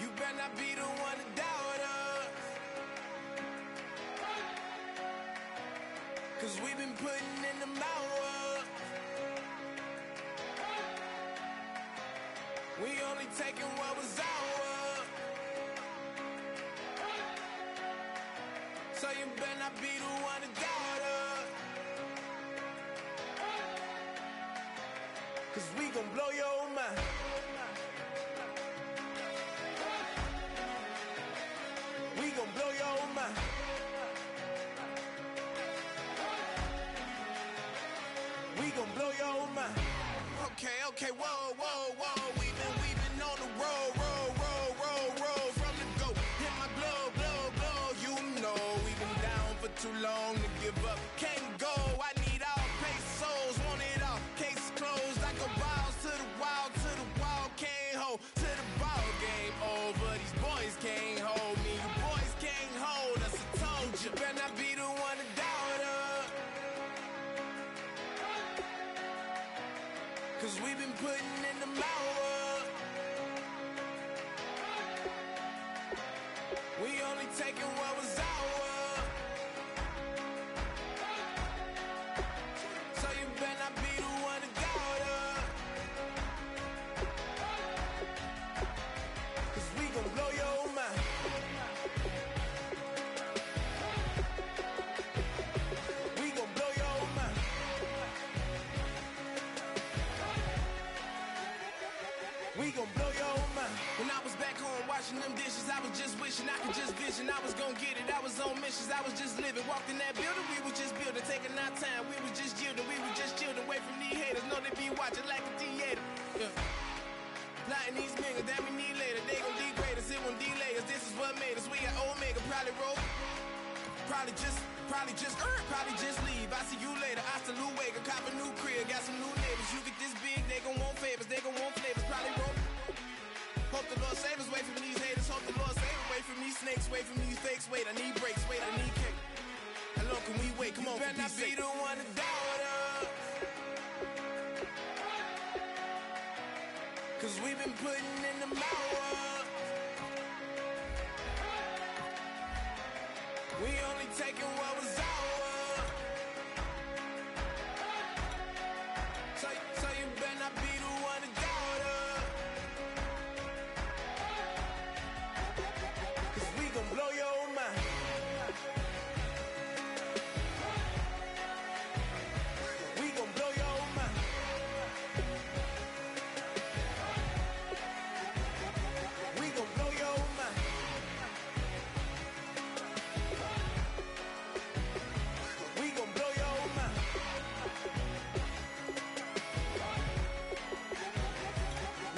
You better not be the one to doubt us. 'Cause we've been putting in the hours. We only taking what was ours. So you better not be the one to doubt us. 'Cause we gon' blow your mind. We gon' blow your mind. We gon' blow your mind. Okay, whoa. We been on the road. From the go, hit my blow. You know we been down for too long to give up. Can't go. I need all pesos, want it all. Case closed. I go balls to the wall. Can't hold to the ball game over. These boys can't hold me. You boys can't hold us. I told you. Better not be the one to doubt us. 'Cause we've been putting in the hours. We only taking what was ours. So you better not be the one to doubt us. 'Cause we gon' blow your mind. We gon' blow your mind. We gon' blow your mind. When I was back home washing them dishes, I was just wishing I could just vision. I was gon' get it, I was on missions, I was just living. Walked in that building, we was just building, taking our time. We was just yielding, we was just chilling. Away from these haters, know they be watching like a theater. Yeah. Plotting these niggas that we need later. They gon' degrade us, it won't delay us. This is what made us. We got Omega, probably roll. Probably just leave. I see you later. Hasta Luega, cop a new crib, got some new neighbors. You get this big, they gon' want favors, they gon' want flavors. Probably roll. Hope the Lord save us, wait from these haters. Hope the Lord save us, wait from these snakes, wait from these fakes. Wait, I need breaks, wait, I need cake. How long can we wait? Come on, better not be the one to doubt us. 'Cause we've been putting in the hours. We only taking what was ours. So you better not be the one to doubt us. 'Cause we gon' blow your mind. We gon' blow your mind. We gon' blow your mind. We gon' blow your mind.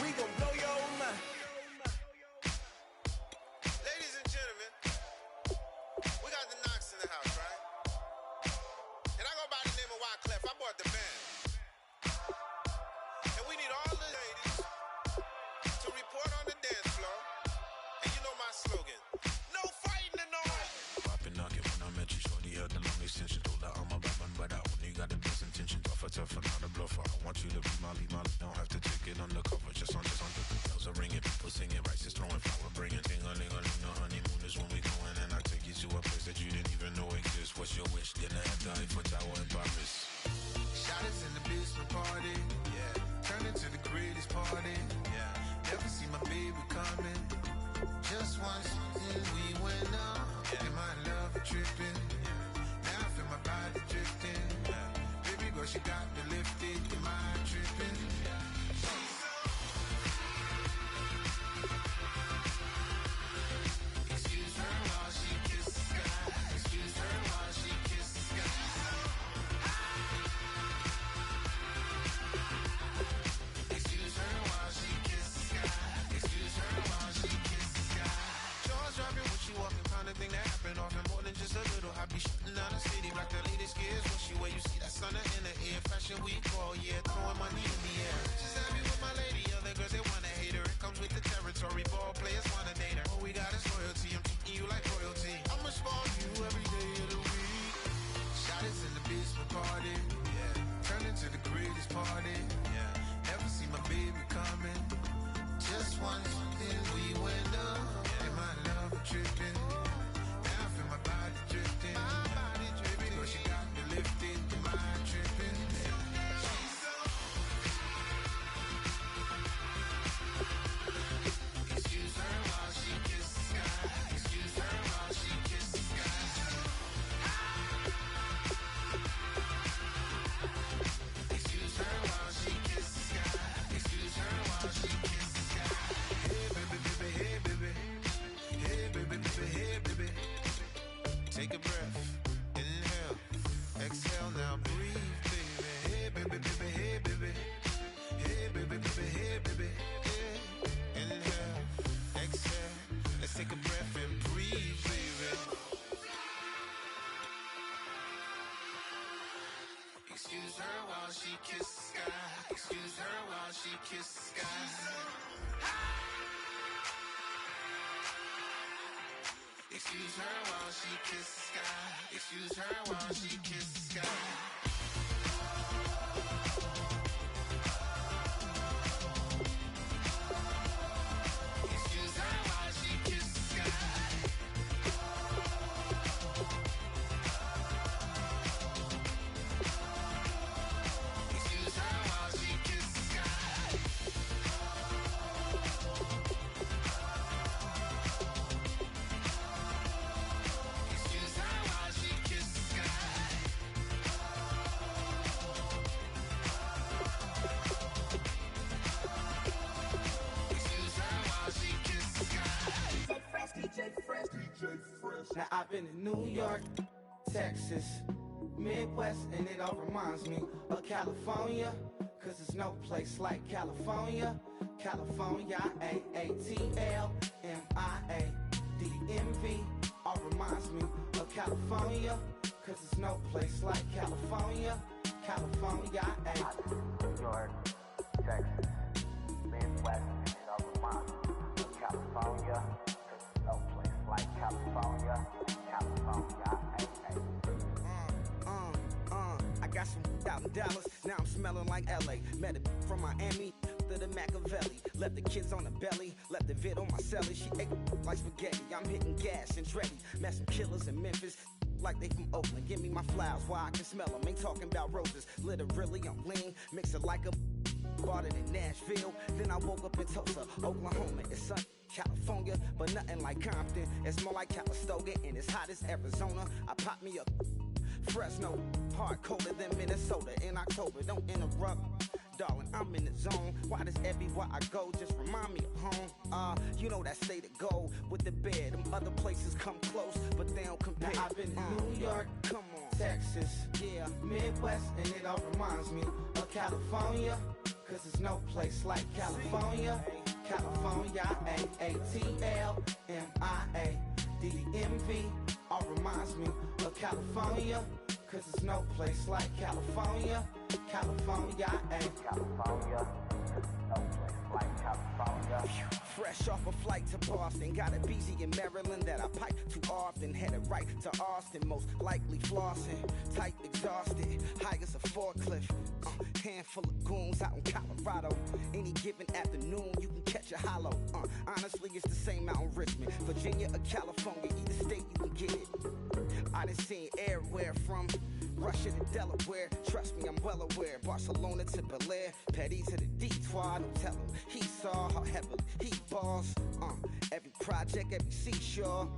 We gon' blow your mind. Ladies and gentlemen, we got the Knox in the house, right? And I go by the name of Wyclef. I bought the band. And we need all the ladies to report on the dance floor. And you know my slogan, no fighting in the hall. Poppin' knock it when I met you, shorty had the long extension. Told her I'm a bad one, but I only got the best intention. Tougher, not a bluffer. I want you to be Molly. Don't have to take it undercover. Just on the bells are ringing, people singing, rice throwing, flower bringing. Ting-a-ling-a-ling, the honeymoon is when we going, and I take you to a place that you didn't even know exists. What's your wish? Dinner at the Eiffel Tower in Paris. Shot us in the basement party, yeah. Turn into the greatest party, yeah. Never see my baby coming. Just once, and we went up. Yeah. And my love tripping, yeah. Now I feel my body drifting, yeah. Baby girl, she got me lifted, your mind tripping, yeah. Excuse her while she kisses the sky. Excuse her while she kisses the sky. Excuse her while she kisses the sky. Excuse her while she kisses the sky. Jaws dropping when she walking, kind of thing that happen often. More than just a little. I be shutting down the city, black the latest gears. When she wear, you see that sun in the air. Fashion week all year, throwing money in the air. She's happy with my lady, other girls they wanna hate her. It comes with the territory, ball players wanna date her. All we got is loyalty, I'm treating you like royalty. I'ma spoil you every day of the week. Shot us in the basement party, yeah. Turned into the greatest party, yeah. Never see my baby coming. Just once, then we went up. Excuse her while she kiss the sky. Excuse her while she kiss the sky. Excuse her while she kiss the sky. Excuse her while she kiss the sky. Excuse her while she kiss the sky. Excuse her while she kiss the sky. Now I've been in New York, Texas, Midwest, and it all reminds me of California. Cause there's no place like California. California, A-A-T-L-M-I-A-D-M-V. All reminds me of California. Cause there's no place like California. California, New York, Texas, Midwest, and it all reminds me of California. Cause there's no place like California. California, I got some out in Dallas, now I'm smelling like LA. Met a from Miami to the Machiavelli. Left the kids on the belly, left the vid on my celly. She ate like spaghetti, I'm hitting gas and Dreddy. Met some killers in Memphis, like they from Oakland. Give me my flowers while I can smell them. Ain't talking about roses, literally I'm lean. Mix it like a bought it in Nashville. Then I woke up in Tulsa, Oklahoma. It's sun, California, but nothing like Compton. It's more like Calistoga, and it's hot as Arizona. I pop me a Fresno, hard colder than Minnesota in October. Don't interrupt, darling, I'm in the zone. Why does everywhere I go just remind me of home? You know that state of gold with the bed. Them other places come close, but they don't compare. Now I've been in New York, come on, Texas, yeah, Midwest, and it all reminds me of California. Cause there's no place like California. California, A-A-T-L-M-I-A-D-M-V. All reminds me of California. Cause there's no place like California. California, California. Cause there's no place like California. fresh off a flight to Boston. Got a BZ in Maryland that I pipe too often. Headed right to Austin, most likely flossing. Tight, exhausted, high as a forklift. Handful of goons out in Colorado. Any given afternoon, you can catch a hollow. Honestly, it's the same out in Richmond. Virginia or California, either state you can get it. I done seen everywhere from Russia to Delaware. Trust me, I'm well aware. Barcelona to Bel Air, Petty to the Detroit. Don't tell him he saw how heavily he balls. Every project, every seashore.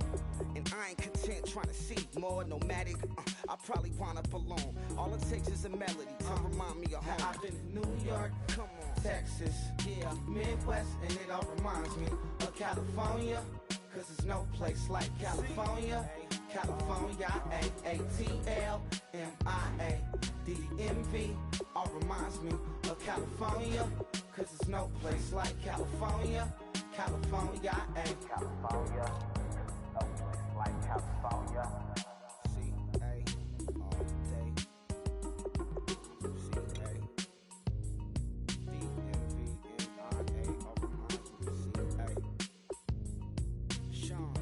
And I ain't content trying to see more nomadic. I probably wind up alone. All it takes is a melody to remind me of home. Now I've been in New York, come on, Texas, yeah, Midwest, and it all reminds me of California. Cause there's no place like California. California, A-A-T-L-M-I-A-D-M-V. All reminds me of California. Cause there's no place like California. California, California. No place like California. C-A all day. C-A D-M-V-N-I-A. All reminds me of C-A. Sean.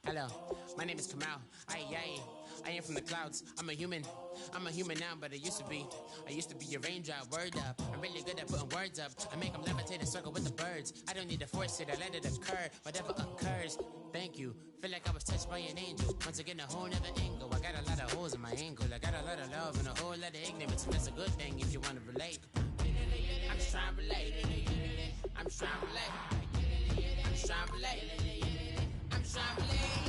Hello, my name is Kamal. I am from the clouds. I'm a human now, but I used to be a raindrop. Word up, I'm really good at putting words up. I make them levitate and circle with the birds. I don't need to force it, I let it occur. Whatever occurs, thank you. Feel like I was touched by an angel. Once again, a whole nother angle. I got a lot of holes in my angle. I got a lot of love and a whole lot of ignorance. And that's a good thing if you want to relate. I'm just trying to relate. I'm just trying to relate. I'm just trying to relate. I'm just trying to relate.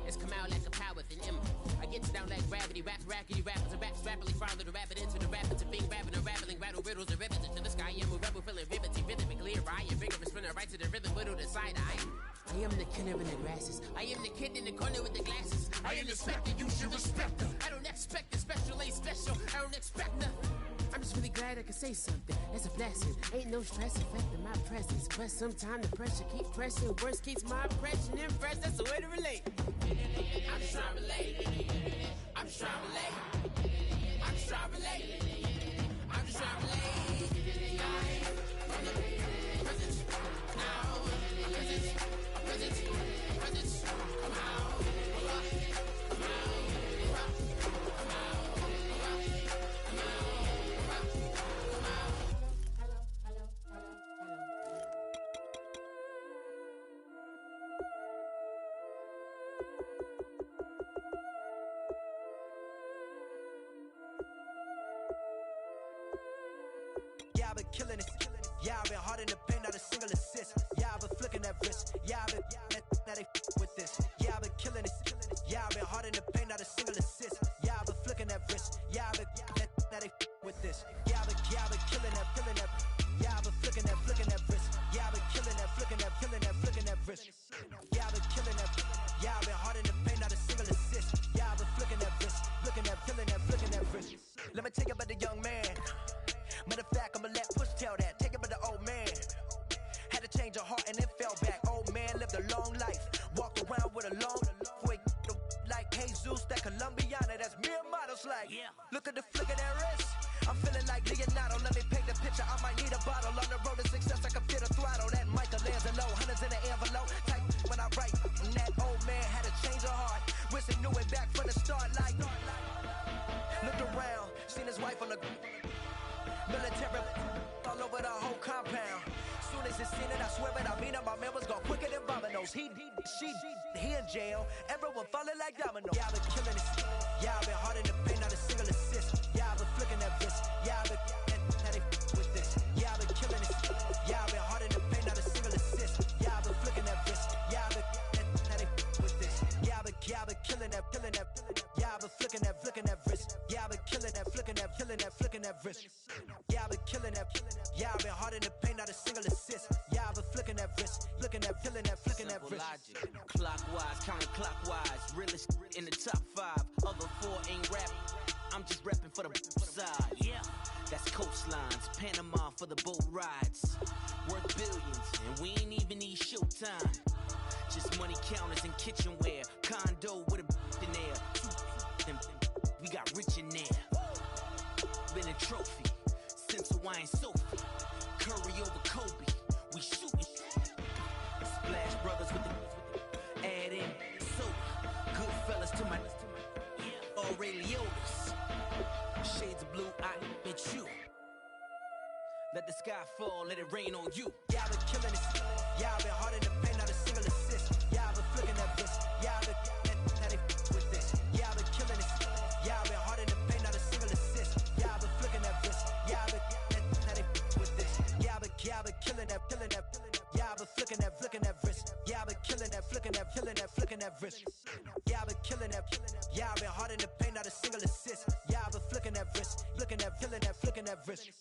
It's come out like a power within him. I get down like gravity, raps, rackety, rappers, and raps rapidly follow the rapid into the rapids of being rapping and rattling, rattle riddles and rivets into the sky. I'm a rebel, feeling rhythmically, rhythmically, I am vigorous, spinning right to the rhythm, widow to side eye. I am the killer in the grasses. I am the kid in the corner with the glasses. I am the specter, you should respect her. I don't expect the special, ain't special. I don't expect nothing. I'm just really glad I could say something. That's a blessing. Ain't no stress affecting my presence. But sometimes the pressure keep pressing. Worst keeps my impression impressed. That's the way to relate. I'm just trying to relate. I'm just trying to relate. I'm just trying to relate. I'm just trying to relate. From the presence, now, presence, presence, presence, come out, come out, come out, come out, come out, come out. Yeah, I've been killing it. Yeah, I've been hard in the paint, not a single assist. Yeah, I've been flicking that wrist. Yeah, I've been now they with this. Yeah, I've been killing it. Yeah, I've been hard in the paint, not a single assist. Yeah, I've been flicking that wrist. Yeah, I've been now they with this. Yeah, I've been killing that, killing that. Yeah, I've been flicking that wrist. Yeah, I've been killing that, flicking that wrist. Yeah, I've been killing that. Yeah, I've been hard in the paint, not a single assist. Yeah, I've been flicking that wrist, flicking that, flicking that wrist. Let me tell you about the young man. Matter of fact, I'ma let Push tell that. Take it by the old man. Had to change her heart and then fell back. Old man lived a long life. Walked around with a long way. Like Jesus, that Colombiana. That's mere models like. Look at the flick of that wrist. I'm feeling like Leonardo. Let me paint the picture. I might need a bottle. On the road to success, I can feel the throttle. That Michelangelo, hundreds in the envelope. Type when I write. And that old man had to change her heart. Wish he knew it back from the start. Like, looked around, seen his wife on the military all over the whole compound. Soon as he seen it, I swear it, I mean it, my man was gone quicker than Domino's. He in jail, everyone falling like dominoes. Yeah, I've been killing it. Yeah, I've been hard in the paint, not a single assist. Yeah, I've been flicking that wrist. Yeah, I've been now they with this. Yeah, I've been killing it. Yeah, I've been hard in the paint, not a single assist. Yeah, I've been flicking that wrist. Yeah, I've been now they with this. Yeah, I've been killing that, killing that. Yeah, I've been flicking that wrist. Yeah, I've been killing that, flicking that wrist. Yeah, I've been killing that. Yeah, I've been hard in the paint, not a single assist. Yeah, I've been flicking that wrist, flicking that wrist. Logic, clockwise, counterclockwise. Realest in the top 5. Other 4 ain't rap. I'm just rapping for the side. Yeah, that's coastlines, Panama for the boat rides. Worth billions, and we ain't even need showtime. Just money counters and kitchenware. Condo with a in there. We got rich in there. Been a trophy since Hawaiian Sophie. Curry over Kobe. We shooting. Splash Brothers with the add in soda. Good fellas to my Aureliotas. Shades of blue, I admit you. Let the sky fall, let it rain on you. Yeah, I've been killing it. Yeah, I've been hard in the paint, not a single assist. Yeah, I've been flicking that wrist. Yeah, I've been now they with this. Yeah, I've been killing it. Yeah, I've been hard in the paint, not a single assist. Yeah, I've been flicking that wrist. Yeah, I've been now they with this. Yeah, I've been killing that, killing that. Yeah, I've been flicking that wrist. Yeah, I've been killing that, flicking that wrist. Yeah, I've been killing that. Yeah, I've been hard in the paint, not a single assist. Yeah, I've been flicking that wrist, flicking that wrist.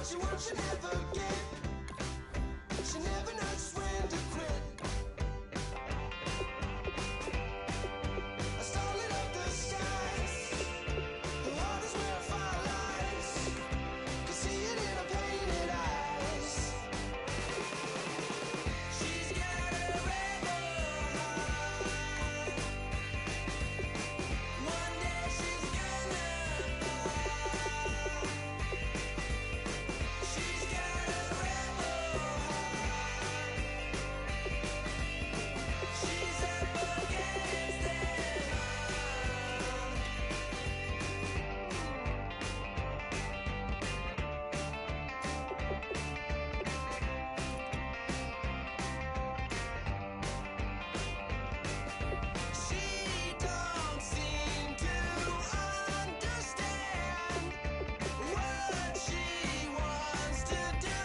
What you want, you never get. She never knows when to quit. I started up the skies. Her heart is where fire lies. Can see it in her painted eyes. She's got a rebel heart. One day she's gonna fall. She's got a rebel heart. She's up against them all. She don't seem to understand what she wants to do.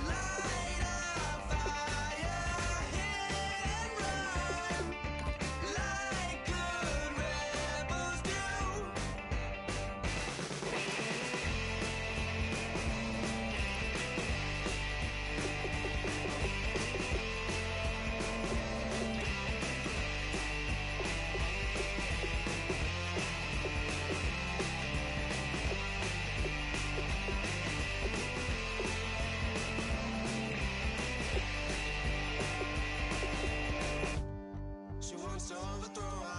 Light a fire, hit and run, like good rebels do. She wants to overthrow